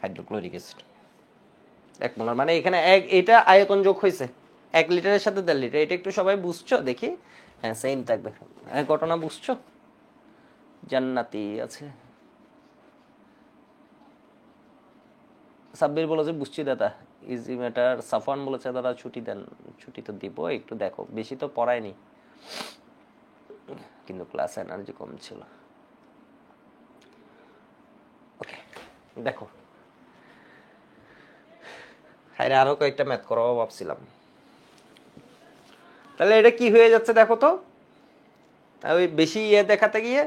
হাইড্রোক্লোরিক অ্যাসিড, 1 মোলার মানে এখানে এটা আয়তন যোগ হয়েছে 1 লিটারের সাথে 1.5 লিটার, এটা একটু সবাই বুঝছো দেখি, হ্যাঁ সেম থাকবে, ঘটনা বুঝছো, জান্নাতি আছে। সাব্বির বলেছে বুঝছি দাদা, ইজি ম্যাটার। সাফওয়ান বলেছে দাদা ছুটি দেন, ছুটি তো দিব, একটু দেখো, বেশি তো পড়ায়নি, কিন্তু ক্লাস এনার্জি কম ছিল। ওকে দেখো, হ্যাঁ আরো কয়েকটা ম্যাথ করাবো ভাবছিলাম। তাহলে এটা কি হয়ে যাচ্ছে দেখো তো, ওই বেশি দেখাতে গিয়ে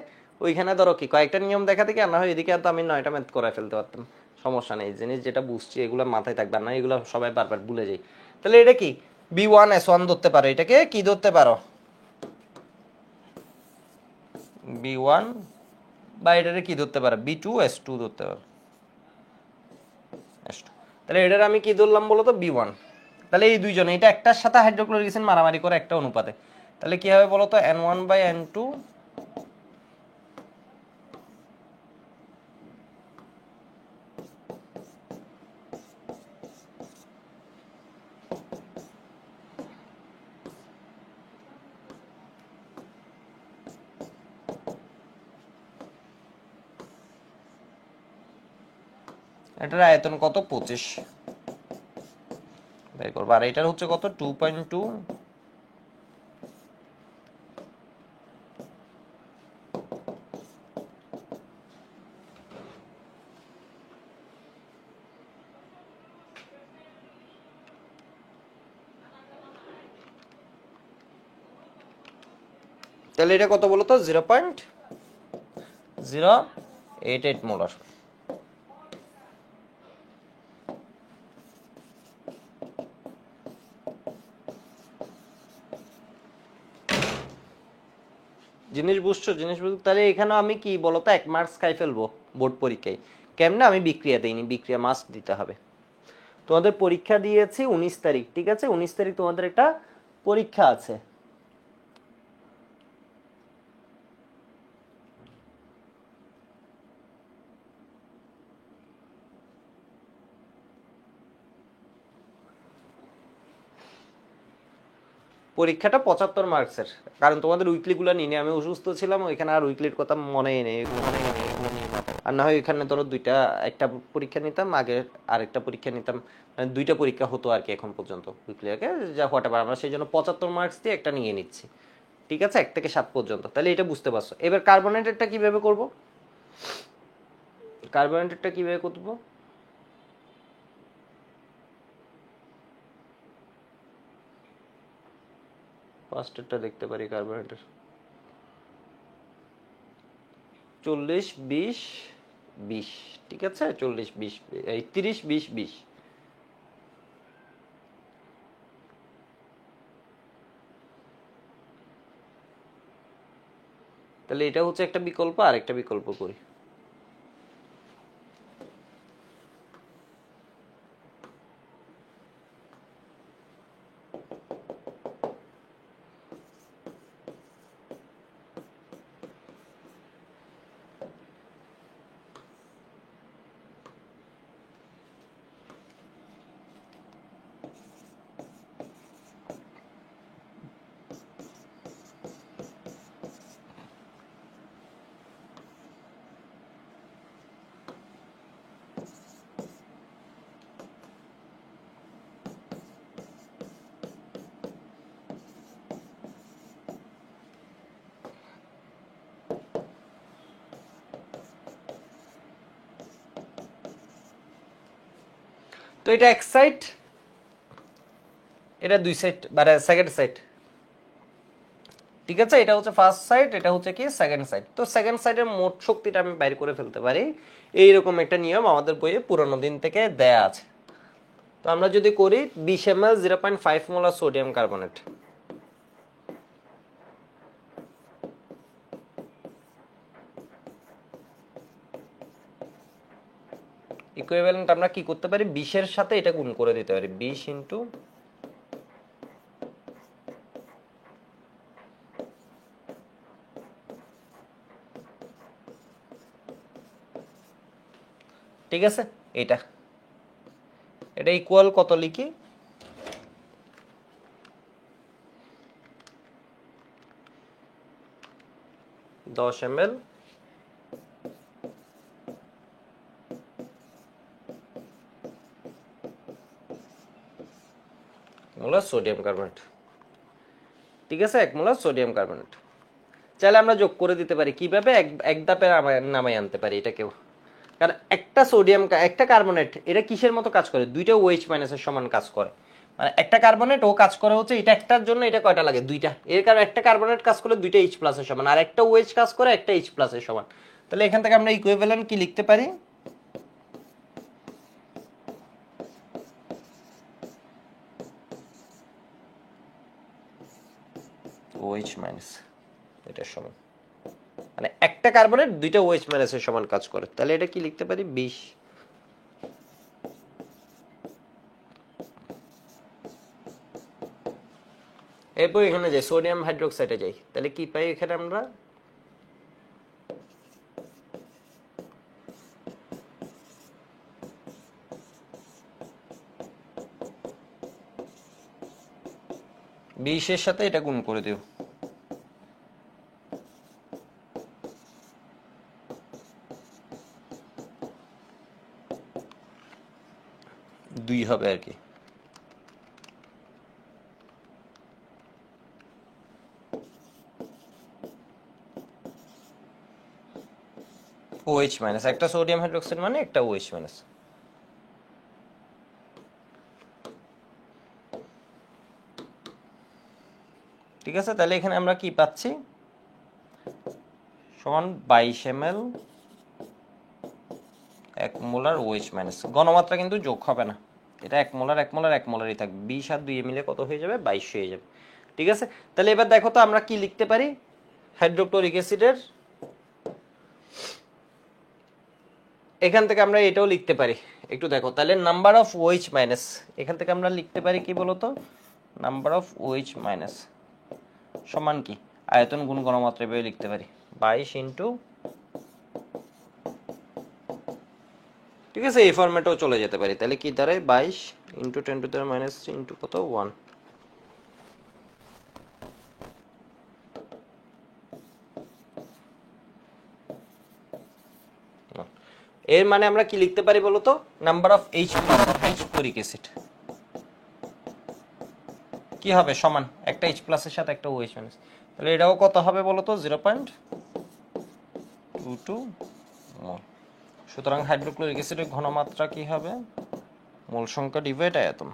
ওইখানে ধরো কি কয়েকটা নিয়ম দেখাতে গিয়ে, আর না হয় এদিকে তো আমি 9টা ম্যাথ করে ফেলতে পারতাম, সমস্যা নেই, জিনিস যেটা বুঝছি এগুলো মাথায় থাকবে, আর না এগুলো সবাই বারবার ভুলে যাই। তাহলে এটা কি B1S1 ধরতে পারো, এটাকে কি ধরতে পারো, B1, বা এটারে কি ধরতে পারো, B2S2 ধরতে পারো, S2। তাহলে এটার আমি কি ধরলাম বলো তো, B1। তাহলে এই দুইজনে এটা একটার সাথে হাইড্রোক্লোরিক অ্যাসিড মারামারি করে একটা অনুপাতে, তাহলে কি হবে বলো তো, N1/N2, এটার আয়তন কত, 25 বের করবো, আর এটার হচ্ছে কত, 2.2। তাহলে এটা কত বলো তো, 0.088 মোলার। জিনিস বুঝছো, জিনিস বুঝছো, তাহলে এখানে আমি কি বলতো 1 মার্কস খাই ফেলবো বোর্ড পরীক্ষায়, কেমনে, আমি বিক্রিয়া দেইনি, বিক্রিয়া মাস্ক দিতে হবে। তোমাদের পরীক্ষা দিয়েছি 19 তারিখ, ঠিক আছে, 19 তারিখ তোমাদের একটা পরীক্ষা আছে। পরীক্ষাটা 75 মার্কসের, কারণ তোমাদের উইকলিগুলো নিয়ে আমি অসুস্থ ছিলাম, ওইখানে আর উইকলির কথা মনেই নেই, আর না হয় ওইখানে ধরো দুইটা, একটা পরীক্ষা নিতাম আগে, আরেকটা পরীক্ষা নিতাম, মানে 2টা পরীক্ষা হতো আর কি এখন পর্যন্ত উইকলি আগে, যা হোয়াট, আমরা সেই জন্য 75 মার্কস দিয়ে একটা নিয়ে নিচ্ছি, ঠিক আছে, 1 থেকে 7 পর্যন্ত। তাহলে এটা বুঝতে পারছো, এবার কার্বনেটেডটা কিভাবে করব, কার্বনেটেডটা কিভাবে করবো, ফার্স্টেরটা দেখতে পারি কার্বনেটের, 40-20-20, ঠিক আছে, 40-20, এই 30-20-20। তাহলে এটা হচ্ছে একটা বিকল্প, আর একটা বিকল্প করি, তো এটা এক সাইড, এটা 2 সাইড, মানে সেকেন্ড সাইড, ঠিক আছে, এটা হচ্ছে ফার্স্ট সাইড, এটা হচ্ছে কি সেকেন্ড সাইড। তো সেকেন্ড সাইডের মোট শক্তিটা আমি বাইর করে ফেলতে পারি, এইরকম একটা নিয়ম আমাদের বইয়ে পুরোনো দিন থেকে দেয়া আছে। তো আমরা যদি করি 20 ml 0.5 molar sodium carbonate, equivalent আমরা কি করতে পারি, 20 এর সাথে এটা গুণ করে দিতে পারি, 20 ইন্টু ঠিক আছে। এটা এটা ইকুয়াল কত লিখি, 10 ml মোলার সোডিয়াম কার্বনেট। ঠিক আছে, 1 মোলার সোডিয়াম কার্বনেট। চাইলে আমরা যোগ করে দিতে পারি, কিভাবে এক ধাপে নামাই আনতে পারি এটাকেও। কারণ একটা সোডিয়াম একটা কার্বনেট এটা কিসের মতো কাজ করে, দুইটা OH মাইনাসের সমান কাজ করে। মানে একটা কার্বনেট ও কাজ করে হচ্ছে এটা একটার জন্য, এটা কয়টা লাগে, দুইটা। এর কারণে একটা কার্বনেট কাজ করে দুইটা H প্লাসের সমান, আর একটা OH কাজ করে একটা H প্লাসের সমান। তাহলে এখান থেকে আমরা ইকুইভ্যালেন্ট কি লিখতে পারি, OH মাইনাস এটার সমান। মানে একটা কার্বনেট দুইটা OH মাইনাসের সমান কাজ করে। তাহলে এটা কি লিখতে পারি, 20। এরপর এখানে যাই সোডিয়াম হাইড্রোক্সাইডে যাই, তাহলে কি পাই এখানে আমরা, বিশের সাথে এটা গুণ করে দিও, 2 হবে আর কি। OH মাইনাস, একটা সোডিয়াম হাইড্রোক্সাইড মানে একটা OH মাইনাস। ঠিক আছে, তাহলে এখানে আমরা কি পাচ্ছি, সমান 22 ml 1 মোলার OH মাইনাস। ঘনমাত্রা কিন্তু যোগ হবে না, এটা 1 মোলার 1 মোলার 1 মোলারই থাকবে। 20 আর 2 মিলে কত হয়ে যাবে, 22 হয়ে যাবে। ঠিক আছে, তাহলে এবার দেখো তো আমরা কি লিখতে পারি হাইড্রোক্লোরিক অ্যাসিডের, এখান থেকে আমরা এটাও লিখতে পারি। একটু দেখো তাহলে নাম্বার অফ OH মাইনাস, এখান থেকে আমরা লিখতে পারি কি বলতো, নাম্বার অফ OH মাইনাস সমান কি, আয়তন গুণ ঘনমাত্রা, এভাবে লিখতে পারি 22 ইন্টু, ঠিক আছে, এই ফরম্যাটেও চলে যেতে পারি। তাহলে কি দাঁড়ায়, 22 ইন্টু 10⁻³ ইন্টু কত, 1। এর মানে আমরা কি লিখতে পারি বলতো, number of H plus hydrochloric acid কি হবে, সমান একটা H প্লাসের সাথে একটা OH মাইনাস। তাহলে এটাও কত হবে বলতো, 0.22 মোল। সুতরাং হাইড্রোক্লোরিক অ্যাসিডের ঘনমাত্রা কি হবে, মোল সংখ্যা ডিভাইড আয়তন।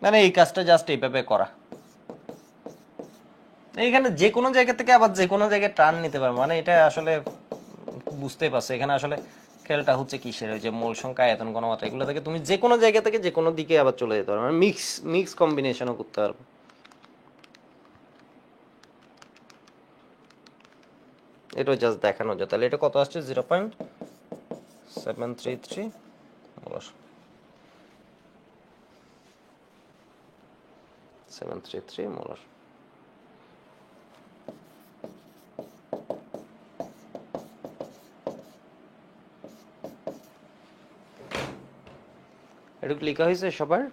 মানে এই কাজটা জাস্ট এইভাবে করা, এইখানে যে কোনো জায়গা থেকে আবার যে কোনো জায়গায় টার্ন নিতে পারবে, মানে এটা আসলে বুঝতেই পারছো। এখানে আসলে খেলটা হচ্ছে কিসের, ওই যে মোল সংখ্যা আয়তন ঘনমাত্রা, এগুলো থেকে তুমি যে কোনো জায়গা থেকে যে কোনো দিকে আবার চলে যেতে পারবে, মানে মিক্স মিক্স কম্বিনেশনও করতে পারবে। এটা জাস্ট দেখানো যায়। তাহলে এটা কত আসছে, 0.733 মোলার, 733 মোলার। এটুকু লেখা হয়েছে সবার,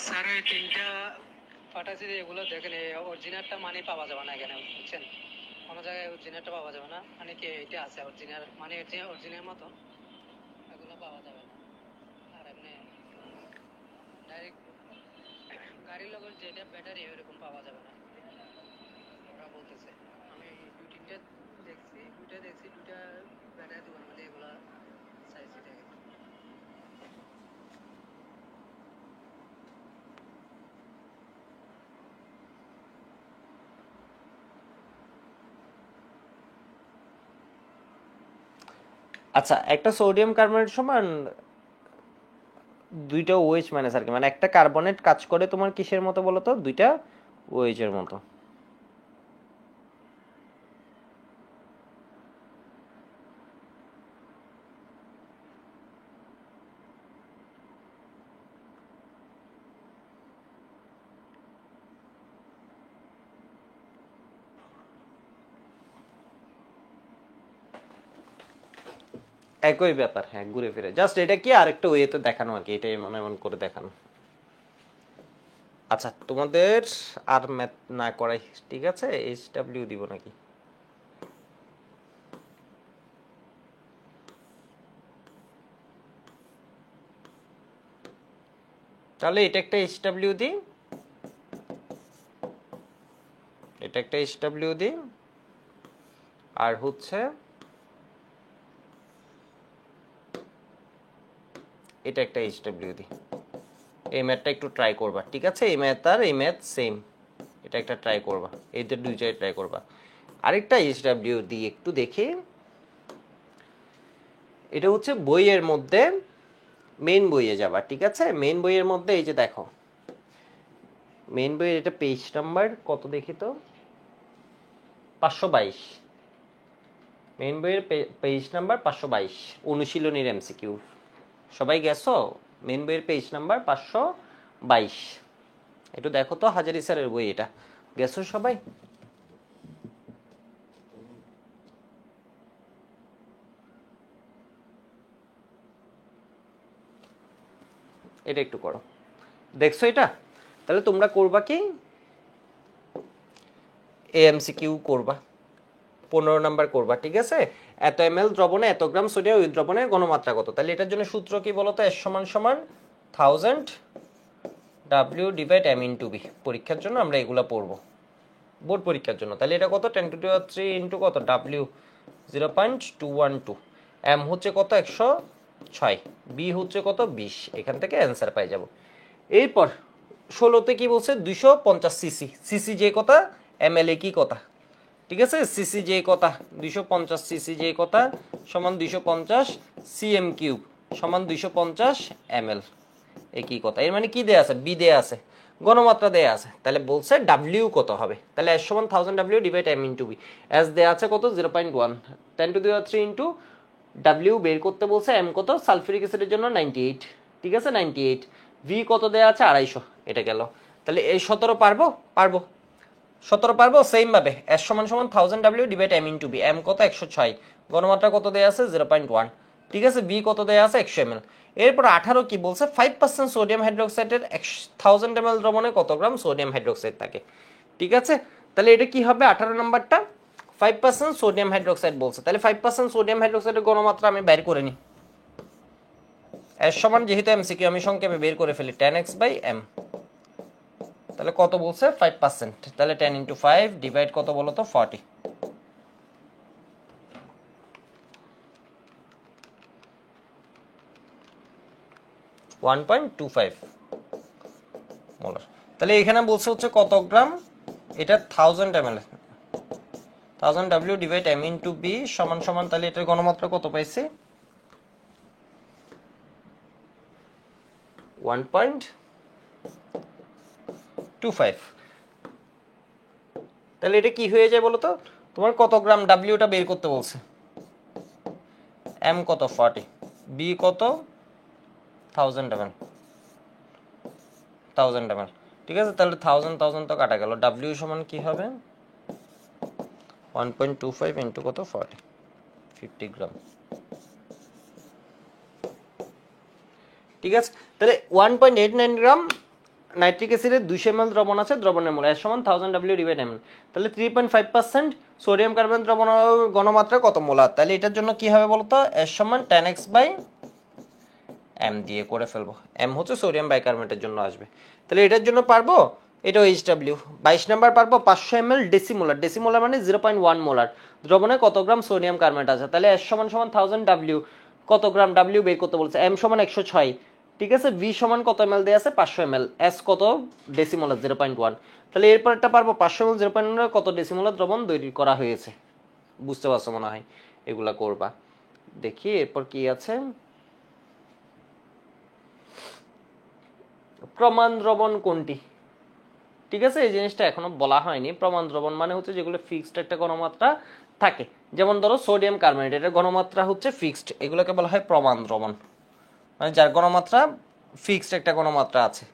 স্যার ওই তিনটা পাঠাচ্ছি যে এগুলো দেখেন, অরিজিনালটা মানে পাওয়া যাবে না এখানে, বুঝছেন? কোনো জায়গায় অরিজিনালটা পাওয়া যাবে না, মানে কি এটা আছে অরিজিনাল, মানে অরিজিনাল মতো এগুলো পাওয়া যাবে না। আর এমনি ডাইরেক্ট গাড়ির লগর যেটা ব্যাটারি এরকম পাওয়া যাবে না, ওরা বলতেছে। আমি দুই তিনটা দেখছি, দুইটা ব্যাটারি দোকানের মধ্যে এগুলো চাইছি দেখে।
আচ্ছা একটা সোডিয়াম কার্বনেট সমান দুইটা ওএইচ মাইনাস আর কি, মানে একটা কার্বনেট কাজ করে তোমার কিসের মতো বলো তো, দুইটা ওএইচ এর মতো। একই ব্যাপার, হ্যাঁ ঘুরে ফিরে, জাস্ট এটা কি আরেকটা ওয়েতে দেখানো আর কি, এটাই এমন এমন করে দেখানো। আচ্ছা তোমাদের আর ম্যাথ না করাই ঠিক আছে, এইচডব্লিউ দিব নাকি? তাহলে এটা একটা এইচডব্লিউ দিই, এটা একটা এইচডব্লিউ দিই, আর হচ্ছে এটা একটা এইচডব্লিউ দিই। এই ম্যাথটা একটু ট্রাই করবা, ঠিক আছে? এই ম্যাথ আর এই ম্যাথ সেম, এটা একটা ট্রাই করবা, এইদের দুইটাই ট্রাই করবা। আরেকটা এইচডব্লিউ দিই একটু দেখি। এটা হচ্ছে বইয়ের মধ্যে, মেইন বইয়ে যাবা, ঠিক আছে? মেইন বইয়ের মধ্যে এই যে দেখো, মেইন বইয়ের এটা পেজ নাম্বার কত দেখি তো, 522। মেইন বইয়ের পেজ নাম্বার 522, অনুশীলনীর এমসিকিউ। সবাই গেছো? মেইন বইয়ের পেজ নাম্বার 522, একটু দেখো তো, হাজারি স্যারের বই এটা, গেছো সবাই? এটা একটু করো, দেখছো এটা? তাহলে তোমরা করবা কি, এএমসিকিউ করবা, 15 নাম্বার করবা, ঠিক আছে? এত এমএল দ্রবণে এত গ্রাম সোডিয়াম, ওই দ্রবণের ঘনমাত্রা কত? তাহলে এটার জন্য সূত্র কি বলতো, এস সমান সমান 1000 W divide M into B. পরীক্ষার জন্য আমরা এগুলা পড়বো, বোর্ড পরীক্ষার জন্য। তাহলে এটা কত, 10⁻³ ইন্টু কত, ডাব্লিউ 0.212, এম হচ্ছে কত 106, বি হচ্ছে কত 20, এখান থেকে অ্যান্সার পাই যাব। এরপর 16তে কি বলছে, 250 সিসি, সিসি যে কথা, এম এল এ কি কথা, ঠিক আছে? সিসি যে কথা 250, সিসি যে কথা সমান 250 সিএম কিউব সমান 250 এমএল, একই কথা। এর মানে কি দেয়া আছে, বি দেয়া আছে, ঘনমাত্রা দেয়া আছে। তাহলে বলছে ডাব্লিউ কত হবে, তাহলে এস সমান 1000 W divide M into B. S দেয়া আছে কত 0.1, 10⁻³ ইন্টু ডাব্লিউ বের করতে বলছে, এম কত, সালফিউরিক অ্যাসিডের জন্য 98, ঠিক আছে 98, ভি কত দেয়া আছে 250, এটা গেল। তাহলে এই 17 পারবো, পারবো 17 পারবো। সেম ভাবে এস সমান সমান 1000 W divide M into B, M কত 106, ঘনমাত্রা কত দেয়া আছে 0.1, ঠিক আছে? বি কত দেয়া আছে 100 ml। এরপর 18 কি বলছে, 5% সোডিয়াম হাইড্রোক্সাইডের 1000 ml দ্রবণে কত গ্রাম সোডিয়াম হাইড্রোক্সাইড থাকে, ঠিক আছে? তাহলে এটা কি হবে 18 নাম্বারটা, 5% সোডিয়াম হাইড্রোক্সাইড বলছে, তাহলে 5% সোডিয়াম হাইড্রোক্সাইডের ঘনমাত্রা আমি বের করে নিই। এস সমান যেহেতু এমসিকিউ আমি সংক্ষেপে বের করে ফেলি, 10x/m। তাহলে কত বলছে 5%, তাহলে 10 × 5 ডিভাইড কত বলো তো 40, 1.25 মোলার। তাহলে এখানে বলছে হচ্ছে কত গ্রাম, এটা 1000 ml, 1000 W divide M into B সমান সমান, তাহলে এটার ঘনমাত্রা কত পাইছি 1.25। তাহলে এটা কি হয়ে যায় বলো তো, তোমার কত গ্রাম, ডাব্লিউটা বের করতে বলছে, এম কত 40, বি কত 1000 ml, 1000 ml, ঠিক আছে? তাহলে 1000 তো কাটা গেল, ডাব্লিউ সমান কি হবে 1.25 ইন্টু কত 40, 50 গ্রাম, ঠিক আছে? তাহলে 1.89 গ্রাম নাইট্রিক অ্যাসিডের 200 ml দ্রবণ আছে, দ্রবণের মোল এর সমান 1000 ডাব্লিউ ডিভাইড এম। তাহলে 3.5% সোডিয়াম কার্বন দ্রবণ ঘনমাত্রা কত মোলার? তাহলে এটার জন্য কি হবে বলতো, এর সমান 10x/m দিয়ে করে ফেলবো, এম হচ্ছে সোডিয়াম বাইকার্বনেটের জন্য আসবে। তাহলে এটার জন্য পারবো, এটা এইচডব্লিউ 22 নাম্বার পারবো, 500 ml ডেসিমোলার, ডেসিমোলার মানে 0.1 মোলার দ্রবণে কত গ্রাম সোডিয়াম কার্বনেট আছে। তাহলে এস সমান সমান 1000 ডাব্লিউ, কত গ্রাম ডাব্লিউ বের করতে বলছে, এম সমান 106, ঠিক আছে? ভি সমান কত এমএল দেয়া আছে 500 ml, এস কত ডেসিমোলার 0.1। তাহলে এরপরটা পারবো 500 ml 0.1 কত ডেসিমোলার দ্রবণ তৈরি করা হয়েছে, বুঝতে পারছো মনে হয়? এগুলা করবা। দেখি এরপর কি আছে, প্রমাণ দ্রবণ কোনটি? ঠিক আছে, এই জিনিসটা এখনো বলা হয়নি। প্রমাণ দ্রবণ মানে হচ্ছে যেগুলো ফিক্সড একটা ঘনমাত্রা থাকে, যেমন ধরো সোডিয়াম কার্বনেট, এটার ঘনমাত্রা হচ্ছে ফিক্সড, এগুলোকে বলা হয় প্রমাণ দ্রবণ, মানে যার ঘনমাত্রা ফিক্সড একটা ঘনমাত্রা আছে।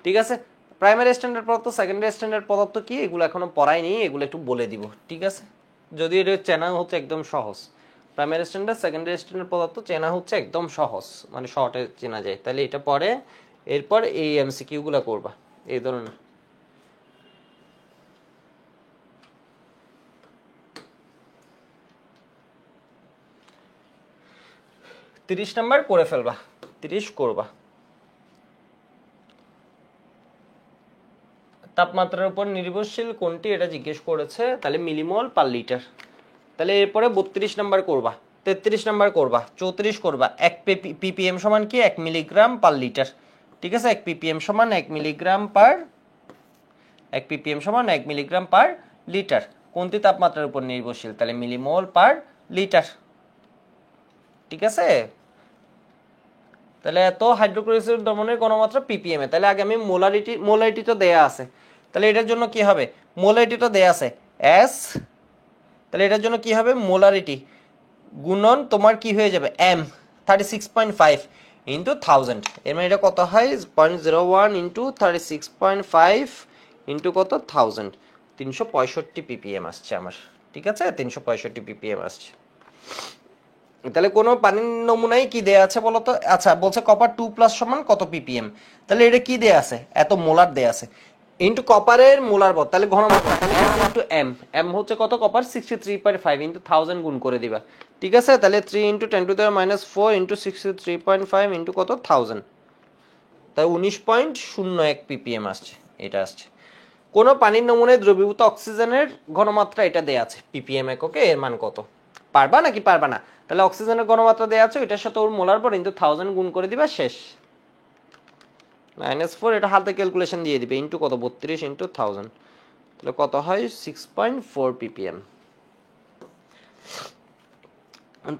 ঠিক আছে, প্রাইমারি স্ট্যান্ডার্ড পদার্থ, সেকেন্ডারি স্ট্যান্ডার্ড পদার্থ কি, এগুলো এখনো পড়াইনি, এগুলো একটু বলে দিব। ঠিক আছে, যদি এটা চেনা হচ্ছে একদম সহজ, প্রাইমারি স্ট্যান্ডার্ড সেকেন্ডারি স্ট্যান্ডার্ড পদার্থ চেনা হচ্ছে একদম সহজ, মানে শর্টে চেনা যায়। তাহলে এটা পরে, এরপর এই এমসিকিউ গুলো করবা এই ধরনের। 30 নাম্বার করে ফেলবা, 30 করবা। তাপমাত্রার উপর নির্ভরশীল কোনটি, এটা জিজ্ঞেস করেছে, তাহলে মিলিমোল পার লিটার। তাহলে এরপরে 32 নাম্বার করবা, 33 নাম্বার করবা, 34 করবা। 1 ppm সমান কি, 1 মিলিগ্রাম পার লিটার। ঠিক আছে, 1 ppm সমান 1 মিলিগ্রাম পার, 1 ppm সমান 1 মিলিগ্রাম পার লিটার। কোনটি তাপমাত্রার উপর নির্ভরশীল, তাহলে মিলিমোল পার লিটার। ঠিক আছে, তাহলে এত হাইড্রোক্লোরিক অ্যাসিড দ্রবণের ঘনমাত্রা ppm এ। তাহলে আগে আমি মোলারিটি তো দেয়া আছে, তাহলে এটার জন্য কি হবে, মোলারিটি তো দেয়া আছে s, তাহলে এটার জন্য কি হবে, মোলারিটি গুণন তোমার কি হয়ে যাবে m, 36.5 ইন্টু 1000, এর মানে এটা কত হয় 0.01 ইন্টু 36.5 ইন্টু কত 1000, 365 ppm আসছে আমার। ঠিক আছে, 365 ppm আসছে। তাহলে কোনো পানির নমুনায় কি দেয়া আছে বলো তো? আচ্ছা, বলছে কপার 2+ সমান কত ppm, তাহলে এটা কি দেয়া আছে, এত মোলার দেয়া আছে, ইন্টু কপারের মোলার বল, তাহলে ঘনমাত্রা ইন্টু m, m হচ্ছে কত, কপার 63.5 ইন্টু 1000 গুণ করে দিবা। ঠিক আছে, তাহলে 3 ইন্টু 10⁻⁻⁴ ইন্টু 63.5 ইন্টু কত 1000, তাই 19.01 ppm আসছে, এটা আসছে। কোন পানির নমুনায় দ্রবীভূত অক্সিজেনের ঘনমাত্রা এটা দেয়া আছে ppm এককে, এর মান কত, পারবা নাকি পারবা না? তাহলে অক্সিজেনের ঘনমাত্রা দেয়া আছে, এটার সাথে ওর মোলার পর ইনটু 1000 গুণ করে দিবা, শেষ। -4, এটা হাতে ক্যালকুলেশন দিয়ে দিবে, ইনটু কত 32 ইনটু 1000, তাহলে কত হয় 6.4 ppm।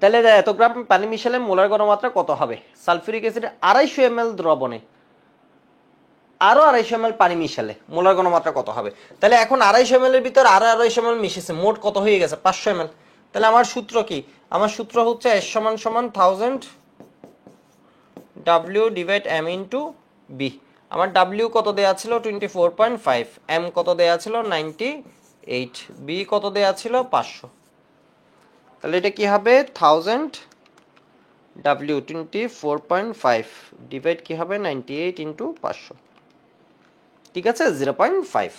তাহলে এত গ্রাম পানি মিশালে মোলার ঘনমাত্রা কত হবে? সালফিউরিক অ্যাসিডের 250 ml দ্রবণে আরো 250 ml পানি মিশালে মোলার ঘনমাত্রা কত হবে? তাহলে এখন 250 ml এর ভিতর আরো 250 ml মিশেছে, মোট কত হয়ে গেছে 500 ml। তাহলে আমার সূত্র কি, আমার সূত্র হচ্ছে S সমান 1000 W divide M into B। আমার W কত দেয়া ছিল 24.5, M কত দেয়া ছিল 98, B কত দেয়া ছিল 500। তাহলে এটা কি হবে 1000 W 24.5 ডিভাইড কি হবে 98 ইনটু 500। ঠিক আছে, 0.5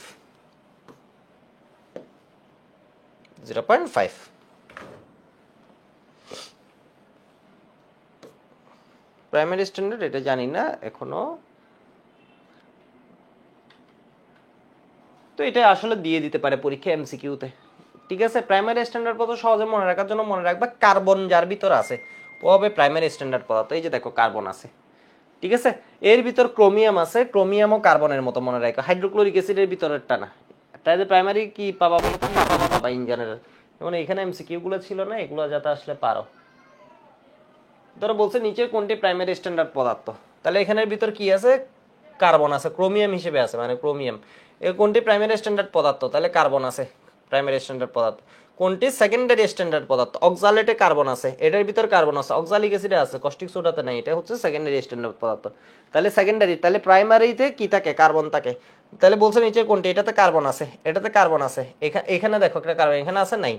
প্রাইমারি স্ট্যান্ডার্ড এটা জানি না এখনো, তো এটা আসলে দিয়ে দিতে পারে পরীক্ষা এমসিকিউতে। ঠিক আছে, প্রাইমারি স্ট্যান্ডার্ড পদার্থ সহজে মনে রাখার জন্য মনে রাখবা কার্বন যার ভিতর আছে ও হবে প্রাইমারি স্ট্যান্ডার্ড পদার্থ। এই যে দেখো কার্বন আছে, ঠিক আছে, এর ভিতর ক্রোমিয়াম আছে, ক্রোমিয়ামও কার্বনের মতো মনে রাখো, হাইড্রোক্লোরিক অ্যাসিডের ভিতরটা না। তাই প্রাইমারি কি পাবা বলো তো, পাবা ইন জেনারেল। যেমন এখানে এমসিকিউ গুলো ছিল না, এগুলো যাতে আসলে পারো। ধরো বলছে নিচের কোনটি প্রাইমারি স্ট্যান্ডার্ড পদার্থ, তাহলে এখানের ভিতর কি আছে, কার্বন আছে, ক্রোমিয়াম হিসেবে আছে, মানে ক্রোমিয়াম। এর কোনটি প্রাইমারি স্ট্যান্ডার্ড পদার্থ, তাহলে কার্বন আছে প্রাইমারি স্ট্যান্ডার্ড পদার্থ। কোনটি সেকেন্ডারি স্ট্যান্ডার্ড পদার্থ, অক্সালেটে কার্বন আছে, এটার ভিতর কার্বন আছে, অক্সালিক অ্যাসিডে আছে, কস্টিক সোডাতে নাই, এটা হচ্ছে সেকেন্ডারি স্ট্যান্ডার্ড পদার্থ। তাহলে সেকেন্ডারি, তাহলে প্রাইমারিতে কি থাকে, কার্বন থাকে। তাহলে বলছে নিচে কোনটি, এটাতে কার্বন আছে, এটাতে কার্বন আছে, এখানে দেখো একটা কার্বন এখানে আছে নাই।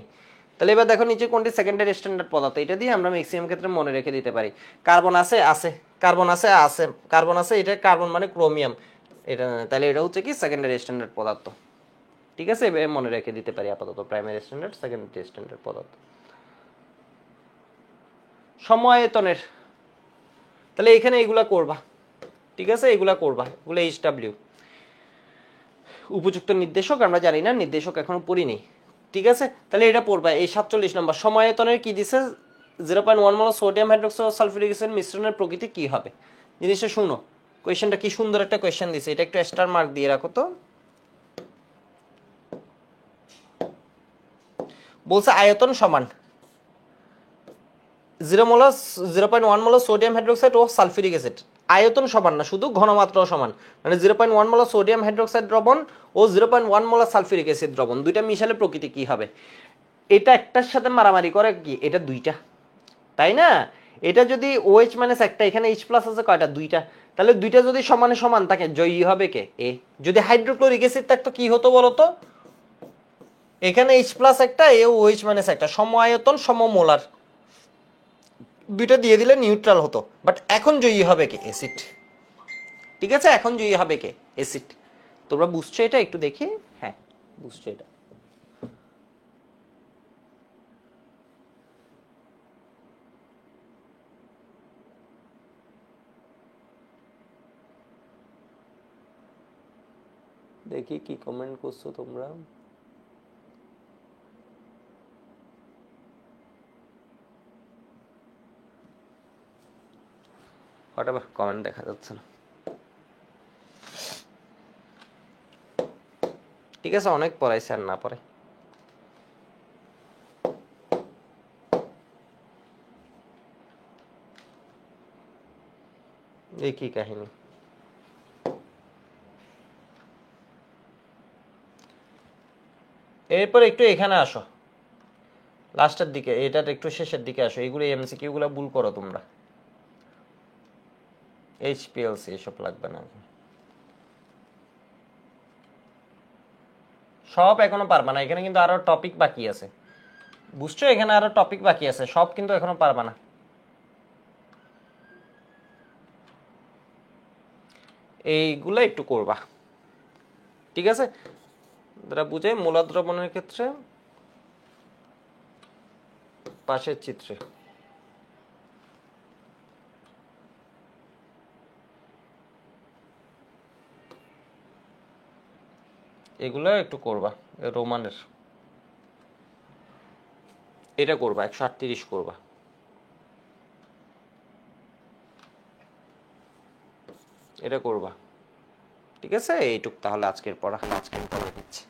তাহলে এবার দেখো নিচে কোনটি সেকেন্ডারি স্ট্যান্ডার্ড পদার্থ, এটা দিয়ে আমরা ম্যাক্সিমাম ক্ষেত্রে মনে রেখে দিতে পারি। কার্বন আছে, আছে, কার্বন আছে, আছে, কার্বন আছে, এটা কার্বন মানে ক্রোমিয়াম, এটা তাহলে এটা হচ্ছে কি সেকেন্ডারি স্ট্যান্ডার্ড পদার্থ। ঠিক আছে, এভাবে মনে রেখে দিতে পারি আপাতত প্রাইমারি স্ট্যান্ডার্ড, সেকেন্ডারি স্ট্যান্ডার্ড পদার্থ। সমআয়তনের, তাহলে এখানে এগুলা করবা, ঠিক আছে, এগুলা করবা, এগুলো HW। উপযুক্ত নির্দেশক আমরা জানি না, নির্দেশক এখনো পড়িনি। ঠিক আছে, তাহলে এটা পড়বা। এই 47 নম্বর সমআয়তনের কি দিছে, 0.1 মোল সোডিয়াম হাইড্রোক্সাইড সালফিউরিক অ্যাসিড মিশ্রণের প্রকৃতি কি হবে। জিনিসটা শুনো, কোয়েশ্চেনটা কি সুন্দর একটা কোয়েশ্চেন দিছে, এটা একটু স্টার মার্ক দিয়ে রাখো তো। বলছে আয়তন সমান 0.1 মোল সোডিয়াম হাইড্রোক্সাইড ও সালফিউরিক অ্যাসিড, আয়তন সমান না, শুধু ঘনমাত্রাও সমান। মানে 0.1 মোলার সোডিয়াম হাইড্রোক্সাইড দ্রবণ ও 0.1 মোলার সালফিউরিক অ্যাসিড দ্রবণ, দুইটা মিশালে প্রকৃতি কি হবে? এটা একটার সাথে মারামারি করে কি? এটা দুইটা, তাই না? এটা যদি OH মাইনাস একটা, এখানে H প্লাস আছে কয়টা? দুইটা। তাহলে দুইটা যদি সমানে সমান থাকে, জয়ী হবে কে? এ। যদি হাইড্রোক্লোরিক অ্যাসিড থাকতো কি হতো বলতো? এখানে H প্লাস একটা, এ OH মাইনাস একটা, সম আয়তন সম মোলার, দুইটা দিয়ে দিলে নিউট্রাল হতো। বাট এখন জয়ী হবে কে? অ্যাসিড। ঠিক আছে, এখন জয়ী হবে কে? অ্যাসিড। তোমরা বুঝছো এটা? একটু দেখি। হ্যাঁ, বুঝছো এটা। দেখি কি কমেন্ট করছো তোমরা। হোয়াটএভার, কমেন্ট দেখা যাচ্ছে না। ঠিক আছে, অনেক পড়াইছে, আর না পড়ে। এই কি কাহিনী? এরপর একটু এখানে আসো, লাস্টের দিকে, এটার একটু শেষের দিকে আসো। এইগুলো এমসিকিউ গুলো ভুল করো তোমরা। HPLC এসব লাগবে না, সব এখনো পারবা না। এখানে কিন্তু আরো টপিক বাকি আছে, বুঝছো? এখানে আরো টপিক বাকি আছে, সব কিন্তু এখনো পারবা না। এইগুলো একটু করবা, ঠিক আছে? যারা বুঝে মূলা দ্রবণের ক্ষেত্রে পাশের চিত্রে এগুলো একটু করবা। রোমানের এটা করবা, 138 করবা, এটা করবা। ঠিক আছে, এইটুক তাহলে আজকের পড়া দিচ্ছি।